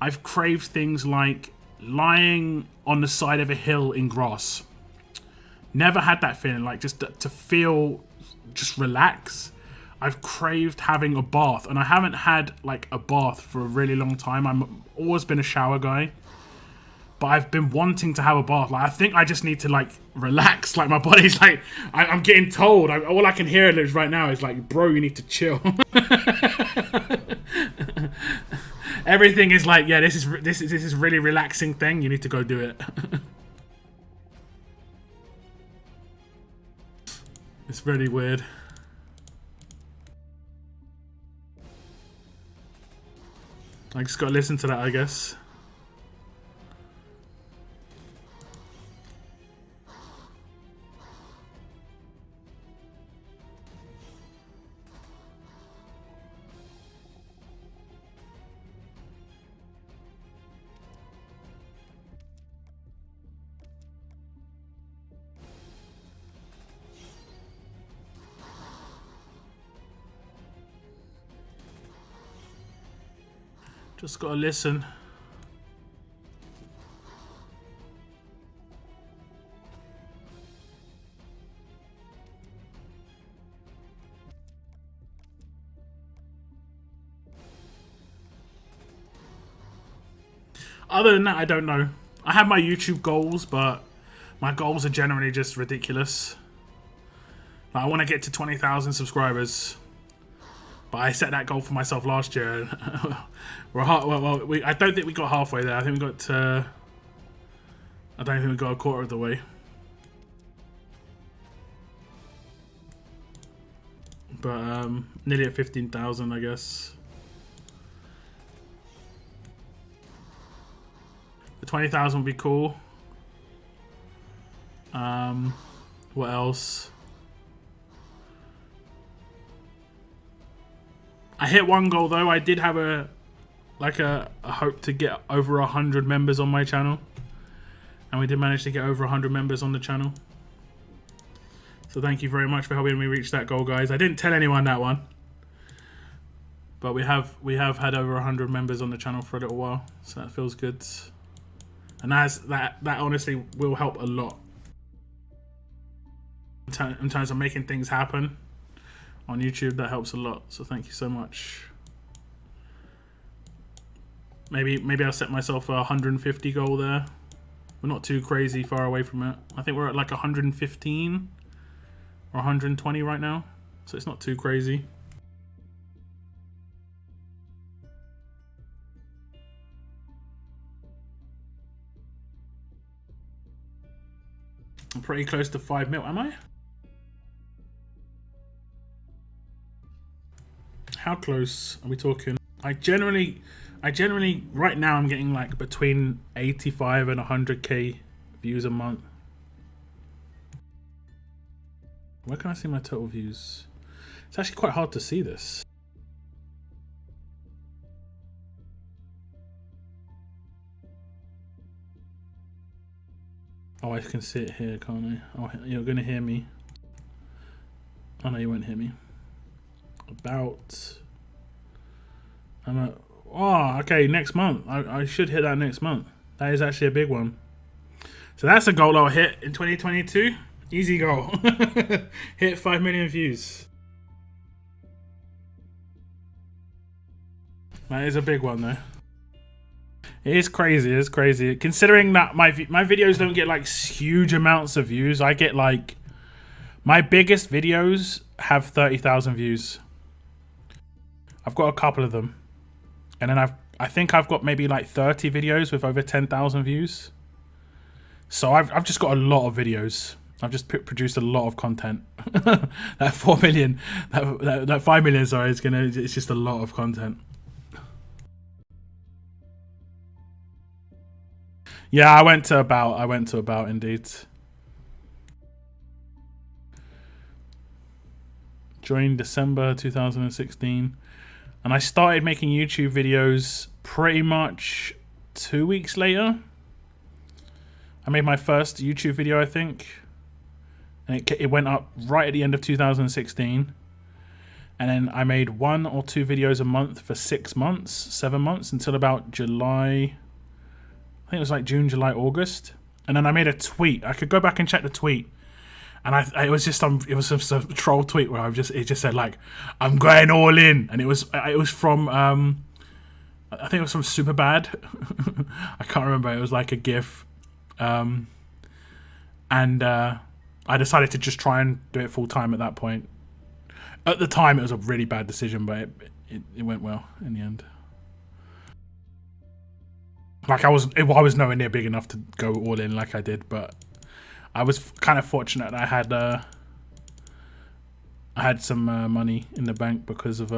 I've craved things like lying on the side of a hill in grass. Never had that feeling, like just to feel, just relax. I've craved having a bath, and I haven't had like a bath for a really long time. I've always been a shower guy, but I've been wanting to have a bath. Like, I think I just need to like relax. Like, my body's like, I'm getting told. All I can hear right now is like, bro, you need to chill. Everything is like, yeah, this is really relaxing thing. You need to go do it. It's really weird. I just gotta listen to that, I guess. Just gotta listen. Other than that, I don't know. I have my YouTube goals, but my goals are generally just ridiculous. Like, I want to get to 20,000 subscribers, but I set that goal for myself last year. I don't think we got halfway there. I think we got to... I don't think we got a quarter of the way. But nearly at 15,000, I guess. The 20,000 would be cool. What else? I hit one goal though. I did have a hope to get over 100 members on my channel, and we did manage to get over 100 members on the channel. So thank you very much for helping me reach that goal, guys. I didn't tell anyone that one, but we have had over 100 members on the channel for a little while, so that feels good. And that honestly will help a lot in terms of making things happen on YouTube. That helps a lot, so thank you so much. Maybe I'll set myself a 150 goal there. We're not too crazy far away from it. I think we're at like 115 or 120 right now, so it's not too crazy. I'm pretty close to 5 mil, am I? How close are we talking? I generally right now I'm getting like between 85 and 100k views a month. Where can I see my total views? It's actually quite hard to see this. Oh, I can see it here, can't I? Oh, you're gonna hear me. Oh no, you won't hear me. About... I'm at... Oh, okay, next month. I should hit that next month. That is actually a big one. So that's a goal I'll hit in 2022. Easy goal. Hit 5 million views. That is a big one though. It is crazy, it's crazy. Considering that my videos don't get like huge amounts of views. I get like... My biggest videos have 30,000 views. I've got a couple of them. And then I think I've got maybe like 30 videos with over 10,000 views. So I've just got a lot of videos. I've just produced a lot of content. That 4 million, that 5 million, sorry, it's just a lot of content. Yeah, I went to about indeed. Joined December 2016. And I started making YouTube videos pretty much 2 weeks later. I made my first YouTube video, I think. And it went up right at the end of 2016. And then I made 1 or 2 videos a month for 6 months, 7 months, until about July. I think it was like June, July, August. And then I made a tweet. I could go back and check the tweet. And it was just some troll tweet where it just said like, I'm going all in. And it was from, I think it was from Superbad. I can't remember. It was like a GIF. And I decided to just try and do it full time at that point. At the time, it was a really bad decision, but it went well in the end. Like I was nowhere near big enough to go all in like I did, but I was kind of fortunate that I had some money in the bank because of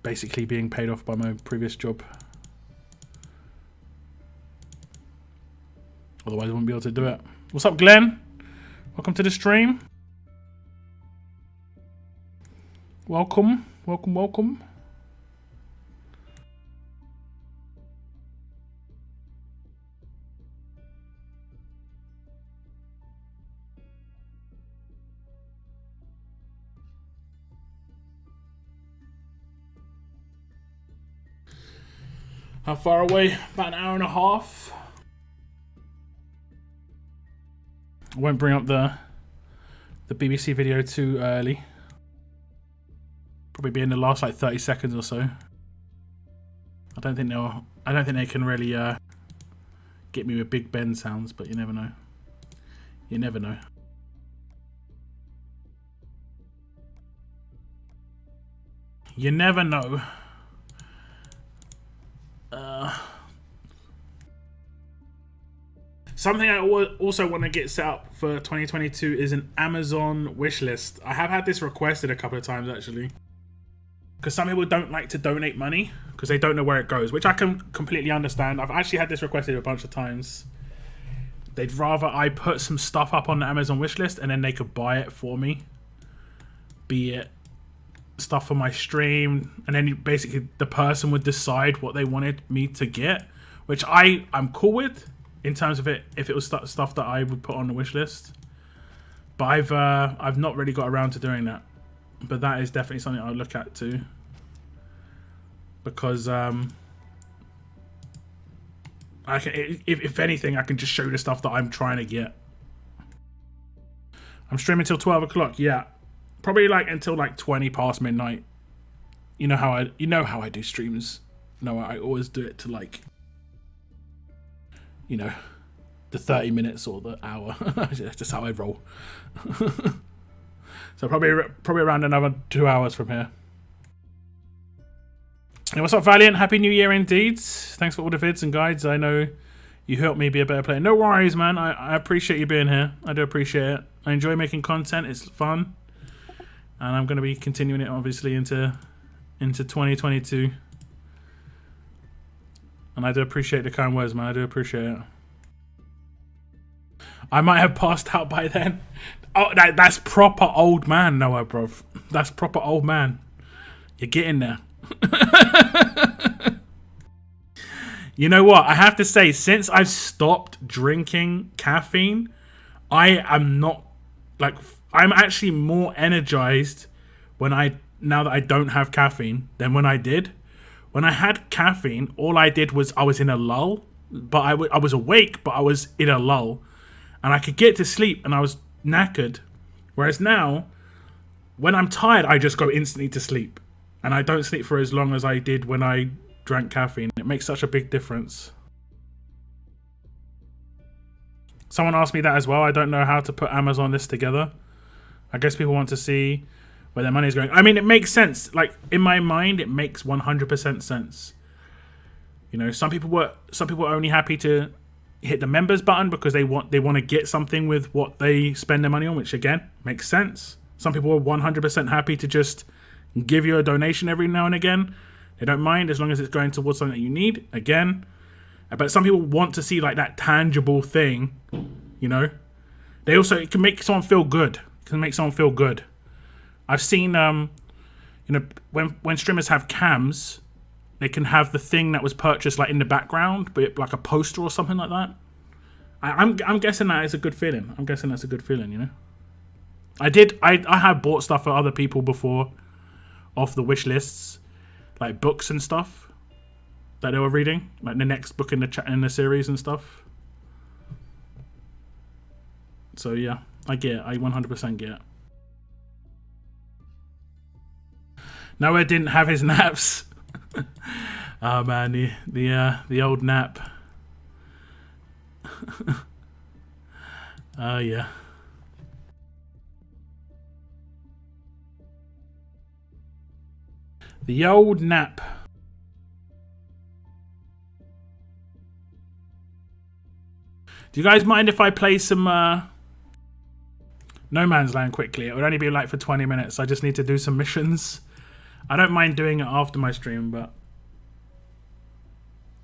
basically being paid off by my previous job. Otherwise, I wouldn't be able to do it. What's up, Glenn? Welcome to the stream. Welcome, welcome, welcome. How far away? About an hour and a half. I won't bring up the BBC video too early. Probably be in the last like 30 seconds or so. I don't think they can really get me with Big Ben sounds, but you never know. You never know. You never know. Something I also want to get set up for 2022 is an Amazon wish list. I have had this requested a couple of times actually. Because some people don't like to donate money because they don't know where it goes, which I can completely understand. I've actually had this requested a bunch of times. They'd rather I put some stuff up on the Amazon wish list and then they could buy it for me. Be it stuff for my stream, and then basically the person would decide what they wanted me to get, which I'm cool with in terms of it if it was stuff that I would put on the wish list. But I've not really got around to doing that. But that is definitely something I'll look at too, because I can, if anything, I can just show the stuff that I'm trying to get. I'm streaming till 12 o'clock. Yeah, probably like until like 20 past midnight. You know how I do streams. No, I always do it to like, you know, the 30 minutes or the hour. That's just how I roll. So probably around another 2 hours from here. Hey, what's up, Valiant? Happy New Year indeed. Thanks for all the vids and guides. I know you helped me be a better player. No worries, man. I appreciate you being here. I do appreciate it. I enjoy making content. It's fun. And I'm going to be continuing it, obviously, into 2022. And I do appreciate the kind words, man. I do appreciate it. I might have passed out by then. Oh, that's proper old man, Noah, bro. That's proper old man. You're getting there. You know what? I have to say, since I've stopped drinking caffeine, I am not like I'm actually more energized now that I don't have caffeine than when I did. When I had caffeine, all I did was I was in a lull, but I was awake, but I was in a lull, and I could get to sleep, and I was knackered. Whereas now, when I'm tired, I just go instantly to sleep, and I don't sleep for as long as I did when I drank caffeine. It makes such a big difference. Someone asked me that as well. I don't know how to put Amazon list together. I guess people want to see where their money is going. I mean, it makes sense. Like, in my mind, it makes 100% sense. You know, some people are only happy to hit the members button because they want to get something with what they spend their money on, which again makes sense. Some people are 100% happy to just give you a donation every now and again. They don't mind as long as it's going towards something that you need. Again, but some people want to see like that tangible thing. You know, it can make someone feel good. It can make someone feel good. I've seen you know, when streamers have cams, they can have the thing that was purchased like in the background, but like a poster or something like that. I'm guessing that is a good feeling. I'm guessing that's a good feeling, you know. I have bought stuff for other people before off the wish lists, like books and stuff that they were reading, like the next book in the series and stuff. So yeah, I 100% get it. Noah didn't have his naps. Oh man, the old nap. Oh yeah. The old nap. Do you guys mind if I play some No Man's Land quickly? It would only be like for 20 minutes. I just need to do some missions. I don't mind doing it after my stream, but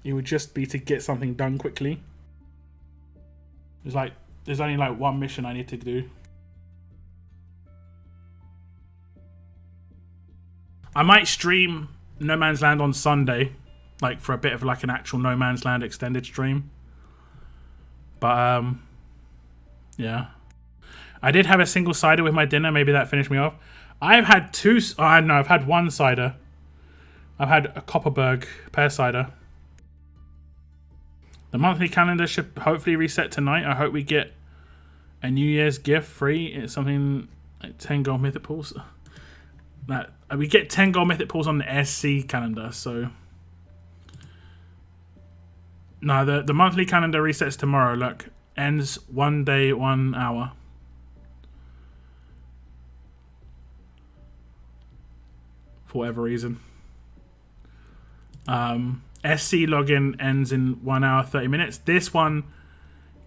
it would just be to get something done quickly. There's only like one mission I need to do. I might stream No Man's Land on Sunday, like for a bit of like an actual No Man's Land extended stream. But yeah. I did have a single cider with my dinner. Maybe that finished me off. I've had two. Oh, no, I've had one cider. I've had a Copperberg pear cider. The monthly calendar should hopefully reset tonight. I hope we get a New Year's gift free. It's something like 10 gold mythic pools. That we get 10 gold mythic pools on the SC calendar. So No, the monthly calendar resets tomorrow. Look, ends 1 day, 1 hour. For whatever reason. SC login ends in 1 hour 30 minutes. This one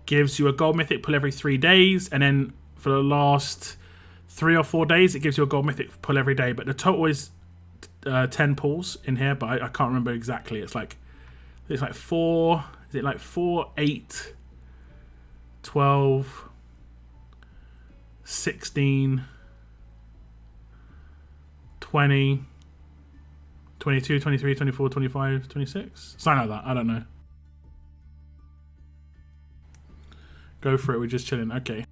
gives you a gold mythic pull every 3 days, and then for the last 3 or 4 days it gives you a gold mythic pull every day. But the total is 10 pulls in here, but I can't remember exactly. It's like 4. Is it like 4, 8, 12, 16, 20, 22, 23, 24, 25, 26? Something like that. I don't know. Go for it. We're just chilling. Okay.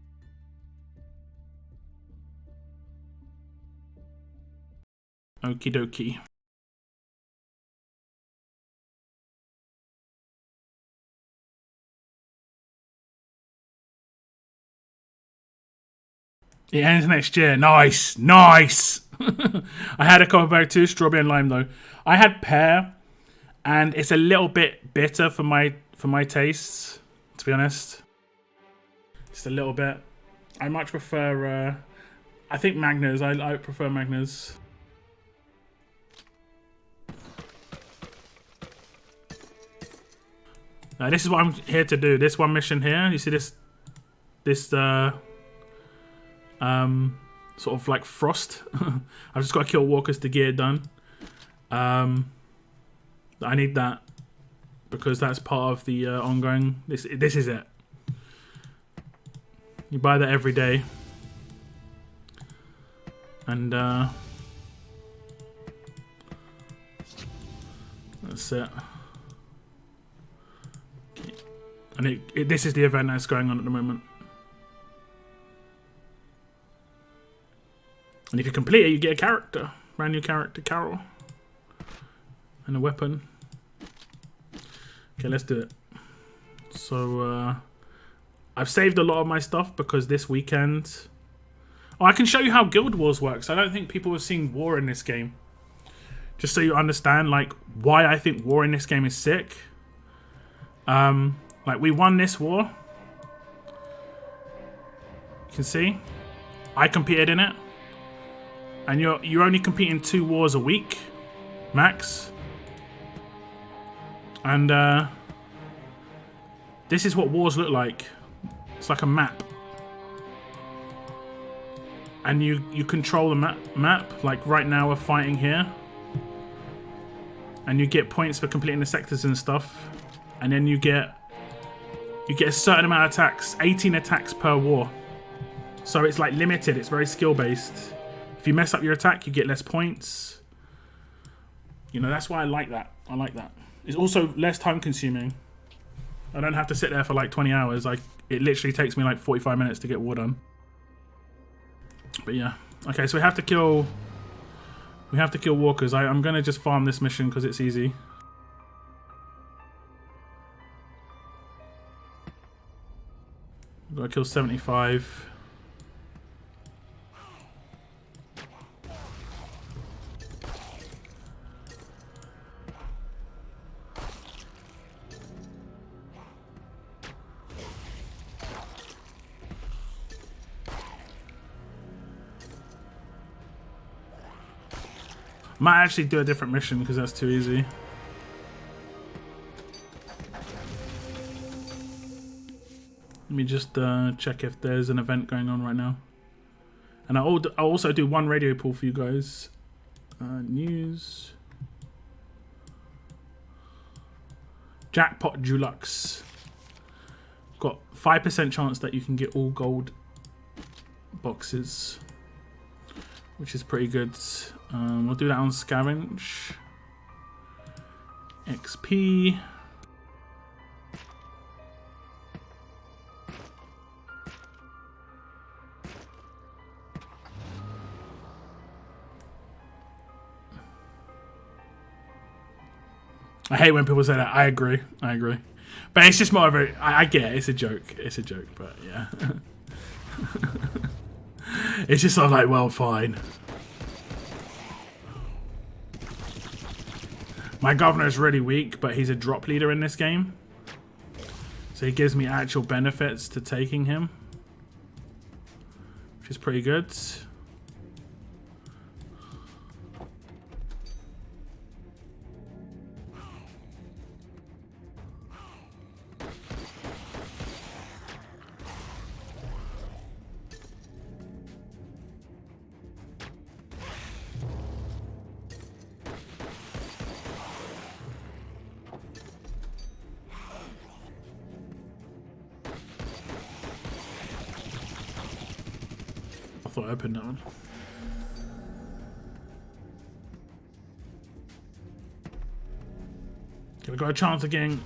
Okie dokie. It ends next year. Nice. Nice. I had a couple bag too. Strawberry and lime though. I had pear, and it's a little bit bitter for my tastes, to be honest. Just a little bit. I much prefer I think Magnas. I prefer Magnas. Now, this is what I'm here to do. This one mission here. You see this sort of like frost. I've just got to kill walkers to get it done. I need that because that's part of the ongoing. This is it. You buy that every day, and that's it. And this is the event that's going on at the moment. And if you complete it, you get a character. Brand new character, Carol. And a weapon. Okay, let's do it. So, I've saved a lot of my stuff because this weekend... Oh, I can show you how Guild Wars works. I don't think people have seen War in this game. Just so you understand, like, why I think War in this game is sick. Like, we won this war. You can see. I competed in it. And you're only competing 2 wars a week, max. And this is what wars look like. It's like a map. And you control the map. Like right now we're fighting here. And you get points for completing the sectors and stuff. And then you get a certain amount of attacks. 18 attacks per war. So it's like limited. It's very skill based. If you mess up your attack, you get less points. You know, that's why I like that. I like that. It's also less time consuming. I don't have to sit there for like 20 hours. It literally takes me like 45 minutes to get war done. But yeah. Okay, so we have to kill walkers. I'm gonna just farm this mission because it's easy. Gotta kill 75. Might actually do a different mission because that's too easy. Let me just check if there's an event going on right now. And I'll also do one radio pull for you guys. News. Jackpot Dulux. Got 5% chance that you can get all gold boxes, which is pretty good. We'll do that on Scavenge. XP. I hate when people say that. I agree. I agree. But it's just more of a... I get it. It's a joke. It's a joke, but yeah. It's just sort of like, well, fine. My governor is really weak, but he's a drop leader in this game. So he gives me actual benefits to taking him, which is pretty good. I thought I opened that one. Okay, we got a chance of getting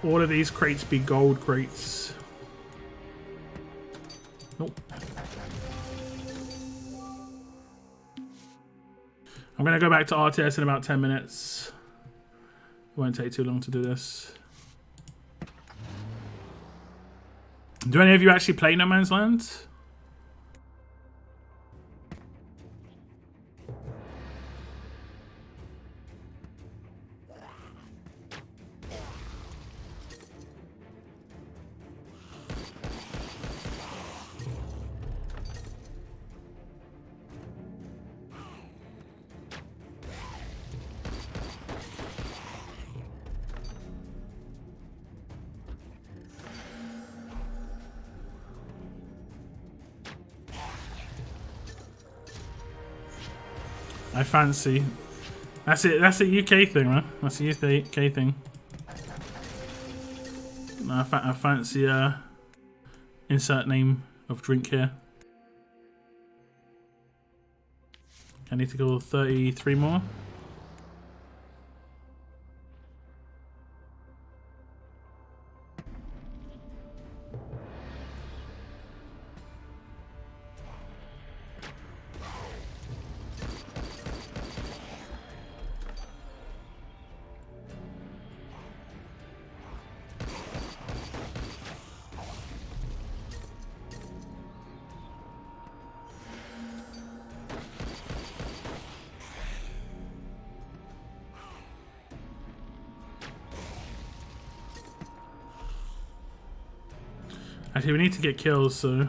all of these crates be gold crates. Nope. I'm gonna go back to RTS in about 10 minutes. It won't take too long to do this. Do any of you actually play No Man's Land? I fancy. That's it. That's a UK thing, man. That's a UK thing. No, I fancy insert name of drink here. I need to go 33 more. Actually, we need to get kills, so...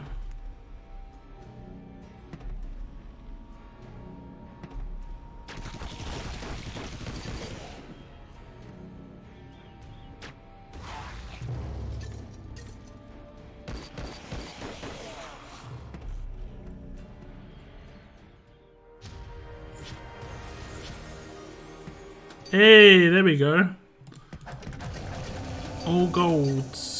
Hey, there we go. All golds.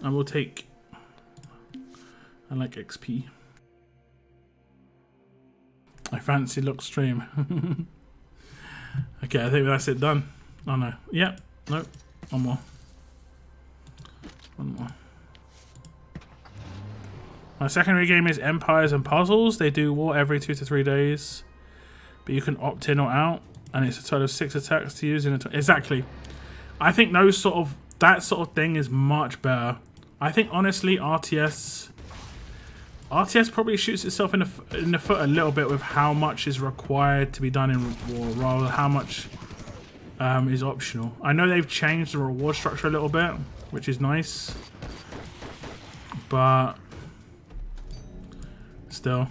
I will take... I like XP. I fancy look stream. Okay, I think that's it done. Oh no. Yep. Nope. One more. One more. My secondary game is Empires and Puzzles. They do war every 2 to 3 days. But you can opt in or out. And it's a total of 6 attacks to use in a... Exactly. I think those sort of... That sort of thing is much better. I think, honestly, RTS probably shoots itself in the foot a little bit with how much is required to be done in war, rather than how much is optional. I know they've changed the reward structure a little bit, which is nice. But... still...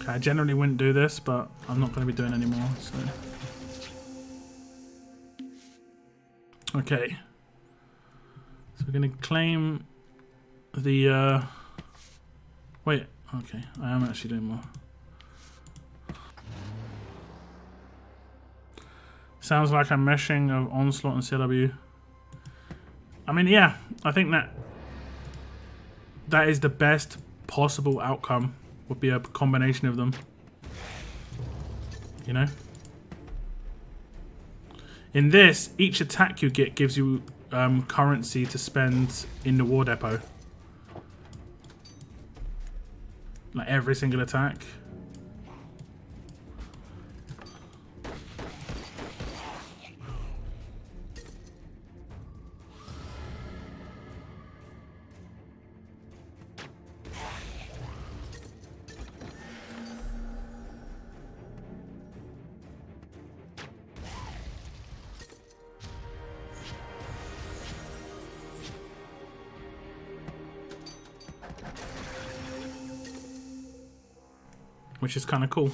I generally wouldn't do this, but I'm not going to be doing any more, so... Okay. So we're going to claim the... Wait, okay. I am actually doing more. Sounds like a meshing of Onslaught and CLW. I mean, yeah. I think that is the best possible outcome. Would be a combination of them, you know. In this, each attack you get gives you currency to spend in the war depot. like every single attack. Which is kind of cool.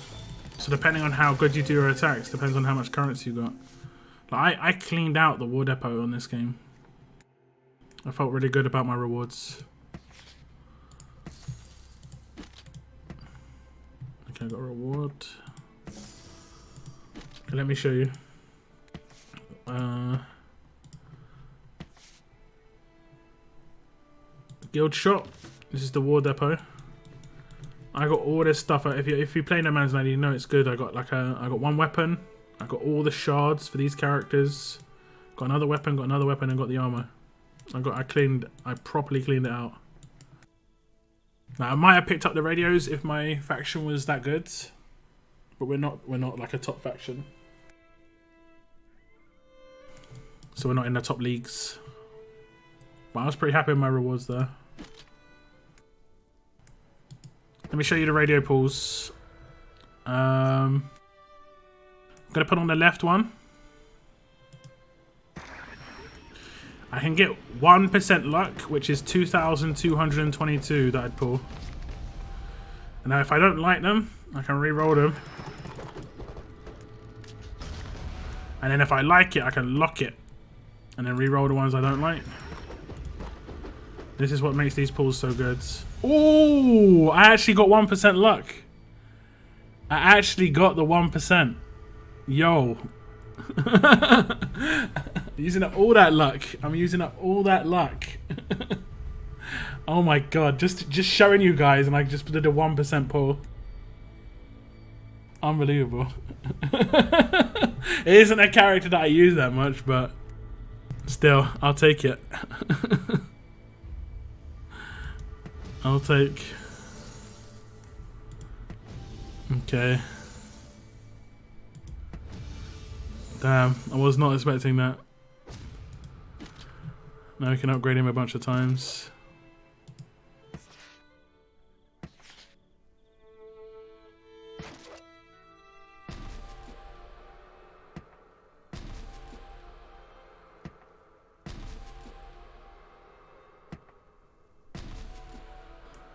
So depending on how good you do your attacks, depends on how much currency you got. Like I cleaned out the war depot on this game. I felt really good about my rewards. Okay, I got a reward. Okay, let me show you. Guild shop. This is the war depot. I got all this stuff. If you play No Man's Land, you know it's good. I got one weapon. I got all the shards for these characters. Got another weapon, and got the armor. I properly cleaned it out. Now I might have picked up the radios if my faction was that good, but we're not like a top faction. So we're not in the top leagues. But I was pretty happy with my rewards there. Let me show you the radio pools. I'm going to put on the left one. I can get 1% luck, which is 2,222 that I'd pull. And now if I don't like them, I can re-roll them. And then if I like it, I can lock it. And then re-roll the ones I don't like. This is what makes these pools so good. Oh, I actually got 1% luck. I actually got the 1%. Yo. Using up all that luck. I'm using up all that luck. Oh my god. Just showing you guys, and I just did a 1% pull. Unbelievable. It isn't a character that I use that much, but still, I'll take it. I'll take. Okay. Damn, I was not expecting that. Now we can upgrade him a bunch of times.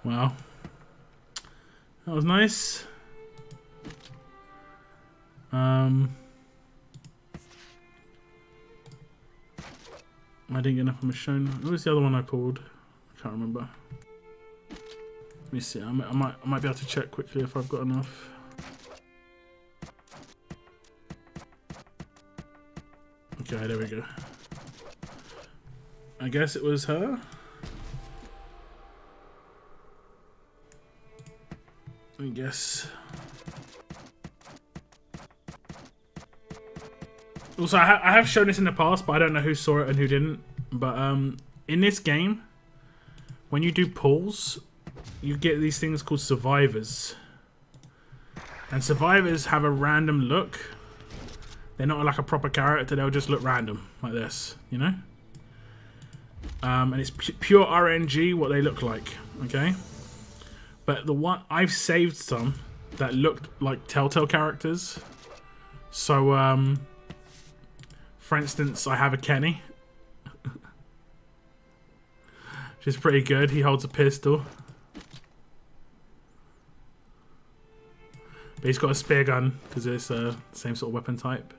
Wow. That was nice. I didn't get enough of Michonne. What was the other one I pulled? I can't remember. Let me see. I might be able to check quickly if I've got enough. Okay, there we go. I guess it was her. I guess. Also, I have shown this in the past, but I don't know who saw it and who didn't. But in this game, when you do pulls, you get these things called survivors. And survivors have a random look. They're not like a proper character, they'll just look random, like this, you know? And it's pure RNG what they look like, okay? But the one I've saved some that looked like Telltale characters. So for instance, I have a Kenny, which is pretty good. He holds a pistol, but he's got a spear gun because it's the same sort of weapon type.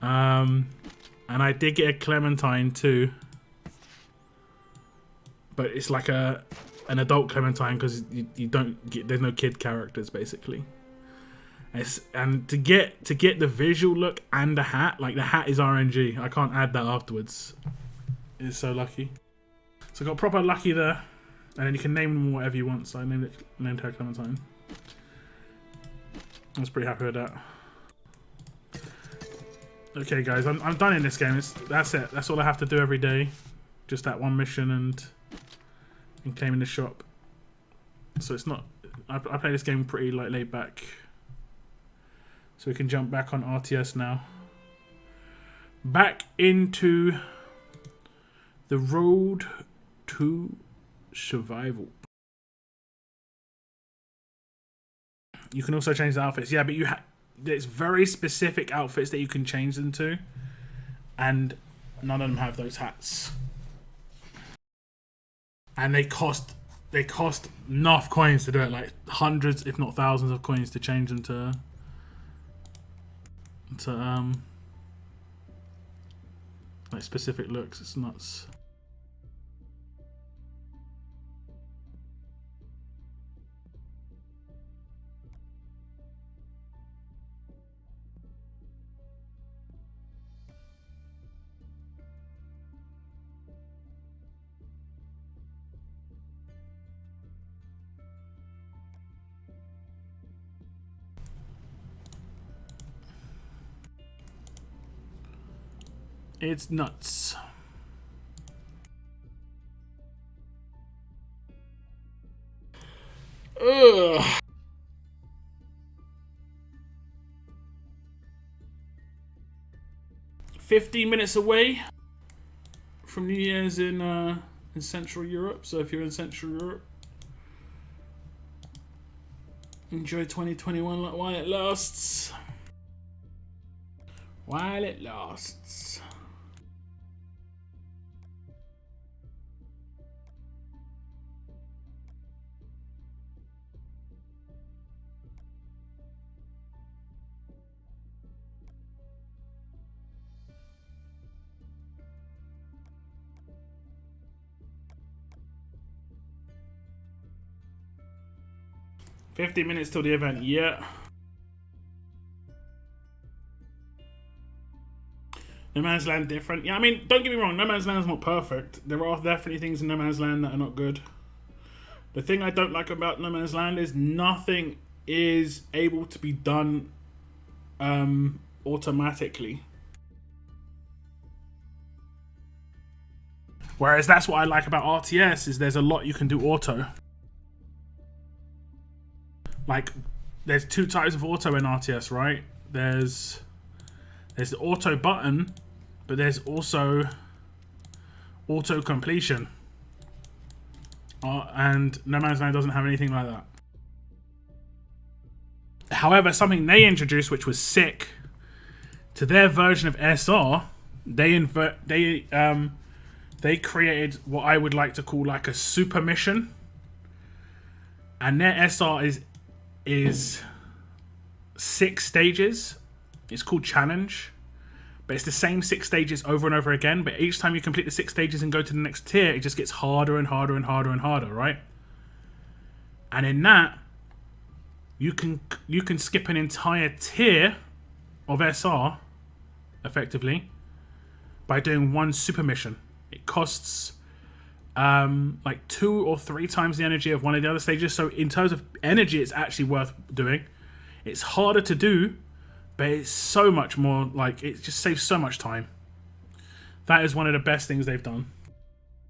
And I did get a Clementine too, but it's like an adult Clementine because you don't get, there's no kid characters basically. And to get the visual look and the hat, like the hat is RNG. I can't add that afterwards. It's so lucky. So I got proper lucky there, and then you can name them whatever you want. So I named her Clementine. I was pretty happy with that. Okay, guys, I'm done in this game. That's it. That's all I have to do every day. Just that one mission and claiming the shop. So so it's not. I play this game pretty like laid back. So we can jump back on RTS now. Back into the road to survival. You can also change the outfits. Yeah, but there's very specific outfits that you can change them to. And none of them have those hats. And they cost enough coins to do it, like hundreds, if not thousands of coins to change them to like specific looks. It's nuts. It's nuts. Ugh. "15 minutes away from New Year's in Central Europe. So if you're in Central Europe, enjoy 2021 while it lasts. While it lasts. "50 minutes till the event." Yeah. No Man's Land different. Yeah, I mean, don't get me wrong. No Man's Land is not perfect. There are definitely things in No Man's Land that are not good. The thing I don't like about No Man's Land is nothing is able to be done automatically. Whereas that's what I like about RTS, is there's a lot you can do auto. Like, there's two types of auto in RTS, right? There's the auto button, but there's also auto completion. And No Man's Land doesn't have anything like that. However, something they introduced, which was sick, to their version of SR, they created what I would like to call like a super mission. And their SR is 6 stages. It's called Challenge, but it's the same 6 stages over and over again. But each time you complete the 6 stages and go to the next tier, it just gets harder and harder and harder and harder, right? And in that, you can skip an entire tier of SR effectively by doing one super mission. It costs like 2 or 3 times the energy of one of the other stages. So in terms of energy, it's actually worth doing. It's harder to do, but it's so much more, like, it just saves so much time. That is one of the best things they've done.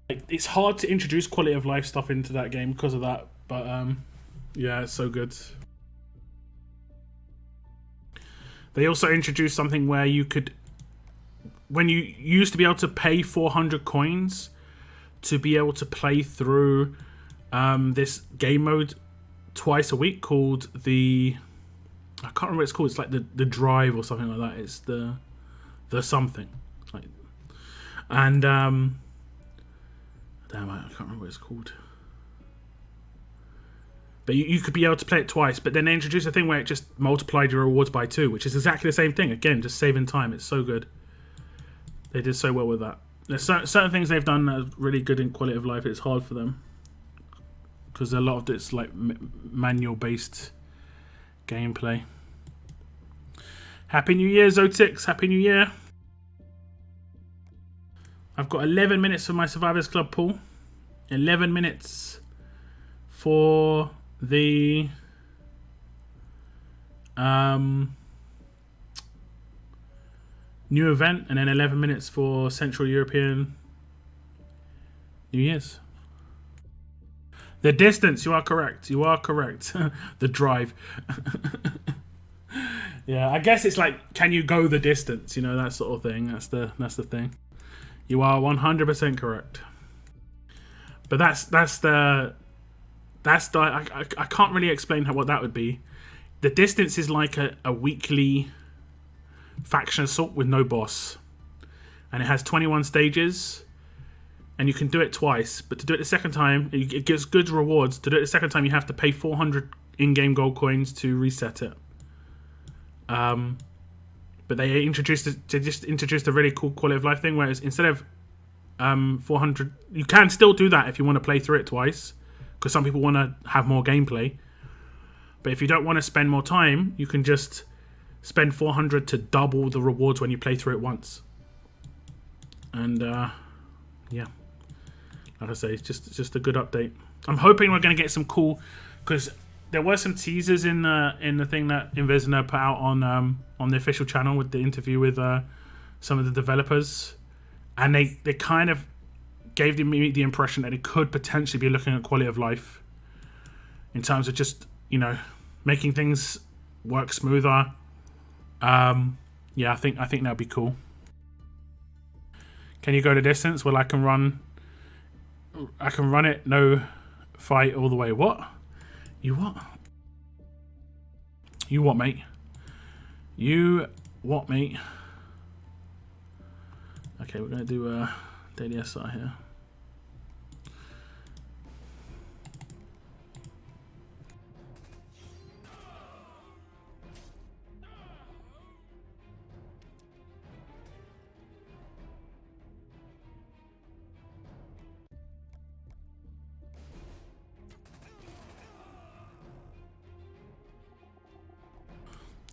Like, it's hard to introduce quality of life stuff into that game because of that, but yeah, it's so good. They also introduced something where you could, when you used to be able to pay 400 coins to be able to play through this game mode twice a week called the, I can't remember what it's called. It's like the drive or something like that. It's the something. Like, and damn, I can't remember what it's called. But you could be able to play it twice. But then they introduced a thing where it just multiplied your rewards by 2, which is exactly the same thing. Again, just saving time. It's so good. They did so well with that. There's certain things they've done that are really good in quality of life. It's hard for them because a lot of it's like manual-based gameplay. Happy New Year, Zotix. Happy New Year. I've got 11 minutes for my Survivors Club pool. 11 minutes for the new event, and then 11 minutes for Central European New Year's. The distance, you are correct. You are correct. The drive. Yeah, I guess it's like, can you go the distance? You know, that sort of thing. That's the thing. You are 100% correct. But that's the I can't really explain what that would be. The distance is like a weekly faction assault with no boss, and it has 21 stages. And you can do it twice, but to do it the second time, it gives good rewards. To do it the second time, you have to pay 400 in-game gold coins to reset it. But they just introduced a really cool quality of life thing, whereas instead of 400, you can still do that if you want to play through it twice, because some people want to have more gameplay. But if you don't want to spend more time, you can just spend 400 to double the rewards when you play through it once. And yeah. Like I say, it's just a good update. I'm hoping we're going to get some cool, because there were some teasers in the thing that Invisner put out on the official channel with the interview with some of the developers, and they kind of gave me the impression that it could potentially be looking at quality of life in terms of just, you know, making things work smoother. Yeah, I think that'd be cool. Can you go the distance? Well, I can run it, no fight all the way. What? You what? You what, mate? You what, mate? Okay, we're going to do daily SR here.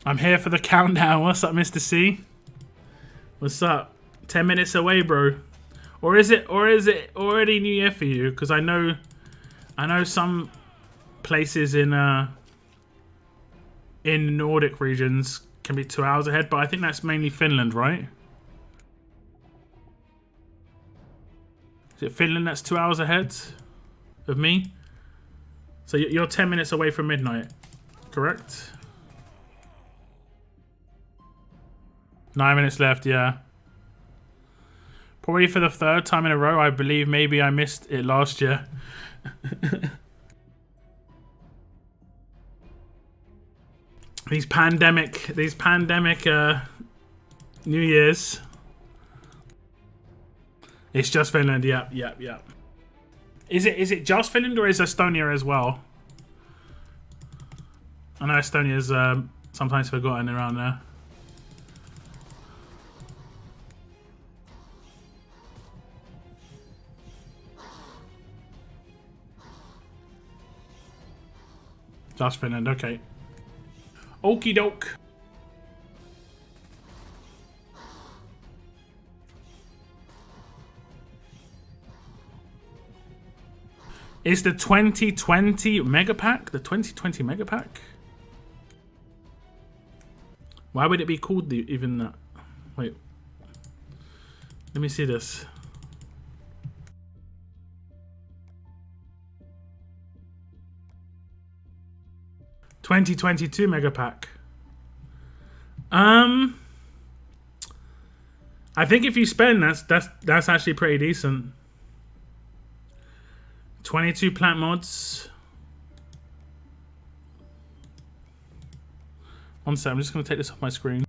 I'm here for the countdown. What's up, Mr. C? What's up? 10 minutes away, bro. Or is it already New Year for you? Because I know some places in Nordic regions can be 2 hours ahead, but I think that's mainly Finland, right? Is it Finland that's 2 hours ahead of me? So you're 10 minutes away from midnight, correct? 9 minutes left, yeah. Probably for the third time in a row, I believe. Maybe I missed it last year. These pandemic New Year's. It's just Finland, yeah. Is it just Finland or is Estonia as well? I know Estonia's sometimes forgotten around there. Just Finland, okay. Okie doke. Is the 2020 Mega Pack the 2020 Mega Pack? Why would it be called even that? Wait. Let me see this. $2022 Mega Pack. I think if you spend, that's actually pretty decent. 22 plant mods. One sec, I'm just going to take this off my screen.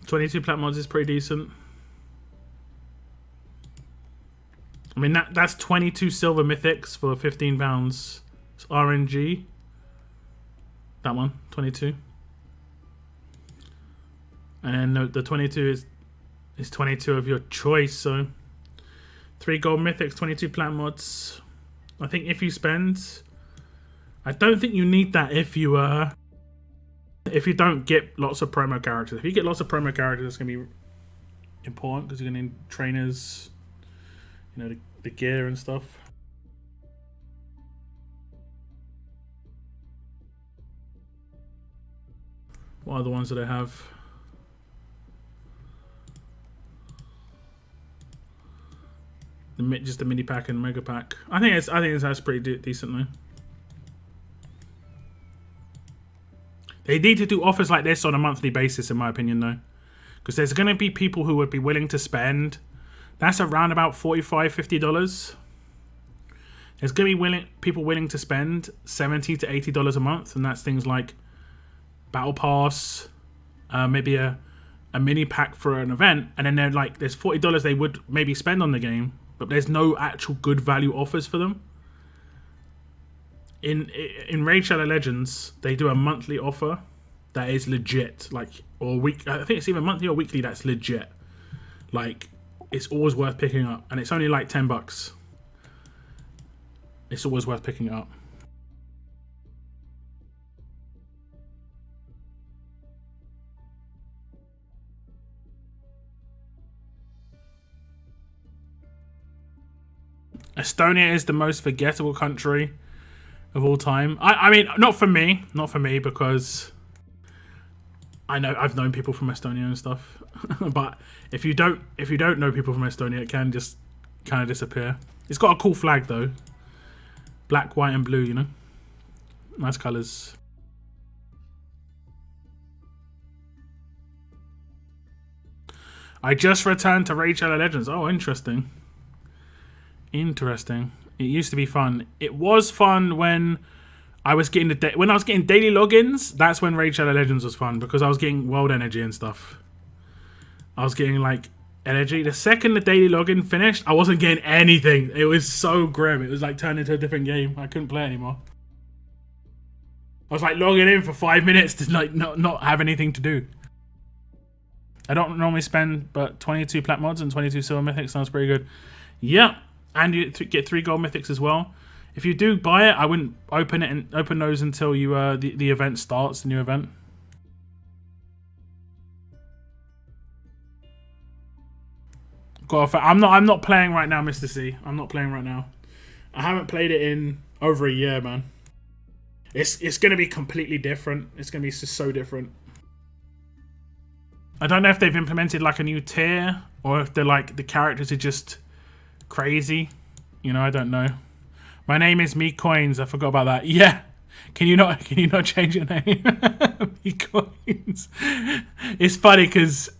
$22 plant mods is pretty decent. I mean, that's 22 silver mythics for £15. It's RNG. That one, 22. And then the 22 is 22 of your choice. So 3 gold mythics, 22 plant mods. I think if you spend, I don't think you need that if you don't get lots of promo characters. If you get lots of promo characters, it's gonna be important because you're gonna need trainers, you know, the gear and stuff. What are the ones that I have? Just the mini pack and mega pack. I think it's that's pretty decent though. They need to do offers like this on a monthly basis, in my opinion, though, because there's going to be people who would be willing to spend. That's around about $45–50. There's going to be people willing to spend $70 to $80 a month, and that's things like Battle Pass, maybe a mini pack for an event, and then they're like, there's $40 they would maybe spend on the game, but there's no actual good value offers for them. In Raid Shadow Legends, they do a monthly offer that is legit, like, or week. I think it's even monthly or weekly. That's legit. Like, it's always worth picking up, and it's only like $10. It's always worth picking it up. Estonia is the most forgettable country of all time. I mean, not for me, because I've known people from Estonia and stuff. But if you don't know people from Estonia, it can just kind of disappear. It's got a cool flag though, black, white, and blue. You know, nice colors. I just returned to Raid Shadow Legends. Oh, interesting. Interesting. It used to be fun. It was fun when I was getting daily logins. That's when Raid Shadow Legends was fun, because I was getting world energy and stuff. I was getting like energy. The second the daily login finished, I wasn't getting anything. It was so grim. It was like turned into a different game. I couldn't play anymore. I was like logging in for 5 minutes to like not have anything to do. I don't normally spend, but 22 plat mods and 22 silver mythics sounds pretty good. Yeah. And you get 3 gold mythics as well. If you do buy it, I wouldn't open those until you the event starts, the new event. I'm not playing right now, Mr. C. I'm not playing right now. I haven't played it in over a year, man. It's gonna be completely different. It's gonna be so different. I don't know if they've implemented like a new tier, or if they're like the characters are just crazy, you know. I don't know. My name is Me Coins. I forgot about that. Yeah, can you not change your name? Me Coins. It's funny because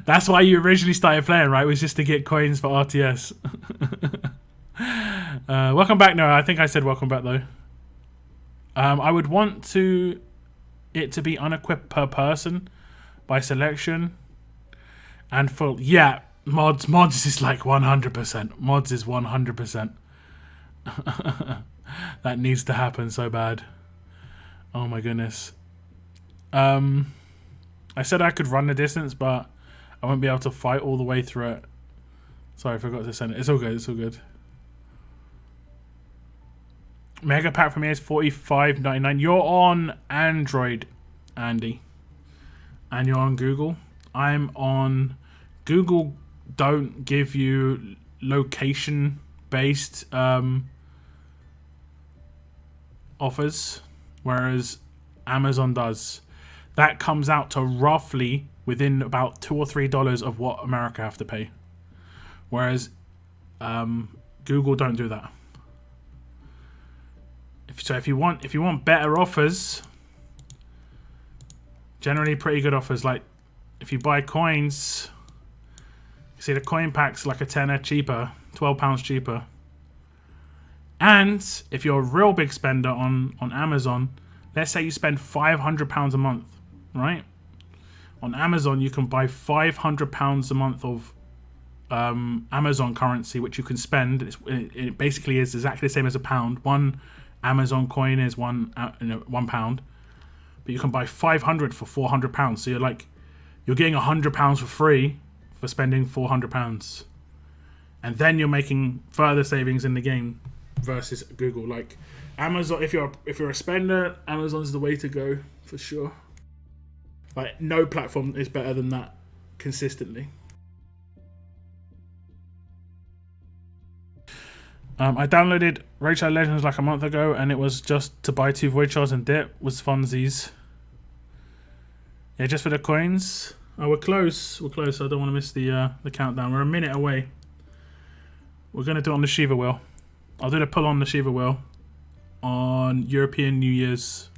that's why you originally started playing, right? Was just to get coins for RTS. Welcome back. No, I think I said welcome back though. I would want it to be unequipped per person by selection, and for Mods is like 100%. Mods is 100%. That needs to happen so bad. Oh my goodness. I said I could run the distance, but I won't be able to fight all the way through it. Sorry, I forgot to send it. It's all good. It's all good. Mega pack for me is $45.99. You're on Android, Andy, and you're on Google. I'm on Google. Don't give you location based offers, whereas Amazon does. That comes out to roughly within about $2 or $3 of what America have to pay, whereas Google don't do that. If you want better offers, generally pretty good offers, like if you buy coins. See, the coin pack's like a tenner cheaper, £12 cheaper. And if you're a real big spender on Amazon, let's say you spend £500 a month, right? On Amazon, you can buy £500 a month of Amazon currency, which you can spend. It basically is exactly the same as a pound. One Amazon coin is £1, but you can buy 500 for £400. So you're getting £100 for free for spending £400, and then you're making further savings in the game versus Google. Like Amazon, if you're a spender, Amazon's the way to go for sure. Like no platform is better than that consistently. I downloaded Raid Shadow Legends like a month ago, and it was just to buy 2 void shards and dip. Was funsies. Yeah, just for the coins. Oh, we're close. We're close. I don't want to miss the countdown. We're a minute away. We're going to do it on the Shiva wheel. I'll do the pull on the Shiva wheel on European New Year's.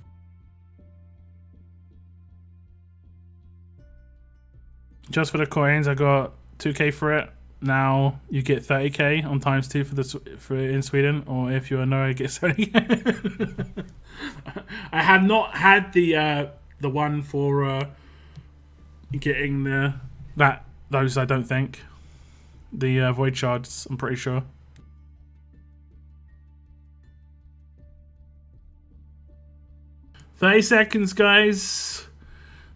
Just for the coins, I got 2k for it. Now you get 30k on ×2 for in Sweden, or if you're a Norway, get 30k. I have not had the one for getting those. I don't think the void shards. I'm pretty sure. $30 guys.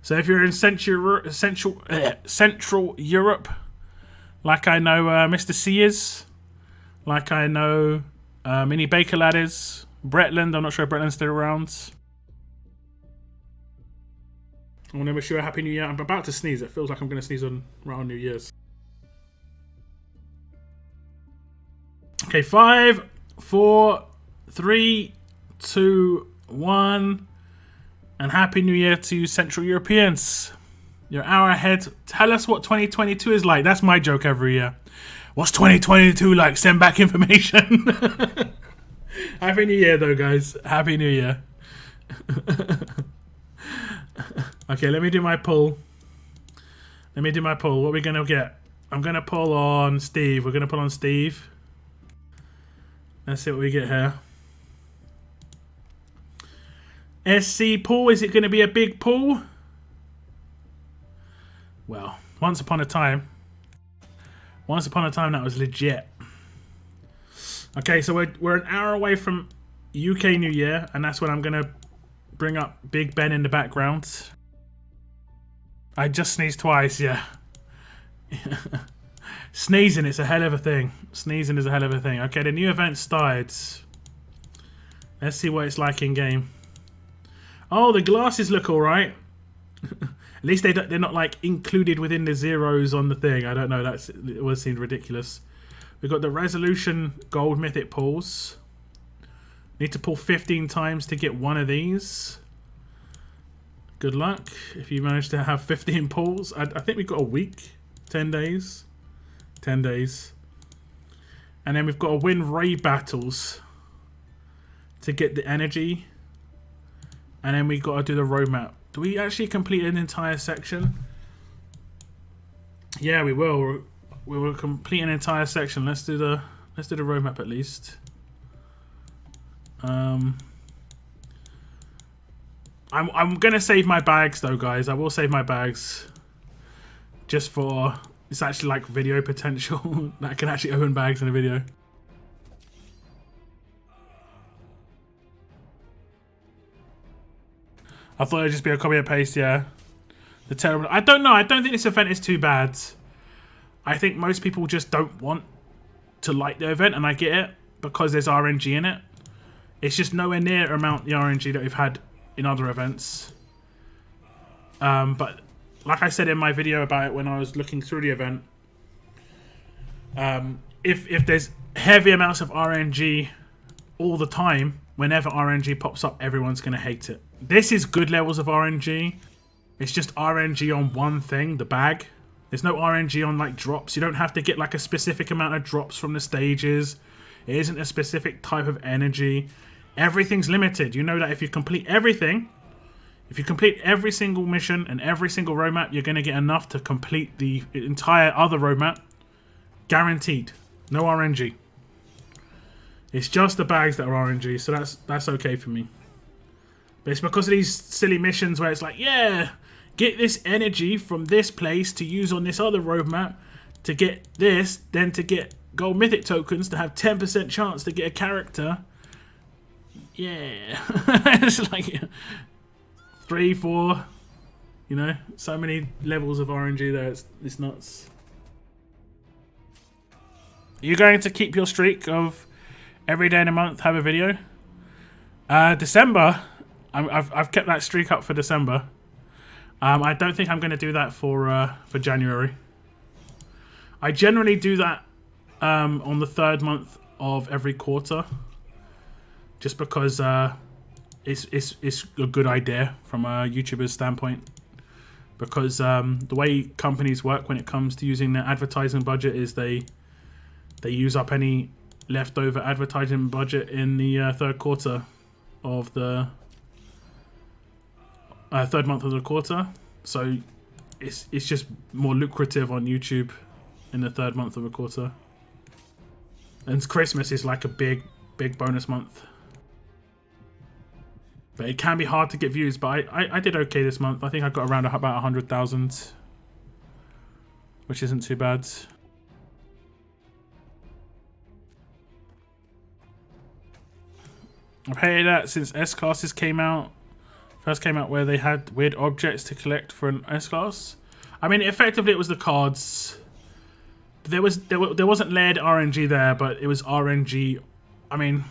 So if you're in Central Europe, like I know Mr. C is, like I know Mini Baker Lad is, Bretland, I'm not sure if Bretland's still around. I want to wish you a Happy New Year. I'm about to sneeze. It feels like I'm going to sneeze right on New Year's. Okay, 5, 4, 3, 2, 1. And Happy New Year to Central Europeans. You're an hour ahead. Tell us what 2022 is like. That's my joke every year. What's 2022 like? Send back information. Happy New Year, though, guys. Happy New Year. Okay, let me do my pull. What are we going to get? I'm going to pull on Steve. We're going to pull on Steve. Let's see what we get here. SC pull, is it going to be a big pull? Well, once upon a time that was legit. Okay, so we're an hour away from UK New Year, and that's when I'm going to bring up Big Ben in the background. I just sneezed twice, yeah. Sneezing, it's a hell of a thing. Sneezing is a hell of a thing. Okay, the new event started. Let's see what it's like in game. Oh, the glasses look alright. At least they're not like included within the zeros on the thing. I don't know. It always seemed ridiculous. We've got the resolution gold mythic pulls. Need to pull 15 times to get one of these. Good luck if you manage to have 15 pulls. I think we've got a week, 10 days, 10 days, and then we've got to win raid battles to get the energy. And then we got to do the roadmap. Do we actually complete an entire section? Yeah, we will. We will complete an entire section. Let's do the roadmap at least. I'm gonna save my bags though, guys. I will save my bags just for it's actually like video potential that I can actually open bags in a video. I thought it'd just be a copy and paste, yeah. The terrible. I don't know. I don't think this event is too bad. I think most people just don't want to like the event, and I get it because there's RNG in it. It's just nowhere near amount the RNG that we've had in other events. But like I said in my video about it when I was looking through the event, if there's heavy amounts of RNG all the time, whenever RNG pops up, everyone's going to hate it. This is good levels of RNG. It's just RNG on one thing, the bag. There's no RNG on like drops. You don't have to get like a specific amount of drops from the stages. It isn't a specific type of energy. Everything's limited. You know that if you complete everything, if you complete every single mission and every single roadmap, you're going to get enough to complete the entire other roadmap. Guaranteed. No RNG. It's just the bags that are RNG, so that's okay for me. But it's because of these silly missions where it's like, yeah, get this energy from this place to use on this other roadmap to get this, then to get gold mythic tokens to have 10% chance to get a character. Yeah. It's like 3, 4, you know, so many levels of RNG there, it's nuts. Are you going to keep your streak of every day in a month have a video? December, I've kept that streak up for December. I don't think I'm going to do that for January. I generally do that on the 3rd month of every quarter, just because it's a good idea from a YouTuber's standpoint. Because the way companies work when it comes to using their advertising budget is they they use up any leftover advertising budget in the third quarter of the third month of the quarter. So it's just more lucrative on YouTube in the third month of a quarter. And Christmas is like a big bonus month. But it can be hard to get views, but I did okay this month. I think I got around about 100,000, which isn't too bad. I've hated that since S-classes first came out, where they had weird objects to collect for an S-class. I mean, effectively it was the cards. There wasn't layered RNG there, but it was RNG. I mean,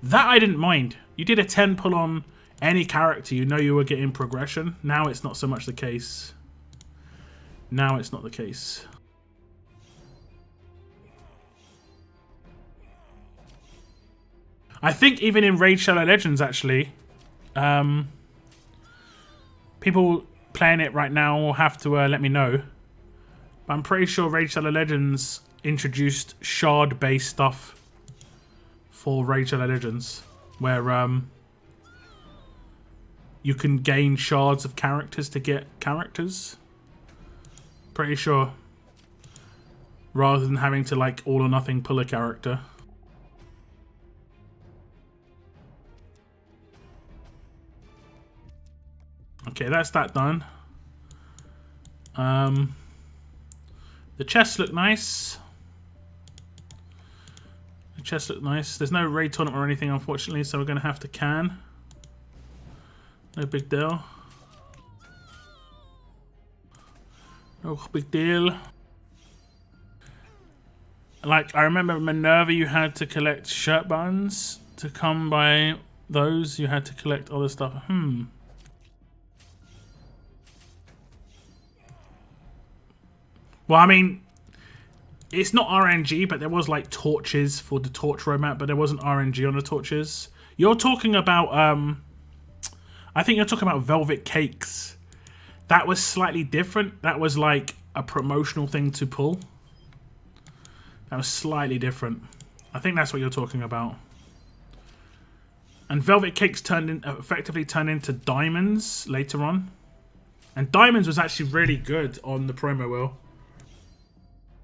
that I didn't mind. You did a 10 pull on any character, you know you were getting progression. Now it's not so much the case. Now it's not the case. I think even in Raid Shadow Legends, actually, people playing it right now will have to let me know. But I'm pretty sure Raid Shadow Legends introduced shard-based stuff for Raid Shadow Legends, where you can gain shards of characters to get characters. Pretty sure. Rather than having to like all or nothing pull a character. Okay, that's that done. The chests look nice. The chests look nice. There's no raid tournament or anything, unfortunately, so we're going to have to can. No big deal. No big deal. Like, I remember Minerva, you had to collect shirt buttons. To come by those, you had to collect other stuff. Well, I mean, it's not RNG, but there was like torches for the torch roadmap, but there wasn't RNG on the torches. You're talking about, I think you're talking about Velvet Cakes. That was slightly different. That was like a promotional thing to pull. That was slightly different. I think that's what you're talking about. And Velvet Cakes effectively turned into diamonds later on. And diamonds was actually really good on the promo wheel.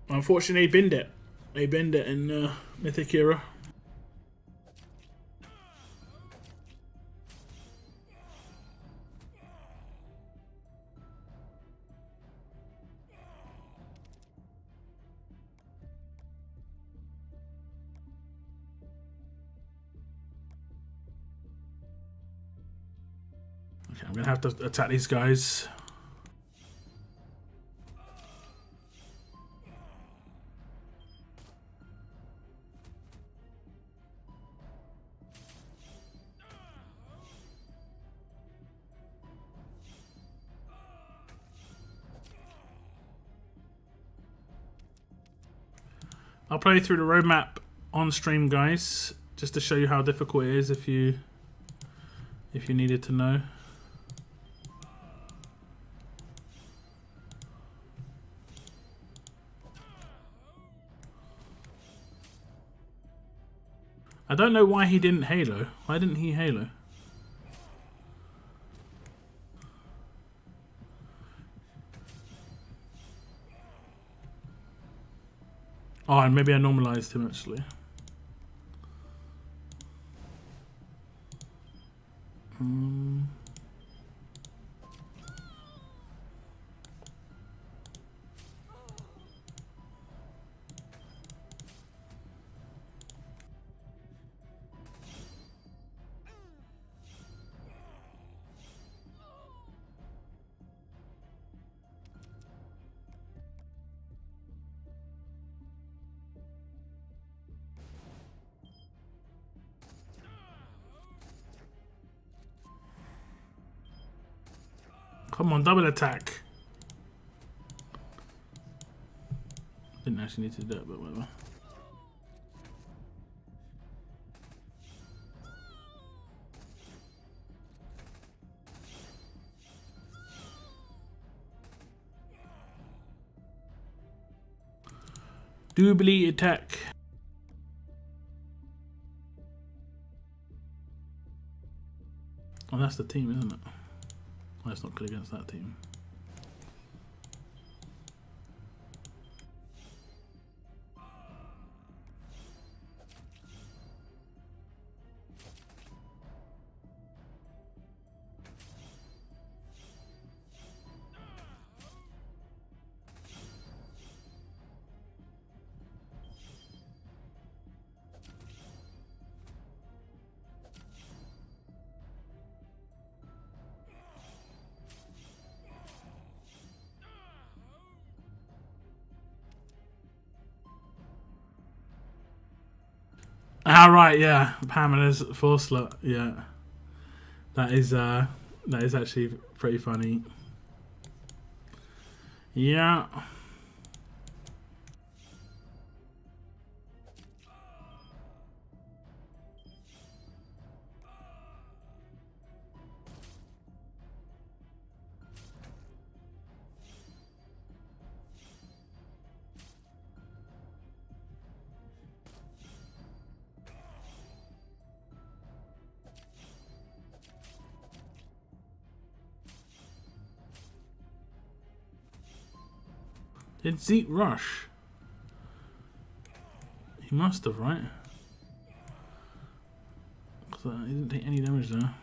Unfortunately, they binned it. They binned it in Mythic Era. Okay, I'm gonna have to attack these guys. I'll play through the roadmap on stream, guys, just to show you how difficult it is if you needed to know. I don't know why he didn't Halo. Why didn't he Halo? Oh, and maybe I normalized him actually. Come on, double attack. Didn't actually need to do it, but whatever. Doubly attack. Oh, that's the team, isn't it? Let's not click against that team. Ah, right, yeah. Pamela's 4 slot, yeah. That is actually pretty funny. Yeah. Did Zeke rush? He must have, right? 'Cause, he didn't take any damage there.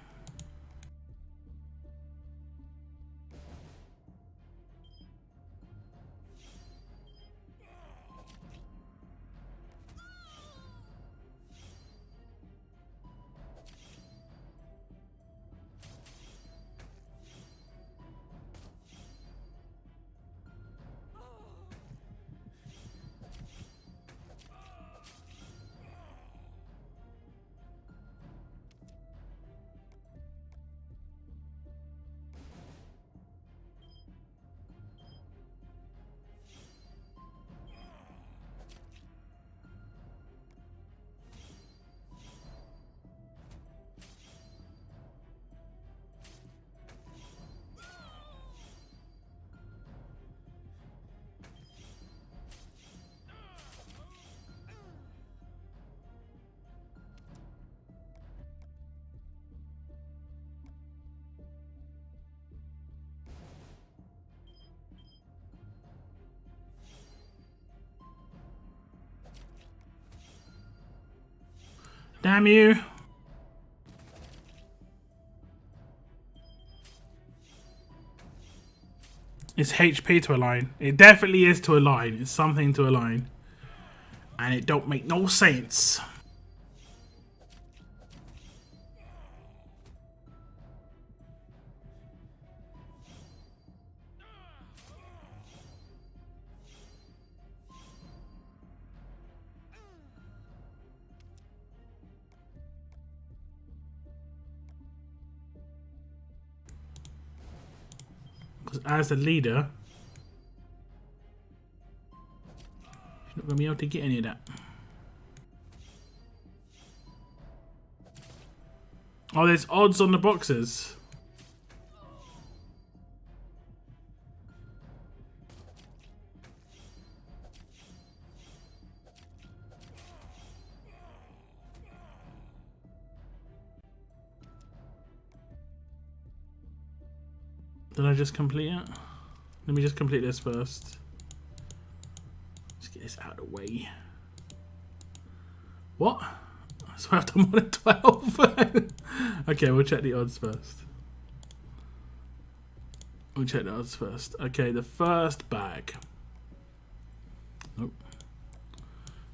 Damn you! It's HP to align. It definitely is to align. It's something to align. And it don't make no sense. Because as the leader, she's not going to be able to get any of that. Oh, there's odds on the boxes. Did I just complete it? Let me just complete this first. Let's get this out of the way. What? So I've done more than 12. Okay, we'll check the odds first. We'll check the odds first. Okay, the first bag. Nope.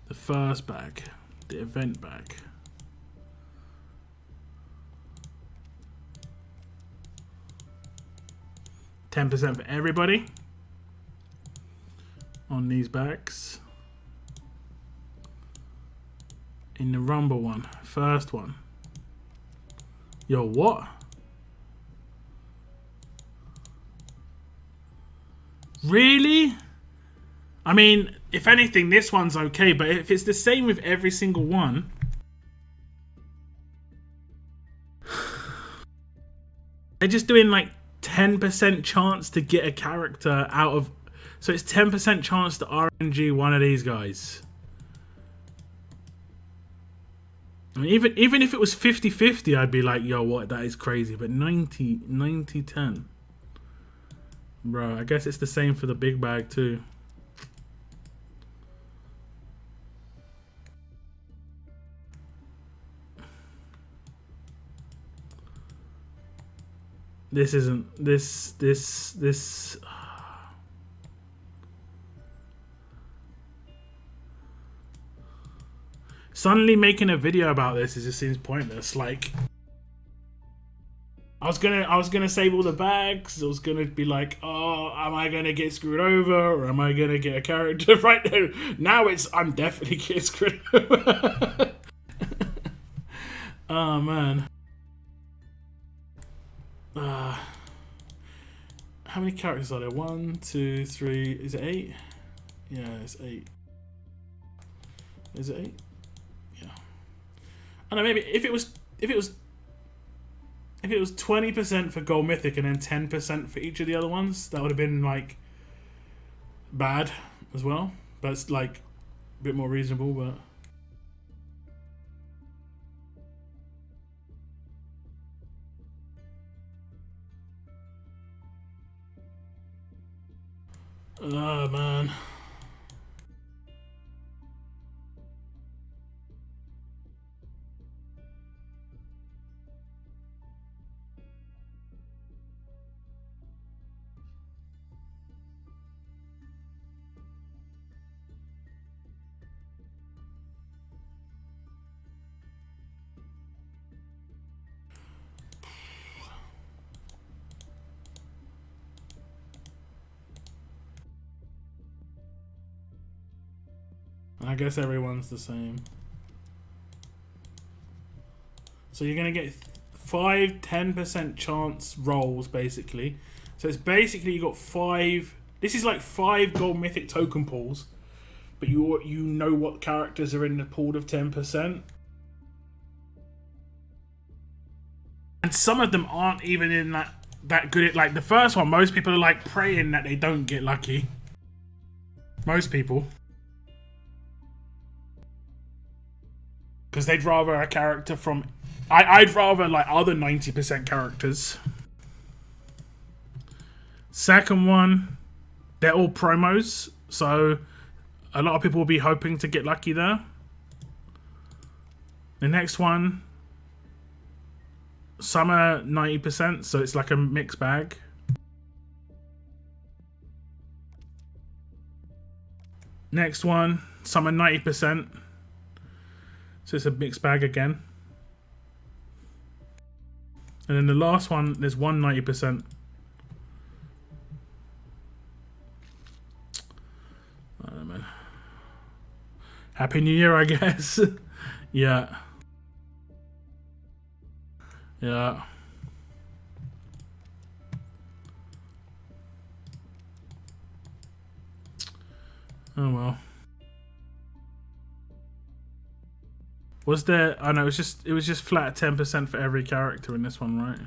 The first bag. The event bag. %10 for everybody on these bags. In the Rumble one, first one. Yo, what? Really? I mean, if anything, this one's okay, but if it's the same with every single one, they're just doing like 10% chance to get a character out of... So it's 10% chance to RNG one of these guys. I mean, even if it was 50-50, I'd be like, yo, what? That is crazy. But 90-10. Bro, I guess it's the same for the big bag too. This isn't this. Suddenly making a video about this just seems pointless. Like, I was gonna save all the bags. I was gonna be like, oh, am I gonna get screwed over, or am I gonna get a character right now? Now I'm definitely getting screwed over. Oh man. How many characters are there? 1, 2, 3. Is it 8? Yeah, it's 8. Is it 8? Yeah. I don't know. Maybe if it was 20% for gold mythic and then 10% for each of the other ones, that would have been like bad as well. But it's like a bit more reasonable. But oh man. I guess everyone's the same. So you're going to get 5-10% chance rolls, basically. So it's basically you got 5... This is like 5 gold mythic token pools. But you know what characters are in the pool of 10%. And some of them aren't even in that good at... Like the first one, most people are like praying that they don't get lucky. Most people. Because they'd rather a character from... I'd rather like other 90% characters. Second one, they're all promos. So a lot of people will be hoping to get lucky there. The next one, some are 90%. So it's like a mixed bag. Next one, some are 90%. So it's a mixed bag again. And then the last one, there's 90%. I don't know, man. Happy New Year, I guess. Yeah. Yeah. Oh well. Was there? I know it was just flat 10% for every character in this one, right?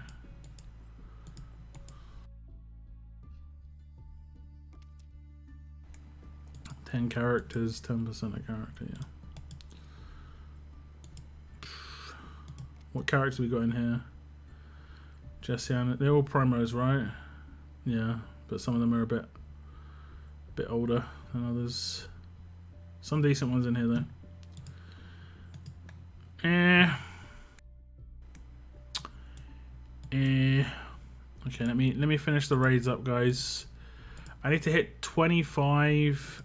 Ten characters, 10% a character. Yeah. What characters we got in here? Jesse, they're all promos, right? Yeah, but some of them are a bit older than others. Some decent ones in here though. Okay, let me finish the raids up, guys. I need to hit 25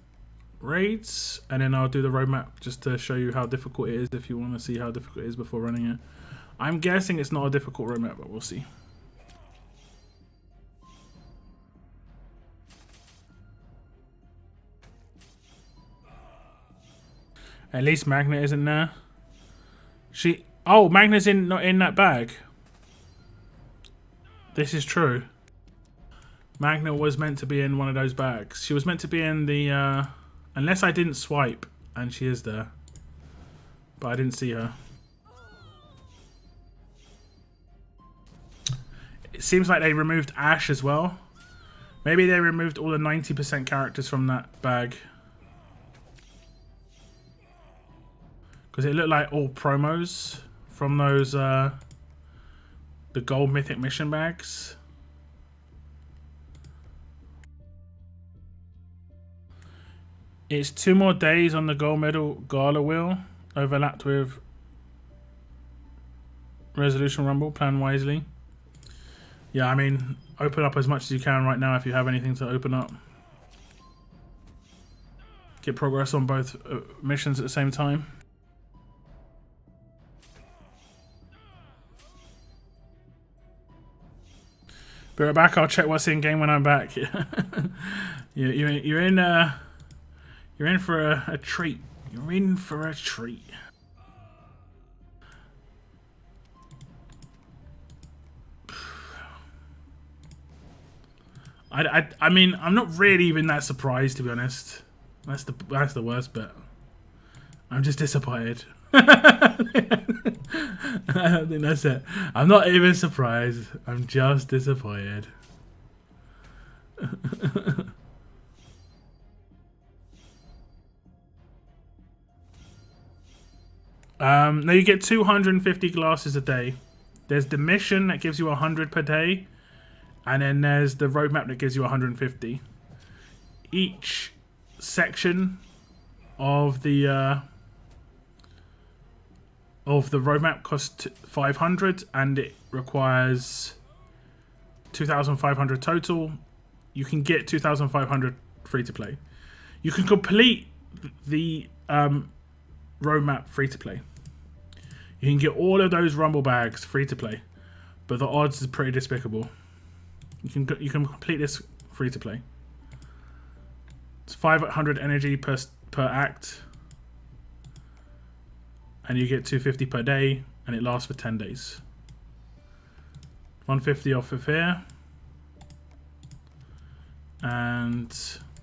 raids, and then I'll do the roadmap just to show you how difficult it is if you want to see how difficult it is before running it. I'm guessing it's not a difficult roadmap, but we'll see. At least Magna isn't there. Oh, Magna's not in that bag. This is true. Magna was meant to be in one of those bags. She was meant to be in the unless I didn't swipe, and she is there. But I didn't see her. It seems like they removed Ash as well. Maybe they removed all the 90% characters from that bag. Because it looked like all promos from those, the gold mythic mission bags. It's 2 more days on the gold medal gala wheel, overlapped with Resolution Rumble. Plan wisely. Yeah, I mean, open up as much as you can right now if you have anything to open up. Get progress on both missions at the same time. Be right back. I'll check what's in game when I'm back. You're in for a treat. You're in for a treat. I mean, I'm not really even that surprised, to be honest. That's the worst bit. I'm just disappointed. I don't think that's it. I'm not even surprised. I'm just disappointed. Now you get 250 glasses a day. There's the mission that gives you 100 per day. And then there's the roadmap that gives you 150. Each section of the roadmap costs 500, and it requires 2,500 total. You can get 2,500 free to play. You can complete the roadmap free to play. You can get all of those rumble bags free to play, but the odds is pretty despicable. You can complete this free to play. It's 500 energy per act, and you get 250 per day, and it lasts for 10 days. 150 off of here, and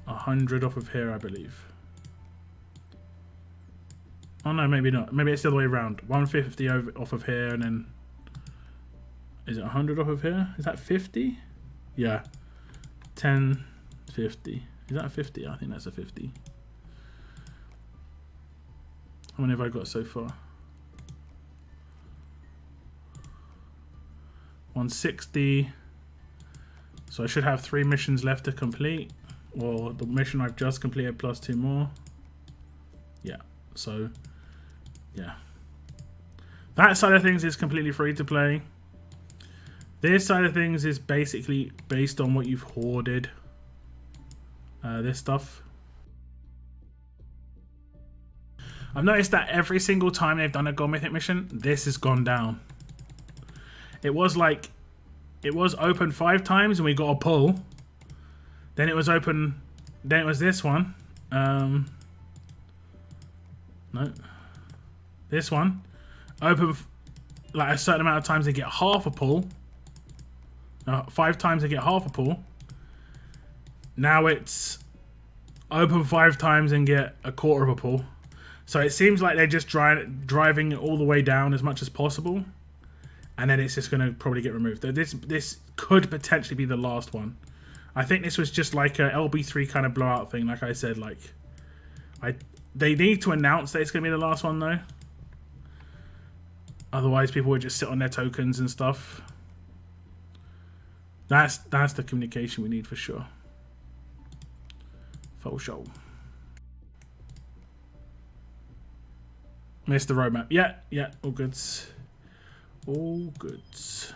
100 off of here, I believe. Oh no, maybe not. Maybe it's the other way around. 150 off of here, and then is it 100 off of here? Is that 50? Yeah, 10, 50. Is that a 50? I think that's a 50. How many have I got so far? 160. So I should have 3 missions left to complete. Or the mission I've just completed plus 2 more. Yeah, so yeah. That side of things is completely free to play. This side of things is basically based on what you've hoarded. This stuff. I've noticed that every single time they've done a gold mythic mission, this has gone down. It was open 5 times and we got a pull. Then it was open. Then it was this one. No. This one. Open like a certain amount of times they get half a pull. 5 times they get half a pull. Now it's open 5 times and get a quarter of a pull. So it seems like they're just driving it all the way down as much as possible. And then it's just going to probably get removed. This could potentially be the last one. I think this was just like a LB3 kind of blowout thing. Like I said, they need to announce that it's going to be the last one though. Otherwise people would just sit on their tokens and stuff. That's the communication we need for sure. For sure. Missed the roadmap. Yeah, all goods. All goods.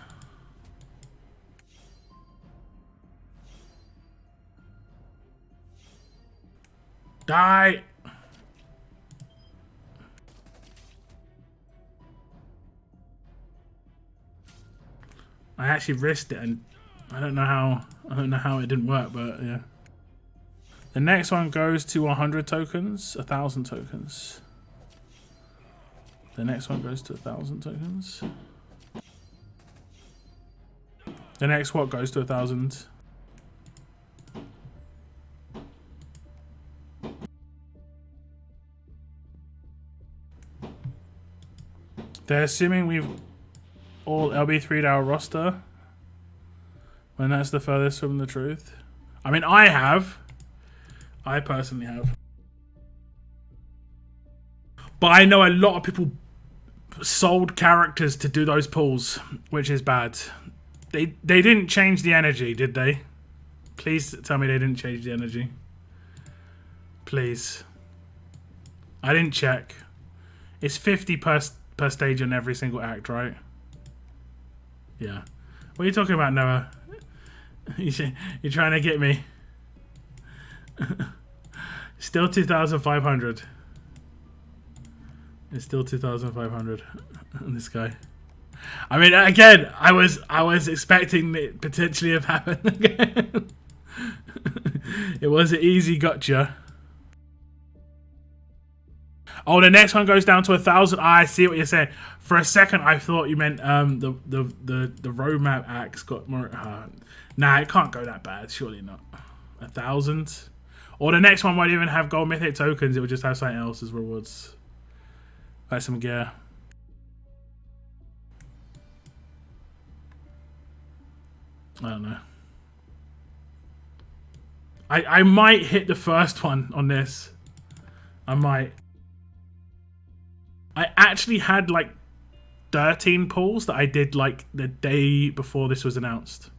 Die! I actually risked it, and I don't know how it didn't work, but yeah. The next one goes to 100 tokens, 1,000 tokens. The next one goes to 1,000 tokens. The next what goes to 1,000. They're assuming we've all LB3'd our roster, when that's the furthest from the truth. I mean, I personally have. But I know a lot of people sold characters to do those pulls, which is bad. They didn't change the energy, did they? Please tell me they didn't change the energy. Please. I didn't check. It's 50 per stage on every single act, right? Yeah. What are you talking about, Noah? You're trying to get me. Still 2,500. It's still 2,500 on this guy. I mean, again, I was expecting it potentially have happened again. It was an easy gotcha. Oh, the next one goes down to 1,000. I see what you're saying. For a second, I thought you meant the roadmap axe got more. Nah, it can't go that bad. Surely not. 1,000. Or the next one won't even have gold mythic tokens. It would just have something else as rewards. Like some gear. I don't know. I might hit the first one on this. I might. I actually had like 13 pulls that I did like the day before this was announced.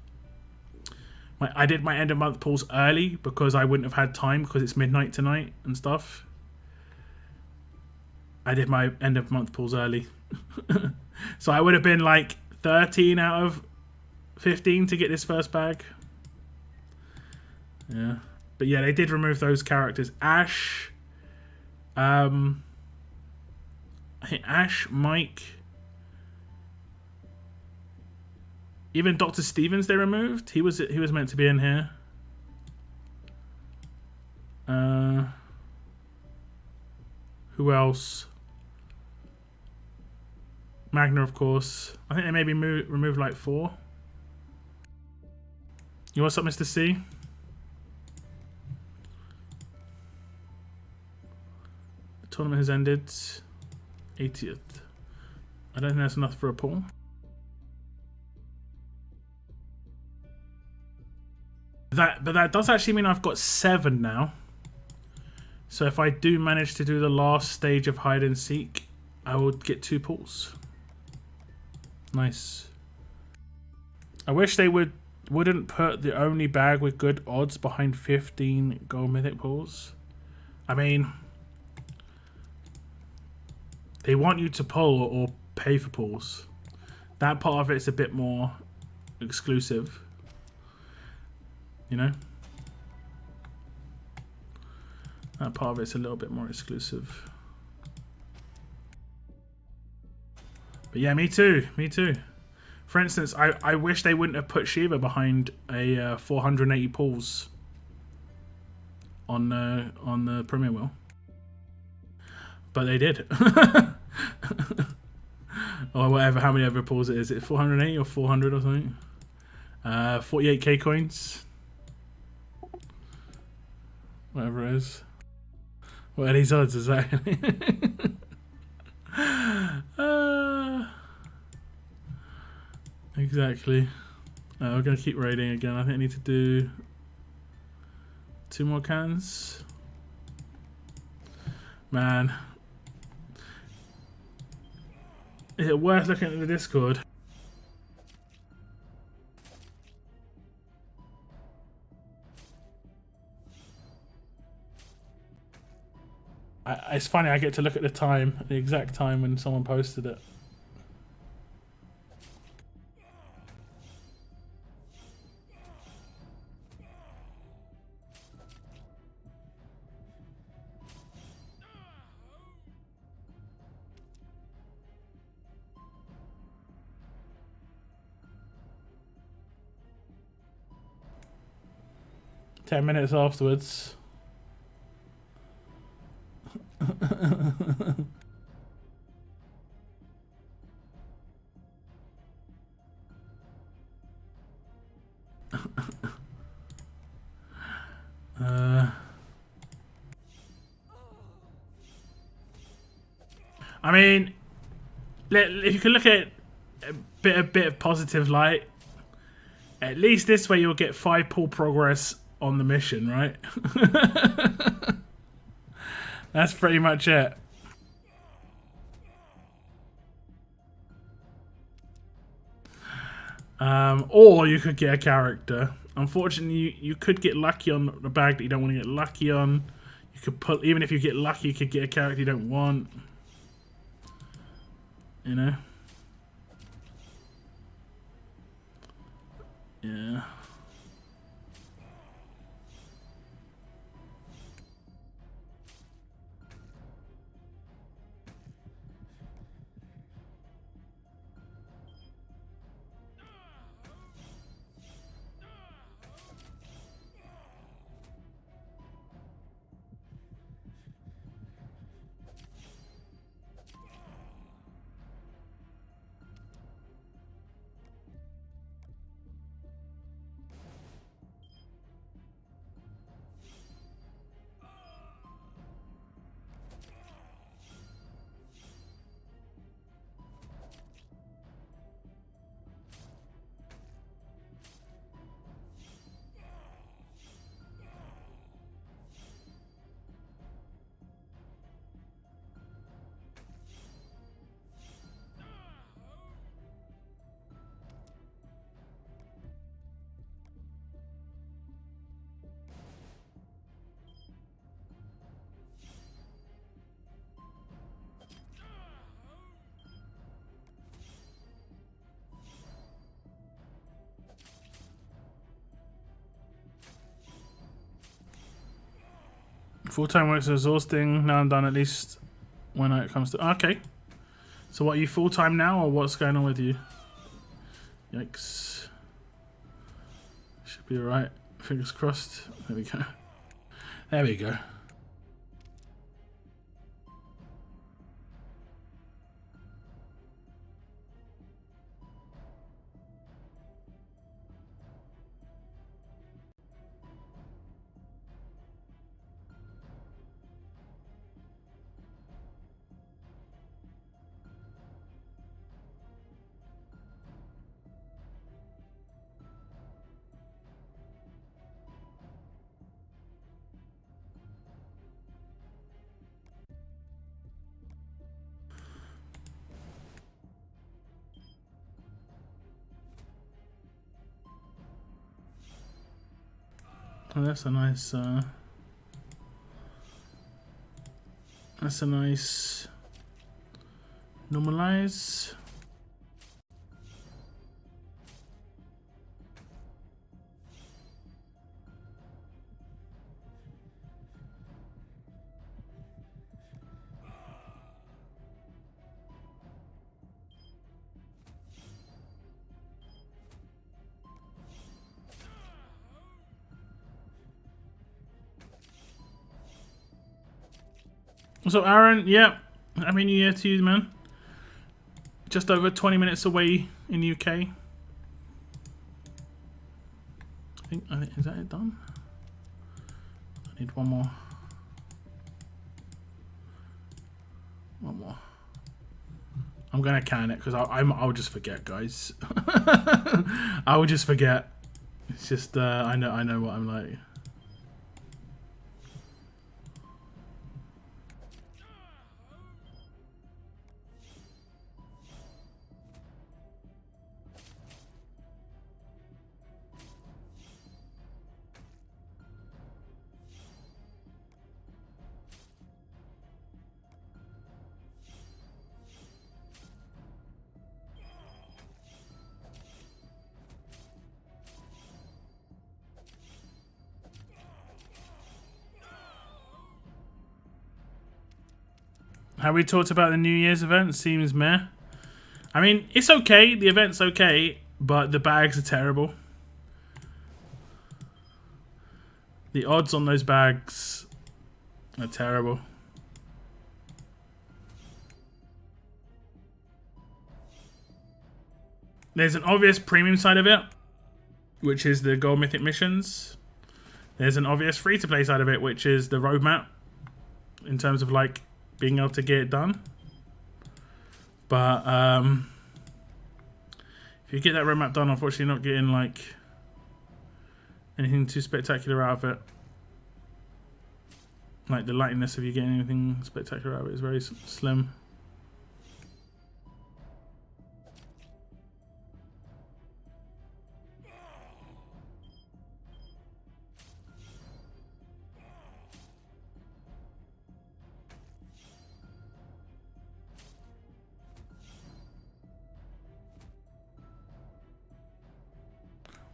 I did my end of month pulls early because I wouldn't have had time because it's midnight tonight and stuff. I did my end of month pulls early. So I would have been like 13 out of 15 to get this first bag. Yeah. But yeah, they did remove those characters. Ash. I think Ash, Mike. Even Dr. Stevens they removed. He was meant to be in here. Who else? Magna, of course. I think they maybe removed like 4. You want something to see? The tournament has ended. 80th. I don't think that's enough for a pull. But that does actually mean I've got 7 now. So if I do manage to do the last stage of hide and seek, I would get 2 pulls. Nice. I wish they wouldn't put the only bag with good odds behind 15 gold mythic pulls. I mean, they want you to pull or pay for pulls. That part of it's a bit more exclusive. You know? That part of it's a little bit more exclusive. But yeah, me too. Me too. For instance, I wish they wouldn't have put Shiva behind a 480 pulls on the Premier Wheel. But they did. Or whatever, how many other pulls it is. Is it 480 or 400 or something? 48k coins. Whatever it is. What are these odds exactly? Exactly. We're going to keep raiding again. I think I need to do 2 more cans. Man. Is it worth looking at the Discord? It's funny, I get to look at the time, the exact time when someone posted it. Ten minutes afterwards. I mean, if you can look at a bit of positive light, at least this way you'll get 5 pull progress on the mission, right? That's pretty much it. Or you could get a character. Unfortunately, you could get lucky on the bag that you don't want to get lucky on. You could put, even if you get lucky, you could get a character you don't want. You know? Yeah. Full-time work's exhausting. Now I'm done, at least when it comes to... Okay. So what, are you full-time now, or what's going on with you? Yikes. Should be alright. Fingers crossed. There we go. There we go. Oh, that's a nice normalize. So Aaron, yeah, Happy New Year to you, man. Just over 20 minutes away in the UK. I think is that it done? I need one more. One more. I'm gonna can it because I'll just forget, guys. I will just forget. It's just I know what I'm like. How we talked about the New Year's event seems meh. I mean, it's okay. The event's okay, but the bags are terrible. The odds on those bags are terrible. There's an obvious premium side of it, which is the gold mythic missions. There's an obvious free-to-play side of it, which is the roadmap, in terms of like being able to get it done. But if you get that roadmap done, unfortunately you're not getting like anything too spectacular out of it. Like the likeliness of you getting anything spectacular out of it is very slim.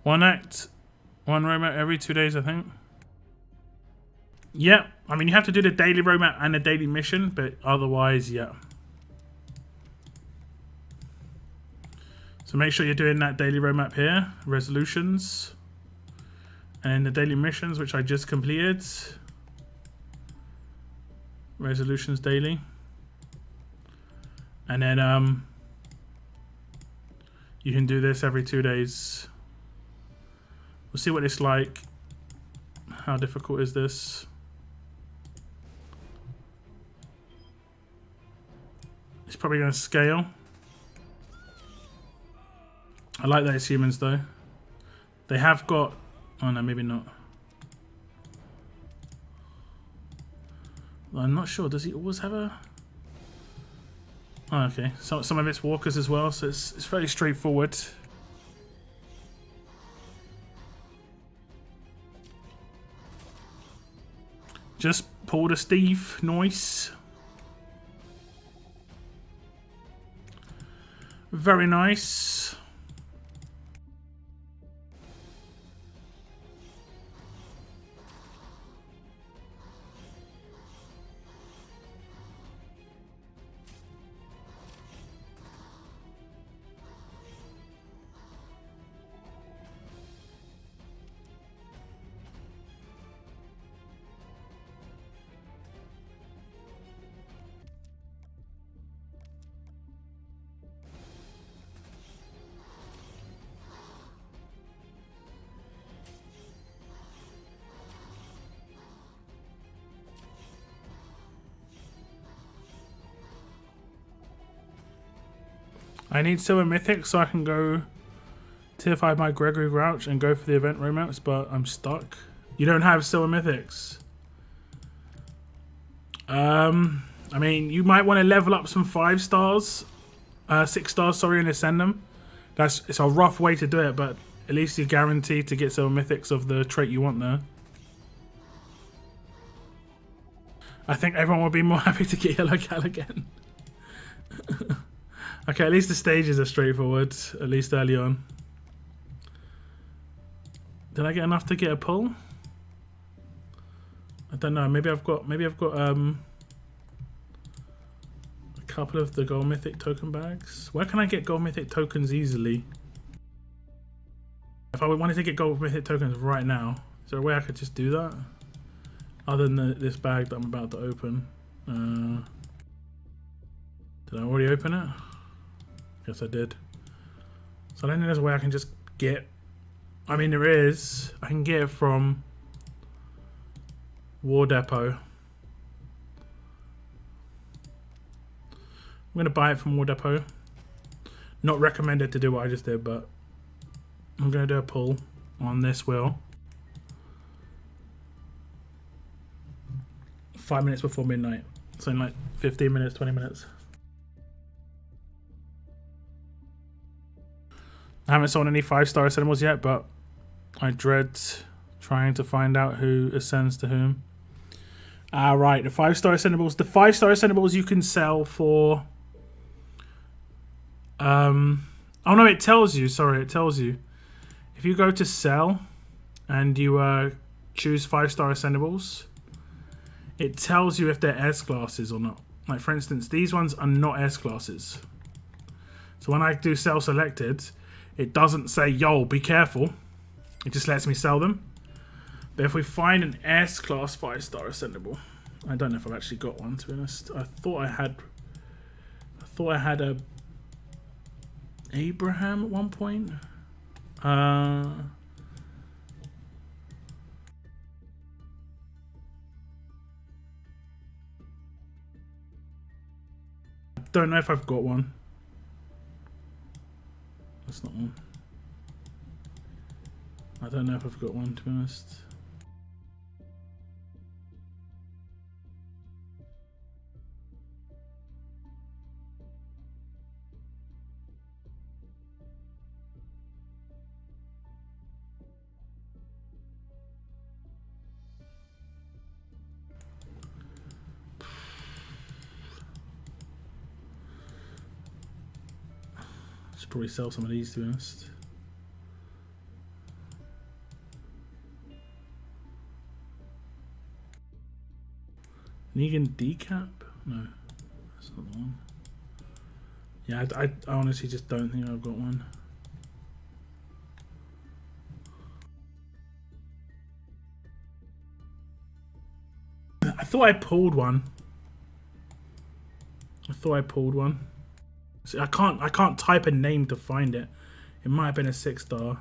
One act, one roadmap every 2 days, I think. Yeah, I mean, you have to do the daily roadmap and the daily mission, but otherwise, yeah. So make sure you're doing that daily roadmap here, resolutions, and the daily missions, which I just completed. Resolutions daily. And then you can do this every 2 days. We'll see what it's like. How difficult is this? It's probably going to scale. I like that it's humans though. They have got... Oh no, maybe not. I'm not sure. Does he always have a... Oh, okay. So some of it's walkers as well, so it's fairly straightforward. Just pull the Steve. Nice. Very nice. I need silver mythic so I can go tier 5 my Gregory Grouch and go for the event roadmaps, but I'm stuck. You don't have silver mythics. I mean, you might want to level up some 5 stars, 6 stars, sorry, and ascend them. It's a rough way to do it, but at least you're guaranteed to get silver mythics of the trait you want there. I think everyone will be more happy to get Yellow Cal again. Okay, at least the stages are straightforward, at least early on. Did I get enough to get a pull? I don't know. Maybe I've got a couple of the gold mythic token bags. Where can I get gold mythic tokens easily? If I wanted to get gold mythic tokens right now, is there a way I could just do that? Other than this bag that I'm about to open. Did I already open it? Yes, I did. So I don't think there's a way I can just get... I mean, there is. I can get it from War Depot. I'm going to buy it from War Depot. Not recommended to do what I just did, but I'm going to do a pull on this wheel. 5 minutes before midnight. So in like 15 minutes, 20 minutes. I haven't sold any 5-star ascendables yet, but I dread trying to find out who ascends to whom. Right, the 5-star ascendables. The 5-star ascendables you can sell for... oh no, it tells you. Sorry, it tells you. If you go to sell and you choose 5-star ascendables, it tells you if they're S classes or not. Like for instance, these ones are not S classes. So when I do sell selected, it doesn't say, yo, be careful. It just lets me sell them. But if we find an S class 5-star ascendable, I don't know if I've actually got one, to be honest. I thought I had a Abraham at one point. Don't know if I've got one. That's not one. I don't know if I've got one, to be honest. Should probably sell some of these, to be honest. Negan decap? No, that's not the one. Yeah, I honestly just don't think I've got one. I thought I pulled one. See, I can't type a name to find it. It might have been a 6-star.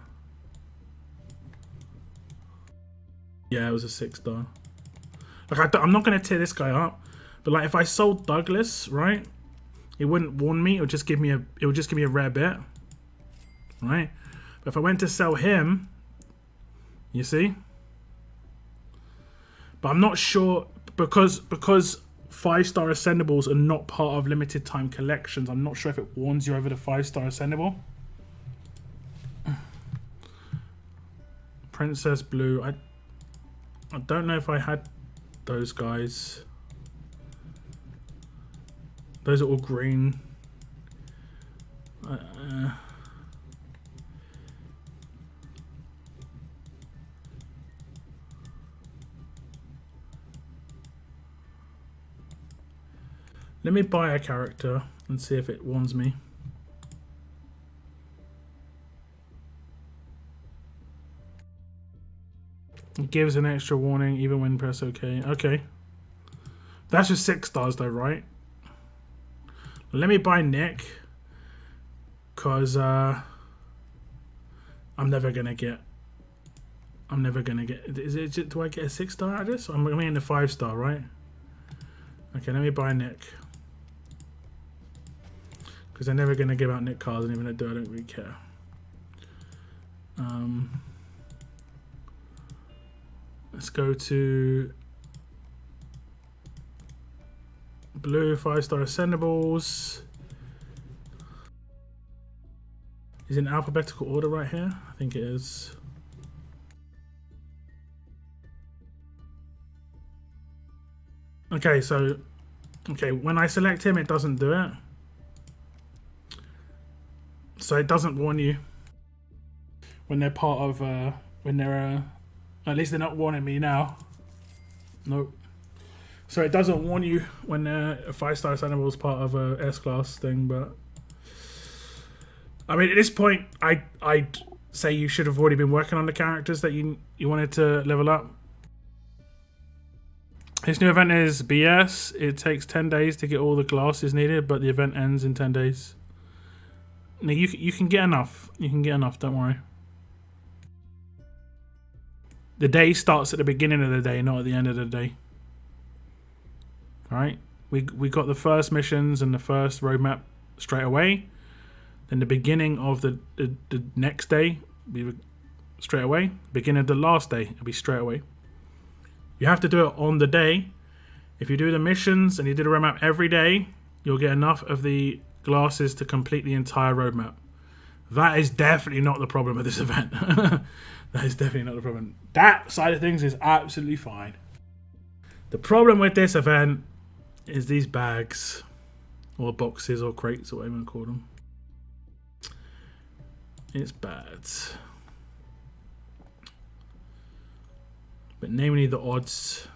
Yeah, it was a 6-star. Like I'm not gonna tear this guy up, but like if I sold Douglas, right, it wouldn't warn me. It would just give me a rare bit, right? But if I went to sell him, you see. But I'm not sure because 5-star ascendables are not part of limited time collections. I'm not sure if it warns you over the 5-star ascendable. Princess Blue. I don't know if I had those guys. Those are all green. Let me buy a character and see if it warns me. It gives an extra warning even when press OK. Okay. That's just 6 stars though, right? Let me buy Nick. Because I'm never gonna get... Is it, do I get a 6-star out of this? I'm getting a 5-star, right? Okay, let me buy Nick. Because they're never gonna give out Nick cards, and even if they do, I don't really care. Let's go to blue 5-star ascendables. Is it in alphabetical order right here? I think it is. Okay, so when I select him, it doesn't do it. So it doesn't warn you when they're part of when they're at least they're not warning me now. Nope. So it doesn't warn you when a 5-star ascendable is part of a S-class thing, but I mean at this point I'd say you should have already been working on the characters that you wanted to level up. This new event is BS. It takes 10 days to get all the glasses needed, but the event ends in 10 days. Now you can get enough. You can get enough, don't worry. The day starts at the beginning of the day, not at the end of the day. Alright? We got the first missions and the first roadmap straight away. Then the beginning of the next day be straight away. Beginning of the last day will be straight away. You have to do it on the day. If you do the missions and you do the roadmap every day, you'll get enough of the glasses to complete the entire roadmap. That is definitely not the problem with this event. That is definitely not the problem. That side of things is absolutely fine. The problem with this event is these bags, or boxes, or crates, or whatever you want to call them. It's bad. But namely the odds.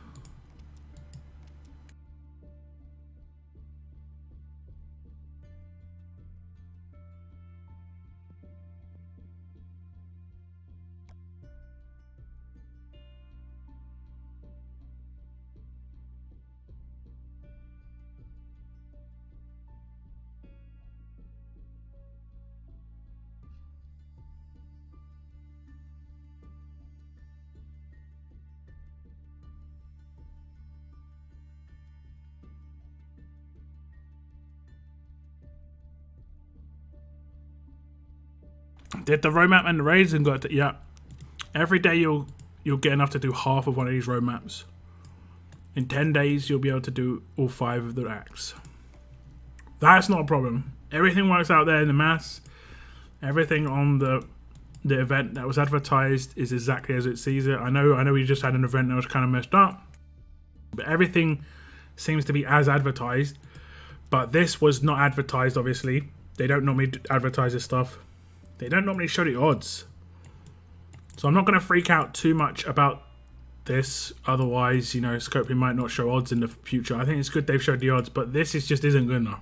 Did the roadmap and the raids and got yeah. Every day you'll get enough to do half of one of these roadmaps. In 10 days you'll be able to do all 5 of the acts. That's not a problem. Everything works out there in the maths. Everything on the event that was advertised is exactly as it sees it. I know we just had an event that was kind of messed up, but everything seems to be as advertised. But this was not advertised, obviously. They don't normally advertise this stuff. They don't normally show the odds. So I'm not going to freak out too much about this. Otherwise, you know, Scopely might not show odds in the future. I think it's good they've showed the odds, but this is just isn't good enough.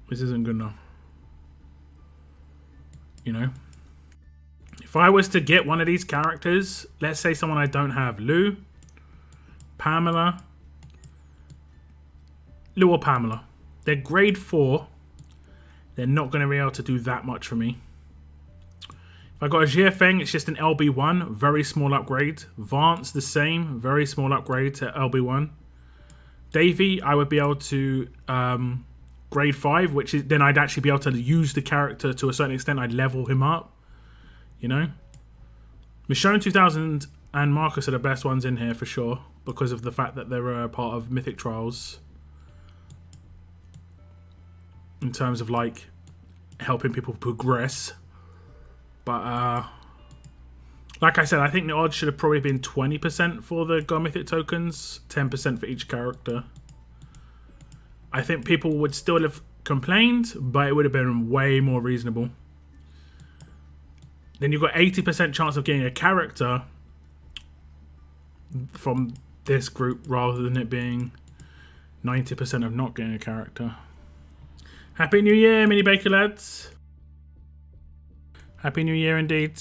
This isn't good enough. You know? If I was to get one of these characters, let's say someone I don't have, Lou or Pamela. They're grade 4. They're not going to be able to do that much for me. If I got a Jiafeng, it's just an LB1, very small upgrade. Vance, the same, very small upgrade to LB1. Davy, I would be able to grade 5, which is then I'd actually be able to use the character to a certain extent. I'd level him up, you know. Michonne 2000 and Marcus are the best ones in here for sure, because of the fact that they're a part of Mythic Trials. In terms of like helping people progress. But like I said, I think the odds should have probably been 20% for the Gold Mythic tokens, 10% for each character. I think people would still have complained, but it would have been way more reasonable. Then you've got 80% chance of getting a character from this group rather than it being 90% of not getting a character. Happy New Year, Mini Baker lads. Happy New Year indeed.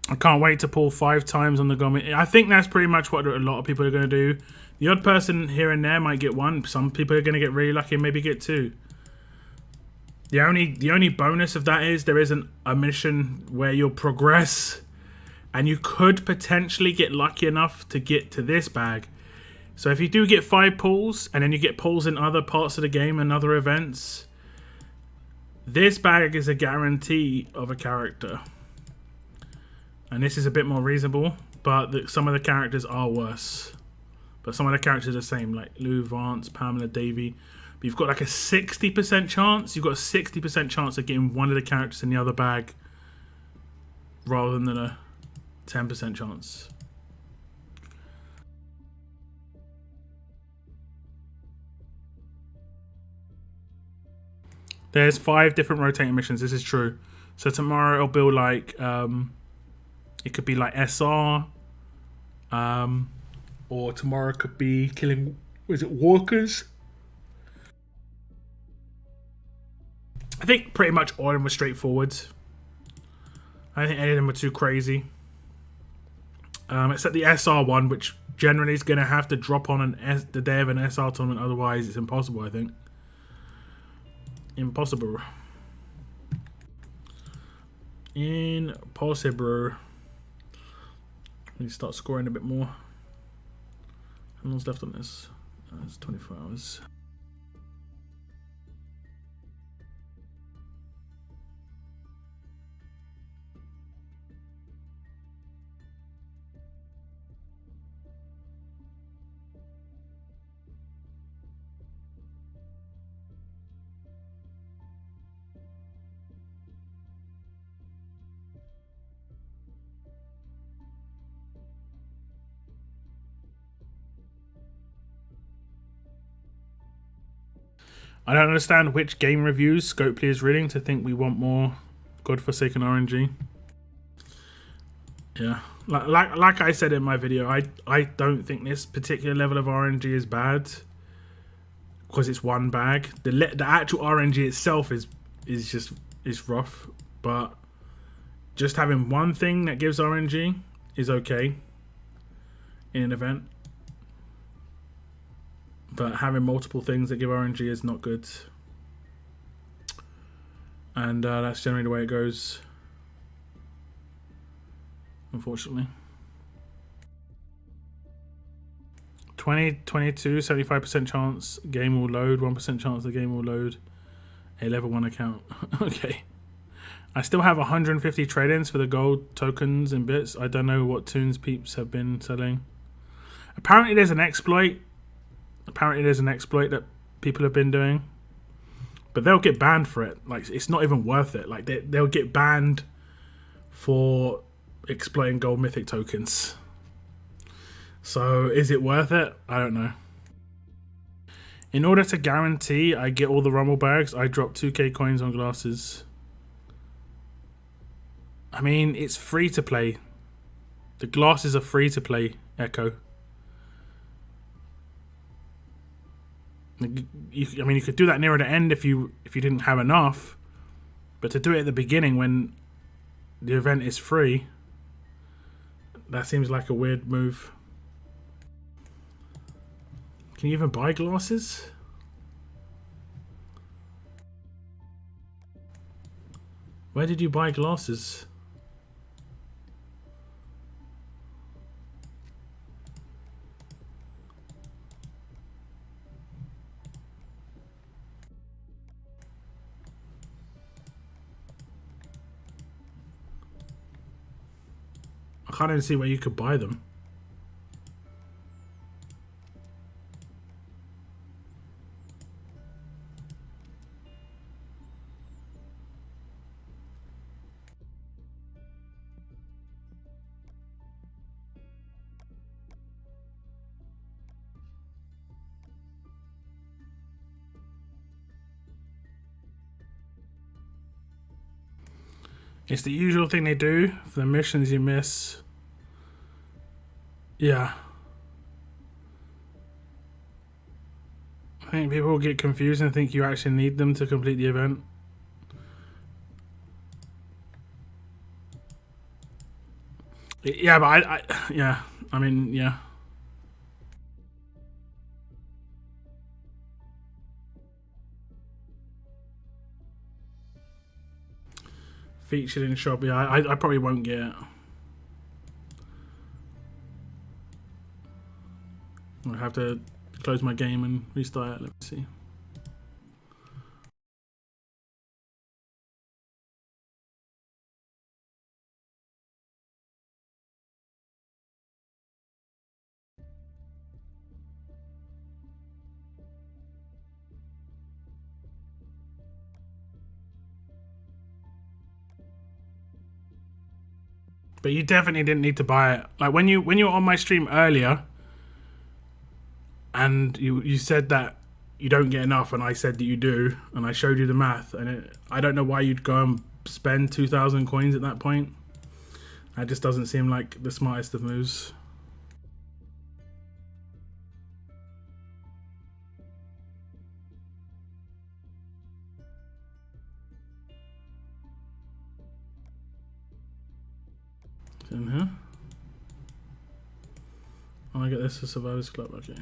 I can't wait to pull 5 times on the Gold. I think that's pretty much what a lot of people are going to do. The odd person here and there might get 1. Some people are going to get really lucky and maybe get 2. The only bonus of that is there isn't a mission where you'll progress. And you could potentially get lucky enough to get to this bag. So if you do get 5 pulls, and then you get pulls in other parts of the game and other events, this bag is a guarantee of a character. And this is a bit more reasonable, but some of the characters are worse. But some of the characters are the same, like Lou, Vance, Pamela, Davy. But you've got like a 60% chance. You've got a 60% chance of getting one of the characters in the other bag, rather than a 10% chance. There's 5 different rotating missions. This is true. So tomorrow it'll be like it could be like SR, or tomorrow it could be killing. Was it walkers? I think pretty all of them were straightforward. I don't think any of them were too crazy. Except the SR one, which generally is going to have to drop on the day of an SR tournament. Otherwise, it's impossible, I think. Impossible. Impossible. Let me start scoring a bit more. How long's left on this? It's 24 hours. I don't understand which game reviews Scopely is reading to think we want more godforsaken RNG. Yeah, like I said in my video, I don't think this particular level of RNG is bad because it's one bag. The actual RNG itself is rough, but just having one thing that gives RNG is okay in an event. But having multiple things that give RNG is not good. And that's generally the way it goes, unfortunately. 2022, 75% chance game will load, 1% chance the game will load a level 1 account. Okay. I still have 150 trade-ins for the gold tokens and bits. I don't know what tunes peeps have been selling. Apparently there's an exploit. That people have been doing, but they'll get banned for it. Like, it's not even worth it. Like, they'll get banned for exploiting gold mythic tokens. So is it worth it? I don't know. In order to guarantee I get all the rumble bags, I drop 2k coins on glasses. I mean, it's free to play. The glasses are free to play, Echo. I mean, you could do that nearer the end if you didn't have enough, but to do it at the beginning when the event is free, that seems like a weird move. Can you even buy glasses? Where did you buy glasses? I can't even see where you could buy them. It's the usual thing they do for the missions you miss. Yeah. I think people will get confused and think you actually need them to complete the event. Yeah, but yeah, I mean, yeah. Featured in shop, yeah, I probably won't get it. I'll have to close my game and restart it. Let me see. But you definitely didn't need to buy it. Like when you were on my stream earlier, and you said that you don't get enough, and I said that you do, and I showed you the math, and I don't know why you'd go and spend 2,000 coins at that point. That just doesn't seem like the smartest of moves. In here. Oh, I get this for Survivors Club. Okay.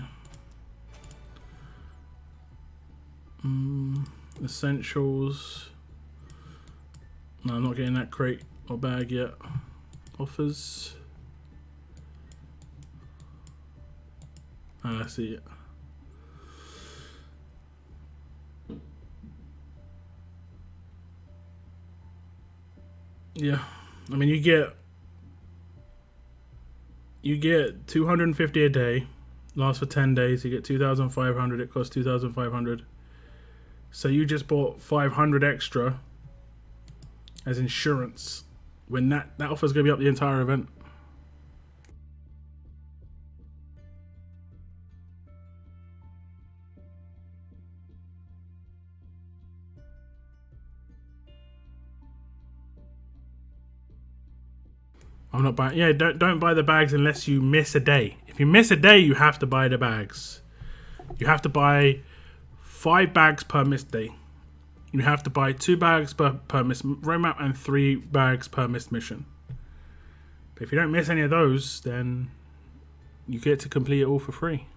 Essentials. No, I'm not getting that crate or bag yet. Offers. I see it. Yeah, I mean you get 250 a day, lasts for 10 days. You get 2,500. It costs 2,500. So you just bought 500 extra as insurance when that offer is going to be up the entire event. I'm not buying. Yeah, don't buy the bags unless you miss a day. If you miss a day, you have to buy the bags. You have to buy 5 bags per missed day. You have to buy 2 bags per missed roadmap and 3 bags per missed mission. But if you don't miss any of those, then you get to complete it all for free.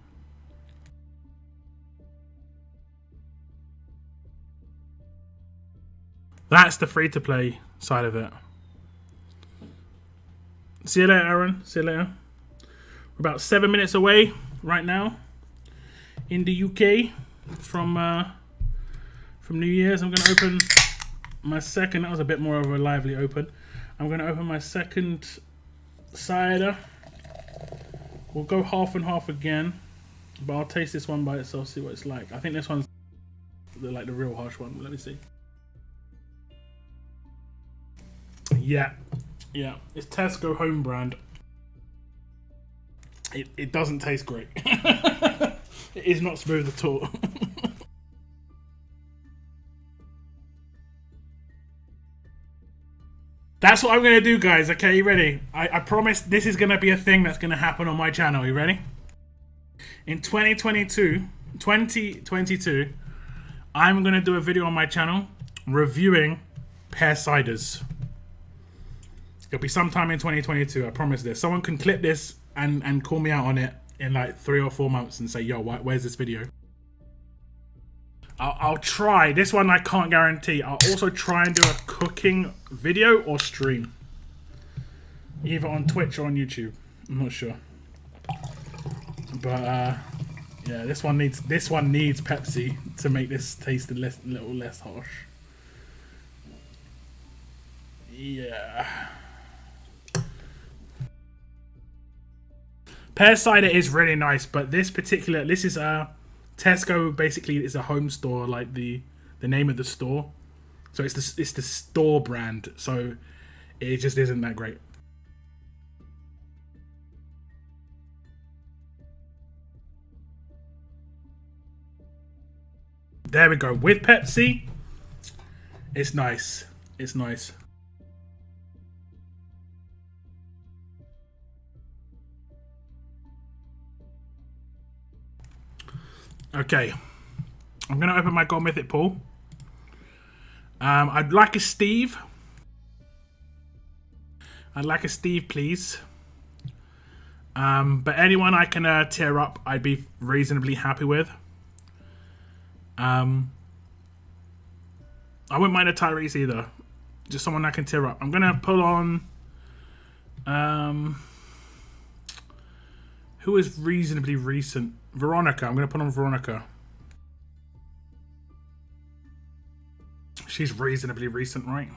That's the free-to-play side of it. See you later, Aaron. See you later. We're about 7 minutes away right now in the UK from New Year's. I'm going to open my second. That was a bit more of a lively open. I'm going to open my second cider. We'll go half and half again, but I'll taste this one by itself, see what it's like. I think this one's like the real harsh one. Let me see. Yeah, it's Tesco home brand. It doesn't taste great. It is not smooth at all. That's what I'm going to do, guys. Okay, you ready? I promise this is going to be a thing that's going to happen on my channel. You ready? In 2022, I'm going to do a video on my channel reviewing pear ciders. It'll be sometime in 2022. I promise this. Someone can clip this and call me out on it in like 3 or 4 months and say, yo, where's this video? I'll try. This one I can't guarantee. I'll also try and do a cooking video or stream. Either on Twitch or on YouTube. I'm not sure. But yeah, this one needs Pepsi to make this taste a little less harsh. Yeah. Pear cider is really nice, but this is Tesco basically is a home store, like the name of the store. So it's the store brand, so it just isn't that great. There we go. With Pepsi, it's nice. It's nice. Okay, I'm gonna open my Gold Mythic pool. I'd like a Steve. I'd like a Steve, please. But anyone I can tear up, I'd be reasonably happy with. I wouldn't mind a Tyrese either. Just someone I can tear up. I'm gonna pull on. Who is reasonably recent? Veronica. I'm going to put on Veronica. She's reasonably recent, right?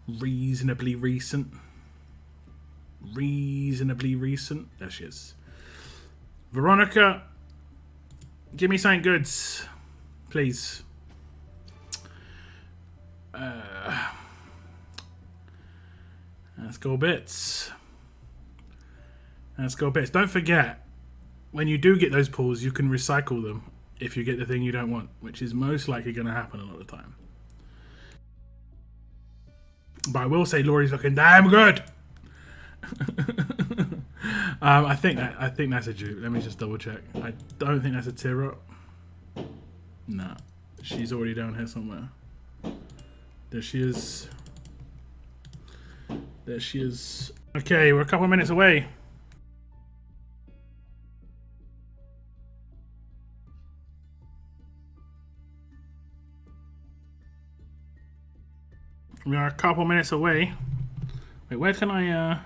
Reasonably recent. Reasonably recent. There she is. Veronica, give me something good, please. Let's go bits. Let's go bits. Don't forget, when you do get those pulls, you can recycle them if you get the thing you don't want, which is most likely going to happen a lot of the time. But I will say Laurie's looking damn good. I think that's a dupe. Let me just double check. I don't think that's a tear up. Nah, she's already down here somewhere. There she is. There she is. Okay, we're a couple of minutes away. We are a couple minutes away. Wait, where can I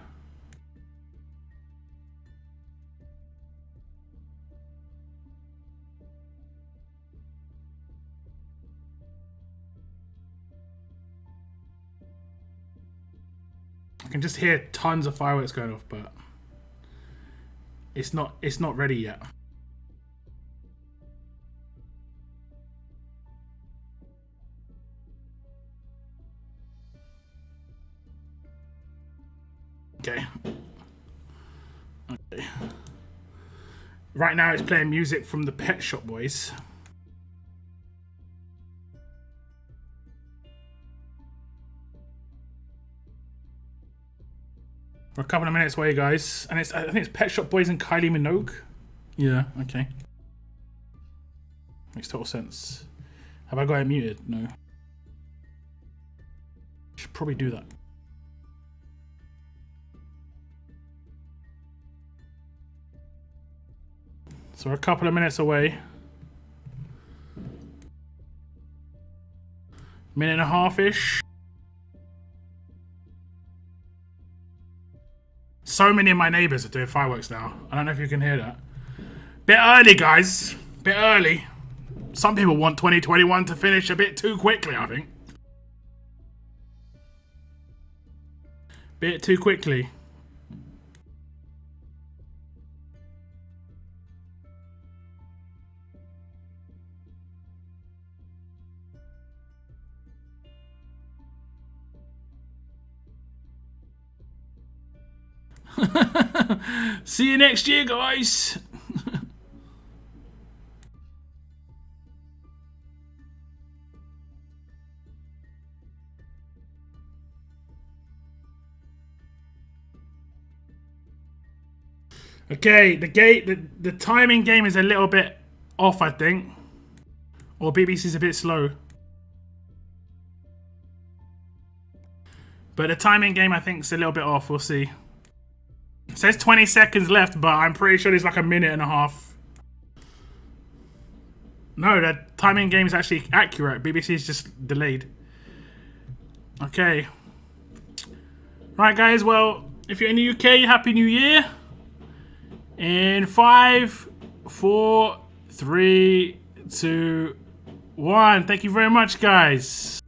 I can just hear tons of fireworks going off, but it's not ready yet. Okay. Okay. Right now it's playing music from the Pet Shop Boys. We're a couple of minutes away, guys, and I think it's Pet Shop Boys and Kylie Minogue. Yeah. Okay. Makes total sense. Have I got it muted? No. Should probably do that. So we're a couple of minutes away. Minute and a half-ish. So many of my neighbours are doing fireworks now. I don't know if you can hear that. Bit early, guys. Bit early. Some people want 2021 to finish a bit too quickly, I think. Bit too quickly. See you next year, guys. Okay, the timing game is a little bit off, I think. Or BBC's a bit slow. But the timing game, I think, is a little bit off. We'll see. It says 20 seconds left, but I'm pretty sure there's like a minute and a half. No, the timing game is actually accurate. BBC is just delayed. Okay. Right, guys. Well, if you're in the UK, Happy New Year. In 5, 4, 3, 2, 1. Thank you very much, guys.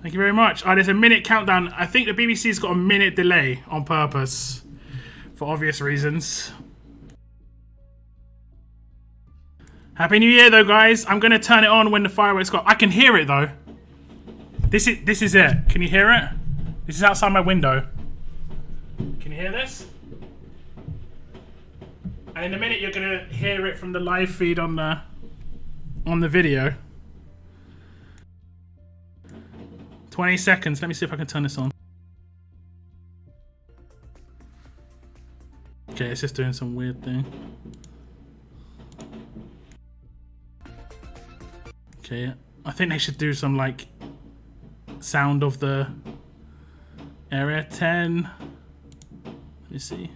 Thank you very much. There's a minute countdown. I think the BBC's got a minute delay on purpose. For obvious reasons. Happy New Year, though, guys. I'm going to turn it on when the fireworks go. I can hear it, though. This is it. Can you hear it? This is outside my window. Can you hear this? And in a minute, you're going to hear it from the live feed on the video. 20 seconds. Let me see if I can turn this on. Okay, it's just doing some weird thing. Okay, I think they should do some like sound of the area. 10. Let me see.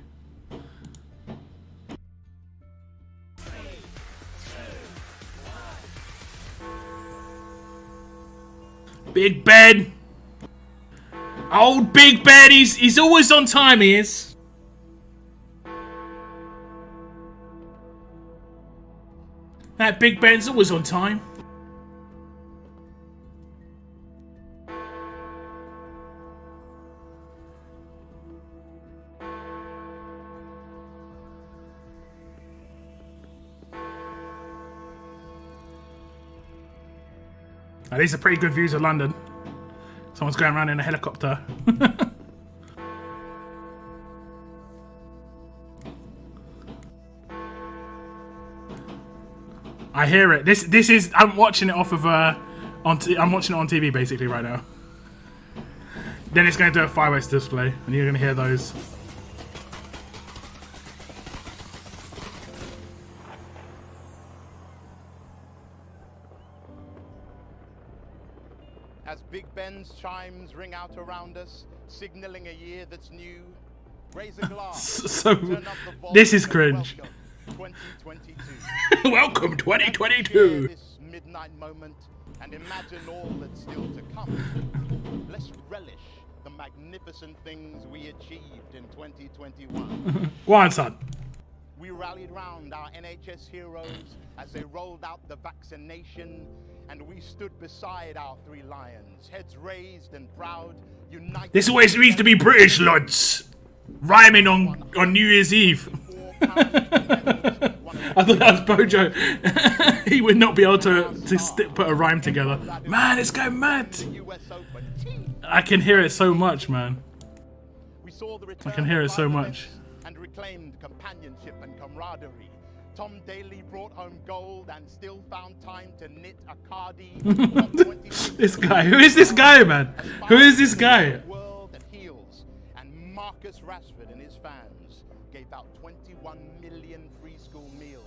Big Ben. Old Big Ben, he's always on time, he is. That Big Ben's always on time. Now, these are pretty good views of London. Someone's going around in a helicopter. I hear it. This is. I'm watching it off of I'm watching it on TV basically right now. Then it's going to do a fireworks display, and you're going to hear those. As Big Ben's chimes ring out around us, signaling a year that's new, raise a glass. So this is cringe. Welcome 2022. Welcome 2022. This midnight moment and imagine all that's still to come. Let's relish the magnificent things we achieved in 2021. Go on, son. We rallied round our NHS heroes as they rolled out the vaccination, and we stood beside our three lions, heads raised and proud, united. This always needs to be British, lads. Rhyming on New Year's Eve. I thought that was Bojo. He would not be able to put a rhyme together. Man, it's going mad. I can hear it so much, man. I can hear it so much. And reclaimed companionship and camaraderie. Tom Daly brought home gold and still found time to knit a cardi. This guy. Who is this guy, man? Who is this guy? World that heals. And Marcus Rashford and his fans gave out 21 million free school meals.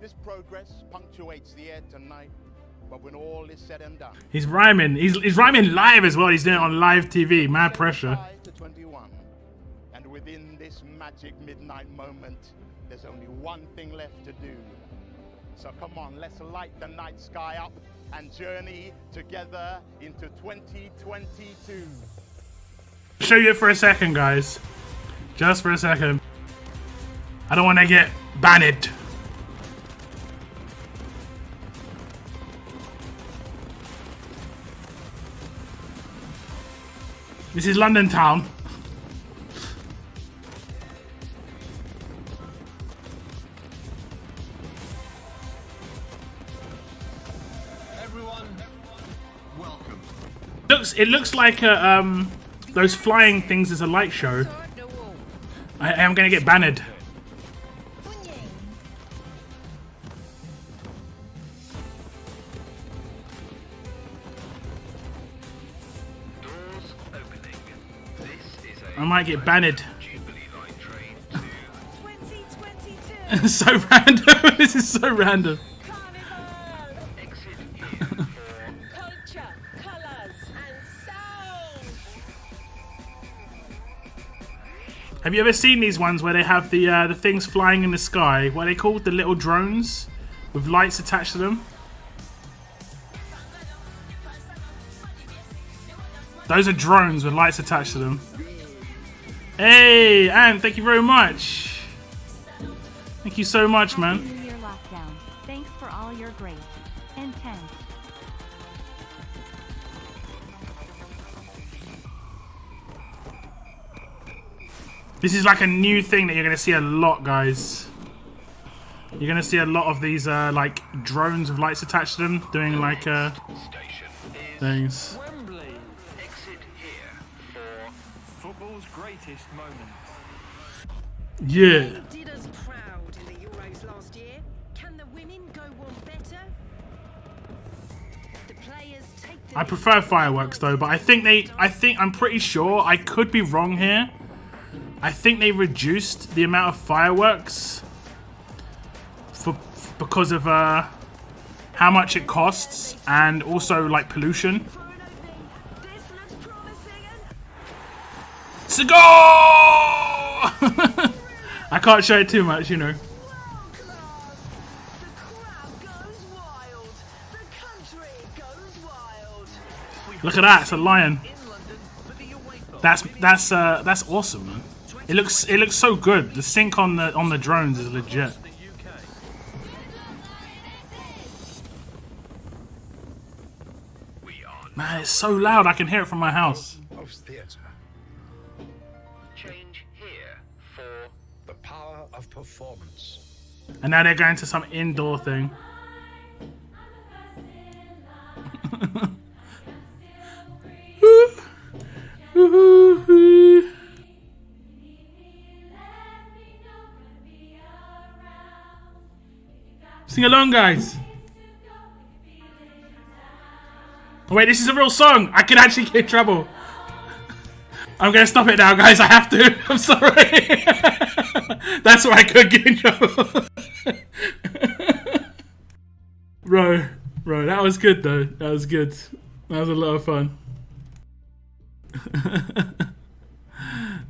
This progress punctuates the air tonight, but when all is said and done, he's rhyming. He's rhyming live as well. He's doing it on live TV. Mad pressure. To 21. And within this magic midnight moment, there's only one thing left to do. So come on, let's light the night sky up and journey together into 2022. Show you it for a second, guys. Just for a second. I don't want to get banned. This is London town. Everyone, welcome. It looks like those flying things is a light show. I am gonna get banned. I might get banned. So random. This is so random. Culture, colours and sound. Have you ever seen these ones where they have the things flying in the sky? What are they called? The little drones with lights attached to them. Those are drones with lights attached to them. Hey, Anne, thank you very much. Thank you so much, man. Happy New Year lockdown. Thanks for all your great intent. This is like a new thing that you're going to see a lot, guys. You're going to see a lot of these like drones with lights attached to them doing like things. Wembley. Exit here for football's greatest moments. Yeah. They did us proud in the Euros last year. Can the women go one better? The players take the I prefer fireworks though, but I'm pretty sure, I could be wrong here. I think they reduced the amount of fireworks because of how much it costs and also like pollution. This looks promising and Cigar! I can't show it too much, you know. world class. The crowd goes wild. The country goes wild. Look at that, it's a lion. In London for the UEFA. That's awesome, man. It looks so good. The sync on the drones is legit. The UK. We are Man, it's so loud. I can hear it from my house. Of theatre, change here for the power of performance. And now they're going to some indoor thing. Sing along, guys. Oh, wait, this is a real song. I can actually get in trouble. I'm gonna stop it now, guys. I have to. I'm sorry. That's why I could get in trouble. Bro, that was good though. That was good. That was a lot of fun.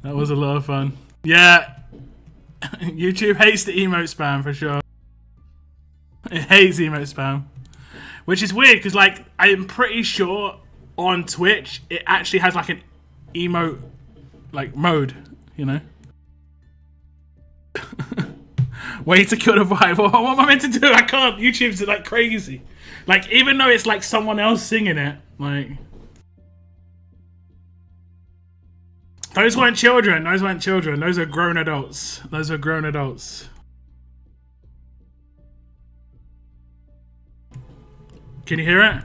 That was a lot of fun. Yeah. YouTube hates the emote spam for sure. It hates emote spam. Which is weird because, like, I'm pretty sure on Twitch it actually has like an emote like mode, you know. Way to kill the vibe. What am I meant to do? I can't. YouTube's like crazy. Like, even though it's like someone else singing it, like, those weren't children. Those weren't children. Those are grown adults. Those are grown adults. Can you hear it?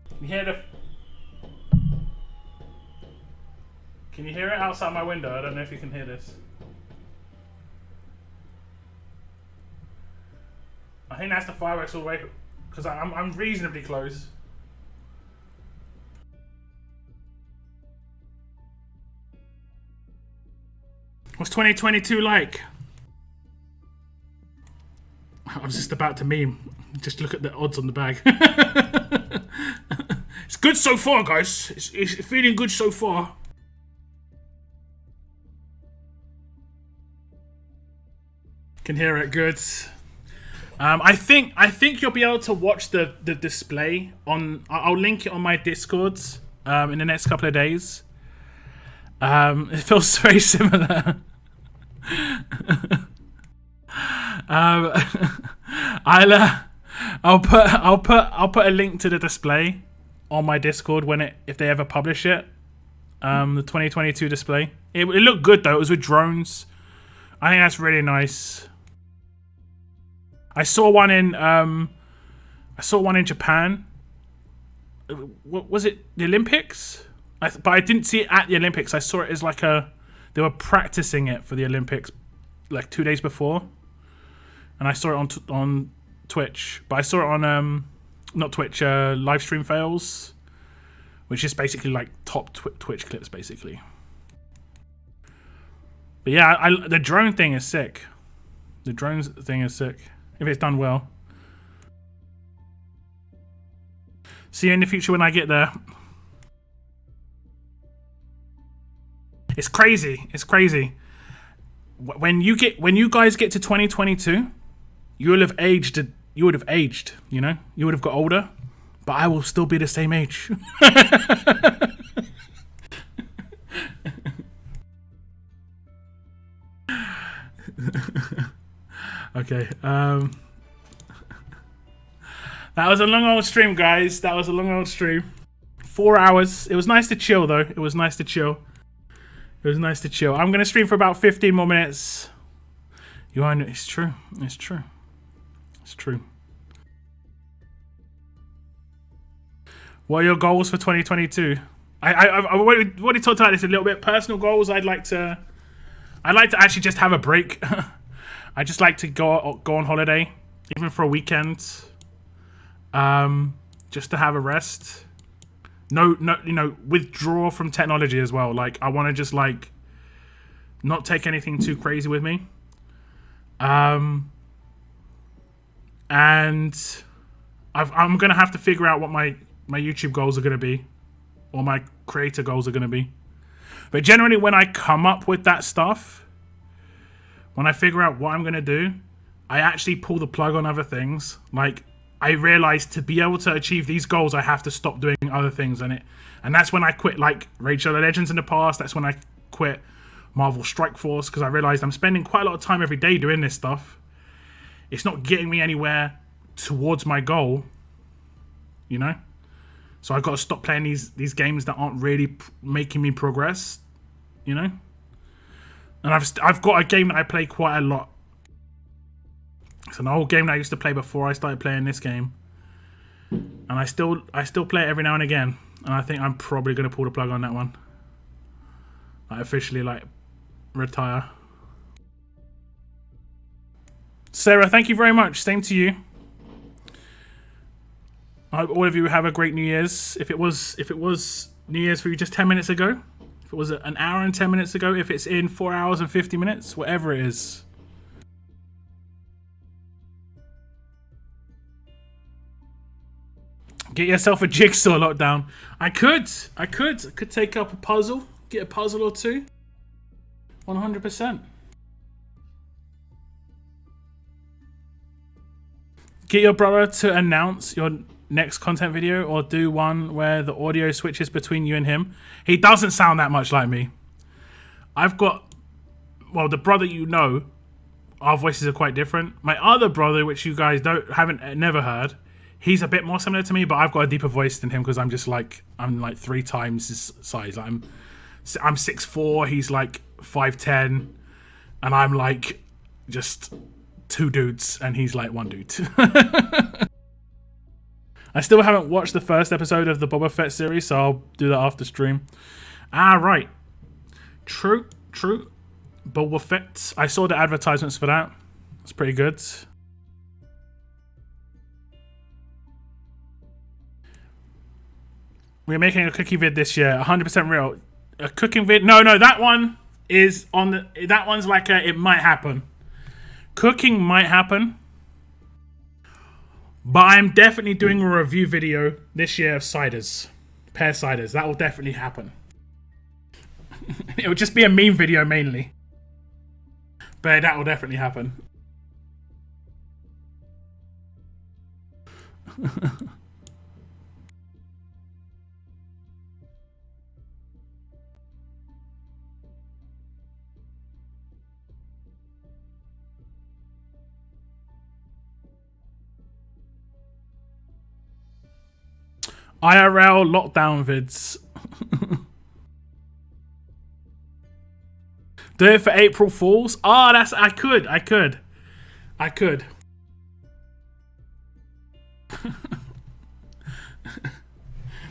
Can you hear the... Can you hear it outside my window? I don't know if you can hear this. I think that's the fireworks all the way, because I'm reasonably close. What's 2022 like? I was just about to meme. Just look at the odds on the bag. It's good so far, guys. It's feeling good so far. Can hear it good. I think you'll be able to watch the display on. I'll link it on my Discords in the next couple of days. It feels very similar. I'll put a link to the display on my Discord if they ever publish it. The 2022 display. It looked good though. It was with drones. I think that's really nice. I saw one in Japan. What was it? The Olympics? But I didn't see it at the Olympics. I saw it as like they were practicing it for the Olympics like 2 days before. And I saw it on Twitch. But I saw it on not Twitch, Livestream Fails, which is basically like top Twitch clips basically. But yeah, the drone thing is sick. The drones thing is sick if it's done well. See you in the future when I get there. It's crazy. It's crazy. When you guys get to 2022, you will have aged. You would have aged. You know, you would have got older, but I will still be the same age. Okay. That was a long old stream, guys. That was a long old stream. 4 hours. It was nice to chill, though. It was nice to chill. It was nice to chill. I'm gonna stream for about 15 more minutes. You are. It's true. It's true. It's true. What are your goals for 2022? I've already talked about this a little bit. Personal goals. I'd like to actually just have a break. I just like to go on holiday, even for a weekend. Just to have a rest. No, you know, withdraw from technology as well. Like, I want to just like not take anything too crazy with me. And I'm gonna have to figure out what my YouTube goals are gonna be, or my creator goals are gonna be. But generally, when I come up with that stuff, when I figure out what I'm gonna do, I actually pull the plug on other things. Like, I realized to be able to achieve these goals, I have to stop doing other things, and that's when I quit, like Raid Shadow Legends in the past. That's when I quit Marvel Strike Force, because I realized I'm spending quite a lot of time every day doing this stuff. It's not getting me anywhere towards my goal, you know. So I got to stop playing these games that aren't really making me progress, you know. And I've got a game that I play quite a lot. It's an old game that I used to play before I started playing this game, and I still play it every now and again. And I think I'm probably gonna pull the plug on that one. I officially like retire. Sarah, thank you very much. Same to you. I hope all of you have a great New Year's. If it was New Year's for you just 10 minutes ago, if it was an hour and 10 minutes ago, if it's in 4 hours and 50 minutes, whatever it is. Get yourself a jigsaw lockdown. I could take up a puzzle, get a puzzle or two. 100%. Get your brother to announce your next content video, or do one where the audio switches between you and him. He doesn't sound that much like me. I've got, well, the brother you know, our voices are quite different. My other brother, which you guys never heard, he's a bit more similar to me, but I've got a deeper voice than him because I'm like 3 times his size. I'm 6'4", he's like 5'10", and I'm like just 2 dudes, and he's like 1 dude. I still haven't watched the first episode of the Boba Fett series, so I'll do that after stream. Ah, right. True. Boba Fett. I saw the advertisements for that. It's pretty good. We're making a cookie vid this year, 100% real. A cooking vid? No, that one is on the. That one's like it might happen. Cooking might happen, but I'm definitely doing a review video this year of ciders, pear ciders. That will definitely happen. It will just be a meme video mainly, but that will definitely happen. IRL lockdown vids. Do it for April Fools. Oh, I could.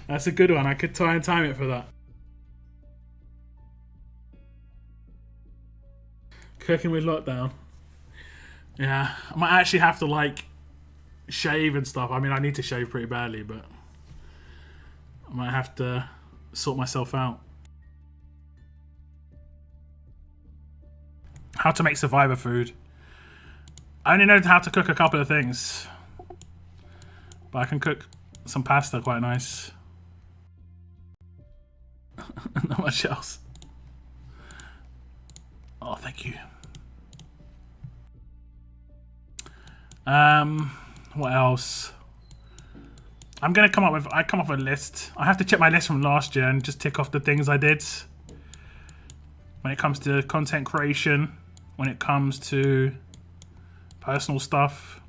That's a good one. I could try and time it for that. Cooking with lockdown. Yeah, I might actually have to like shave and stuff. I mean, I need to shave pretty badly, but I might have to sort myself out. How to make survivor food. I only know how to cook a couple of things. But I can cook some pasta quite nice. Not much else. Oh, thank you. What else? I'm gonna come up with a list. I have to check my list from last year and just tick off the things I did. When it comes to content creation, when it comes to personal stuff.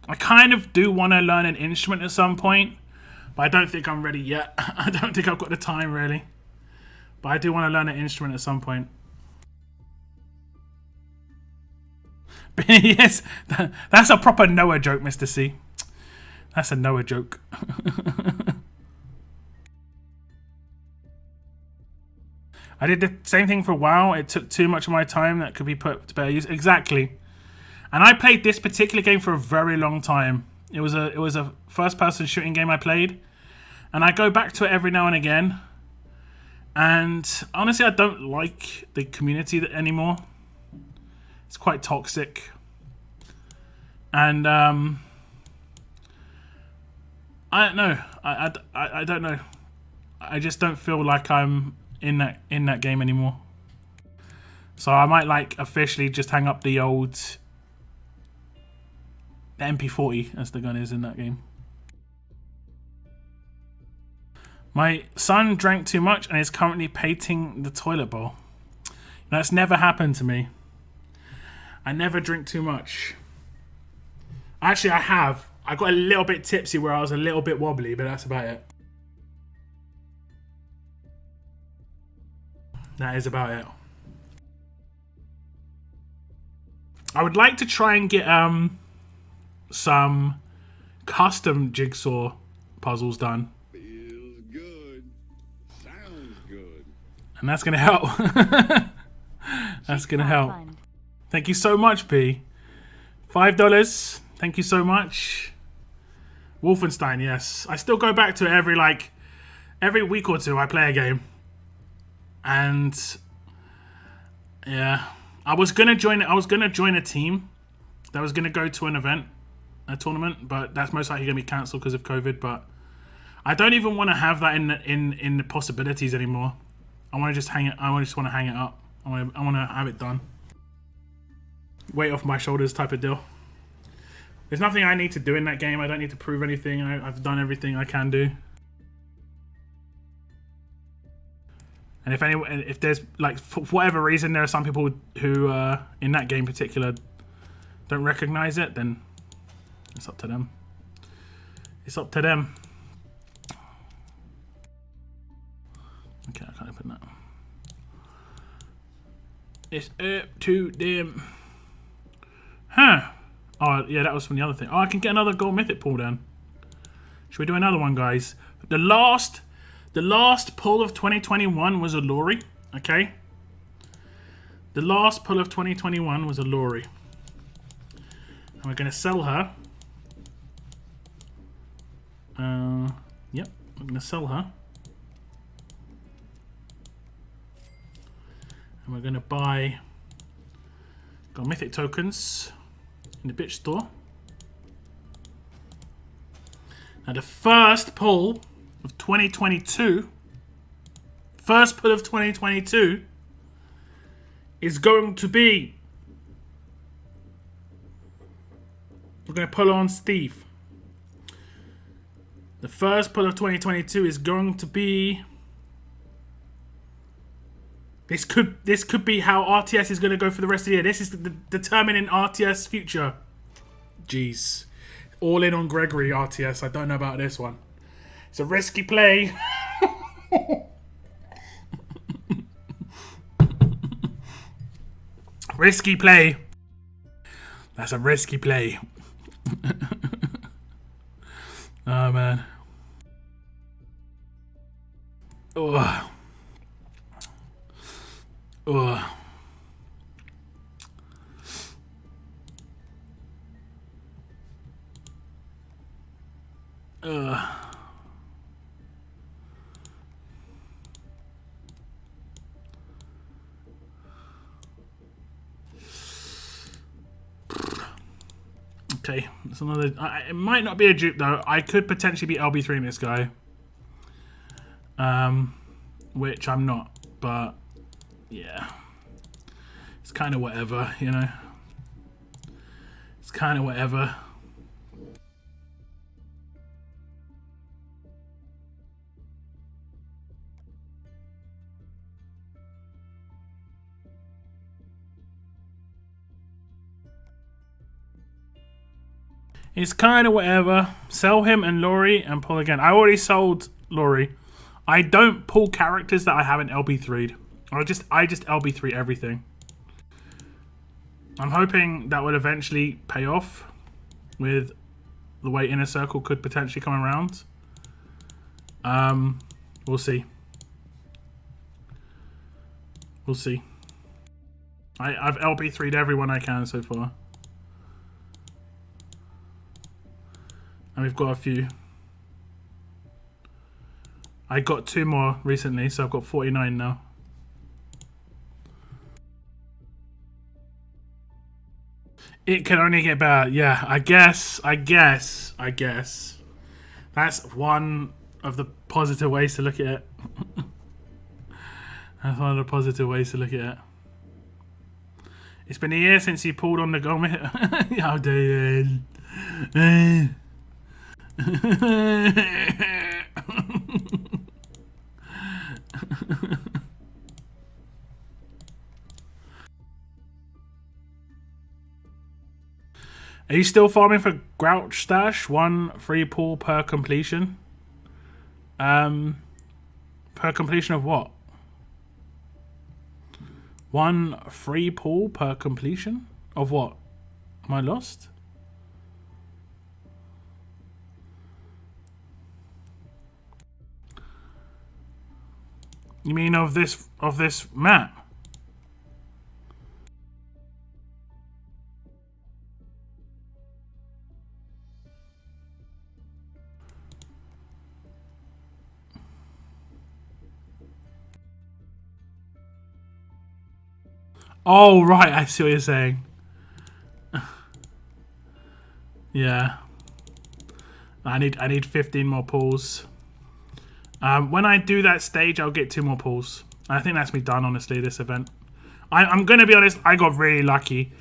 I kind of do want to learn an instrument at some point, but I don't think I'm ready yet. I don't think I've got the time really. But I do want to learn an instrument at some point. Yes, that's a proper Noah joke, Mr. C. That's a Noah joke. I did the same thing for a while. It took too much of my time that could be put to better use. Exactly. And I played this particular game for a very long time. It was a first-person shooting game I played, and I go back to it every now and again. And honestly, I don't like the community anymore. It's quite toxic, and I don't know. I don't know. I just don't feel like I'm in that game anymore. So I might like officially just hang up the old MP40 as the gun is in that game. My son drank too much and is currently painting the toilet bowl. That's never happened to me. I never drink too much. Actually, I have. I got a little bit tipsy where I was a little bit wobbly, but that's about it. That is about it. I would like to try and get some custom jigsaw puzzles done. Feels good. Sounds good. And that's going to help. That's going to help. Thank you so much, P. $5. Thank you so much. Wolfenstein, yes. I still go back to it every week or two I play a game. And yeah, I was gonna join a team that was gonna go to an event, a tournament, but that's most likely gonna be cancelled because of COVID. But I don't even want to have that in the possibilities anymore. I want to just hang it. I just want to hang it up. I want to have it done. Weight off my shoulders type of deal. There's nothing I need to do in that game. I don't need to prove anything. I've done everything I can do. And if there's like for whatever reason there are some people who in that game in particular don't recognize it, then it's up to them. It's up to them. Okay, I can't open that. It's up to them. Huh. Oh, yeah, that was from the other thing. Oh, I can get another gold mythic pull down. Should we do another one, guys? The last pull of 2021 was a Lori, okay? The last pull of 2021 was a Lori. And we're going to sell her. Yep, we're going to sell her. And we're going to buy mythic tokens in the bitch store. Now the first pull of 2022, first pull of 2022 is going to be, we're going to pull on Steve. The first pull of 2022 is going to be, this could be how RTS is going to go for the rest of the year. This is determining RTS future. Jeez. All in on Gregory RTS. I don't know about this one. It's a risky play. Risky play. That's a risky play. Oh, man. Ugh. Ugh. Okay, it's another. It might not be a dupe though. I could potentially be LB3 in this guy. Which I'm not, but yeah, it's kind of whatever, you know. It's kind of whatever. It's kind of whatever. Sell him and Laurie and pull again. I already sold Laurie. I don't pull characters that I haven't LB3'd. I just LB3 everything. I'm hoping that would eventually pay off with the way Inner Circle could potentially come around. We'll see. We'll see. I've LB3'd everyone I can so far. And we've got a few. I got 2 more recently, so I've got 49 now. It can only get better. Yeah, I guess. That's one of the positive ways to look at it. That's one of the positive ways to look at it. It's been a year since you pulled on the goal. How dare you? Are you still farming for Grouch Stash? 1 free pull per completion. Per completion of what? 1 free pull per completion of what? Am I lost? You mean of this map? Oh right, I see what you're saying. Yeah. I need 15 more pulls. When I do that stage, I'll get 2 more pulls. I think that's me done, honestly, this event. I'm going to be honest, I got really lucky.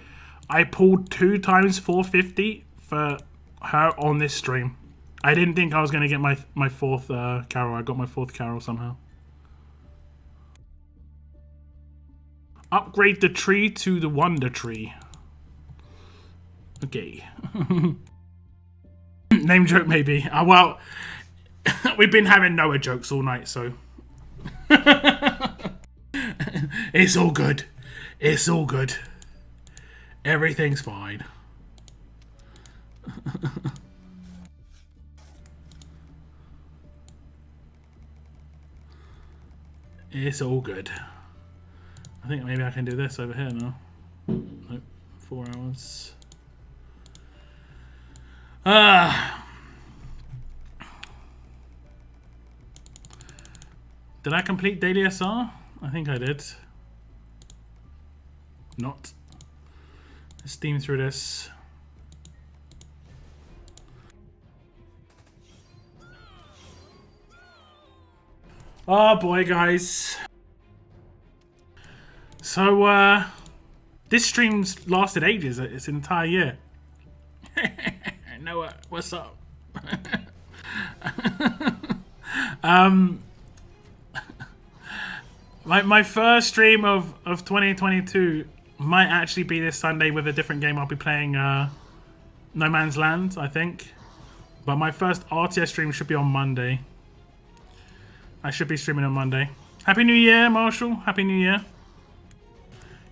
I pulled 2 times 450 for her on this stream. I didn't think I was going to get my 4th Carol. I got my 4th Carol somehow. Upgrade the tree to the Wonder Tree. Okay. Name joke, maybe. Well, we've been having Noah jokes all night, so... It's all good. It's all good. Everything's fine. It's all good. I think maybe I can do this over here now. Nope. 4 hours. Did I complete Daily SR? I think I did. Not. Let's steam through this. Oh boy, guys. So, this stream's lasted ages. It's an entire year. Noah, what's up? My first stream of 2022 might actually be this Sunday with a different game. I'll be playing No Man's Land, I think. But my first RTS stream should be on Monday. I should be streaming on Monday. Happy New Year, Marshall. Happy New Year.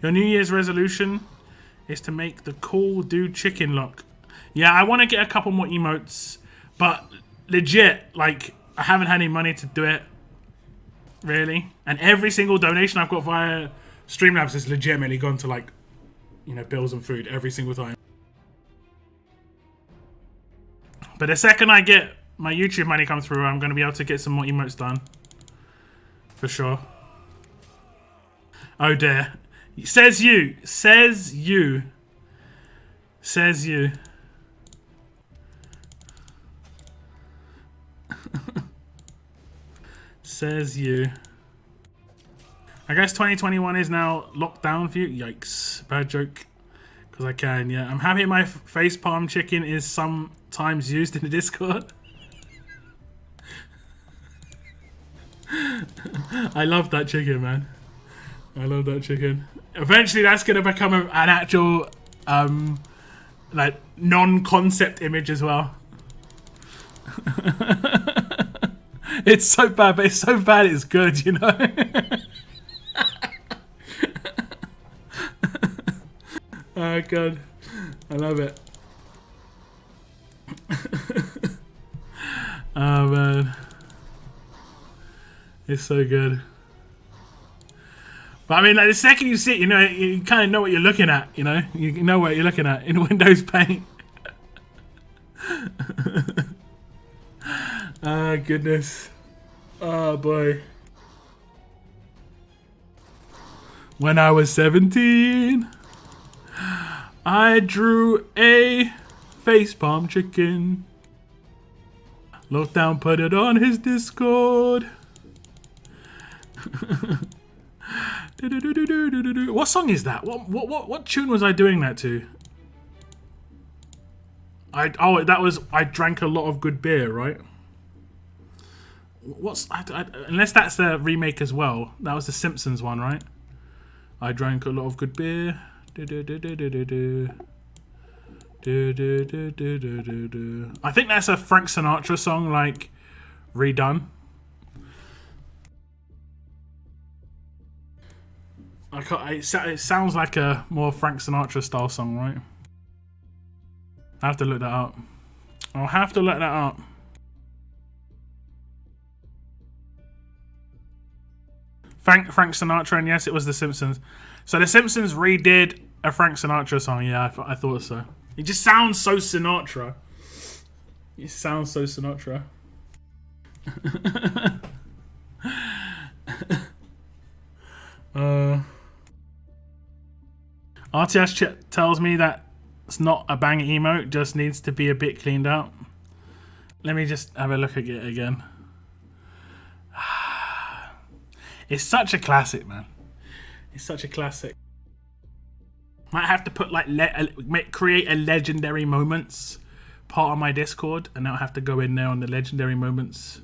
Your New Year's resolution is to make the cool dude chicken look. Yeah, I want to get a couple more emotes. But legit, like, I haven't had any money to do it. Really. And every single donation I've got via Streamlabs has legitimately gone to, like, you know, bills and food every single time. But the second I get my YouTube money come through, I'm going to be able to get some more emotes done. For sure. Oh dear. Says you. Says you. Says you. Says you. I guess 2021 is now locked down for you. Yikes. Bad joke. Because I can, yeah. I'm happy my facepalm chicken is sometimes used in the Discord. I love that chicken, man. I love that chicken. Eventually that's going to become an actual like non-concept image as well. It's so bad, but it's so bad it's good, you know? Oh god, I love it. Oh man, it's so good. But I mean, like the second you see it, you know, you kind of know what you're looking at. You know, you know what you're looking at in Windows Paint. Oh goodness. Oh boy. When I was 17. I drew a facepalm chicken. Lockdown put it on his Discord. What song is that? What tune was I doing that to? That was I drank a lot of good beer, right? Unless that's the remake as well. That was the Simpsons one, right? I drank a lot of good beer. I think that's a Frank Sinatra song, like redone. It sounds like a more Frank Sinatra style song, right? I have to look that up. I'll have to look that up. Frank Sinatra, and yes, it was The Simpsons. So The Simpsons redid a Frank Sinatra song. Yeah, I thought so. It just sounds so Sinatra. It sounds so Sinatra. RTS tells me that it's not a banger emote, just needs to be a bit cleaned out. Let me just have a look at it again. It's such a classic, man. It's such a classic. Might have to put like create a legendary moments part of my Discord, and I'll have to go in there on the legendary moments.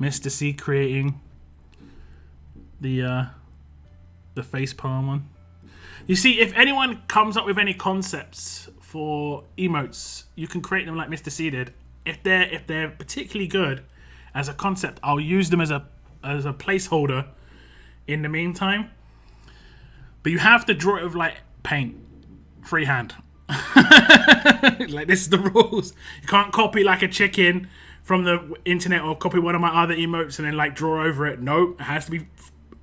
Mr. C creating the facepalm one. You see, if anyone comes up with any concepts for emotes, you can create them like Mr. C did. If they're particularly good as a concept, I'll use them as a placeholder in the meantime. But you have to draw it with like paint, freehand. Like this is the rules. You can't copy like a chicken from the internet or copy one of my other emotes and then like draw over it. Nope, it has to be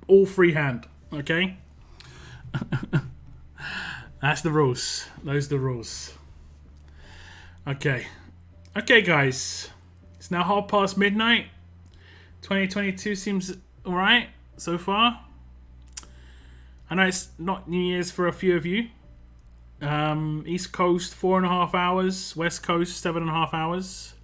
all freehand. Okay. That's the rules. Those are the rules. Okay. Okay, guys. It's now midnight. 2022 seems alright so far. I know it's not New Year's for a few of you. East Coast 4.5 hours. West Coast 7.5 hours.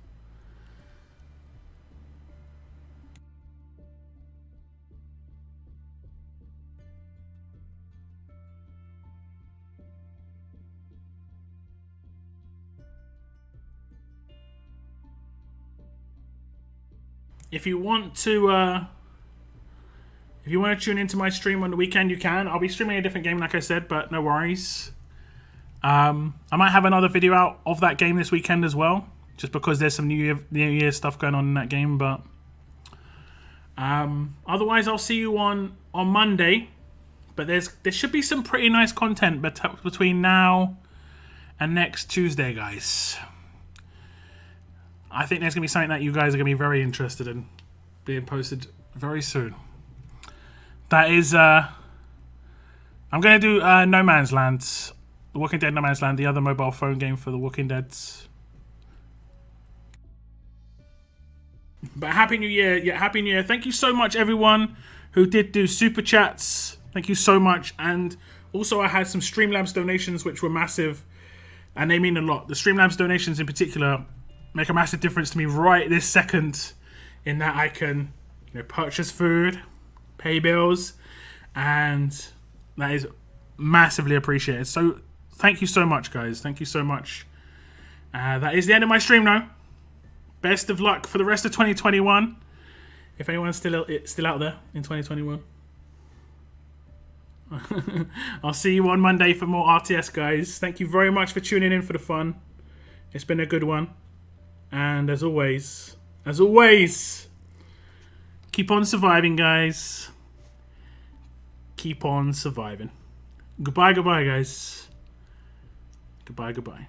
If you want to tune into my stream on the weekend, you can. I'll be streaming a different game, like I said, but no worries. I might have another video out of that game this weekend as well, just because there's some New Year stuff going on in that game. But otherwise, I'll see you on Monday. But there should be some pretty nice content between now and next Tuesday, guys. I think there's going to be something that you guys are going to be very interested in being posted very soon. That is, I'm going to do No Man's Land. The Walking Dead No Man's Land, the other mobile phone game for The Walking Dead. But Happy New Year. Yeah, Happy New Year. Thank you so much, everyone who did do Super Chats. Thank you so much. And also I had some Streamlabs donations, which were massive. And they mean a lot. The Streamlabs donations in particular make a massive difference to me right this second, in that I can, purchase food, pay bills, and that is massively appreciated. So thank you so much, guys. Thank you so much. That is the end of my stream now. Best of luck for the rest of 2021. If anyone's still out there in 2021. I'll see you on Monday for more RTS, guys. Thank you very much for tuning in for the fun. It's been a good one. And as always, keep on surviving, guys. Keep on surviving. Goodbye, guys. Goodbye.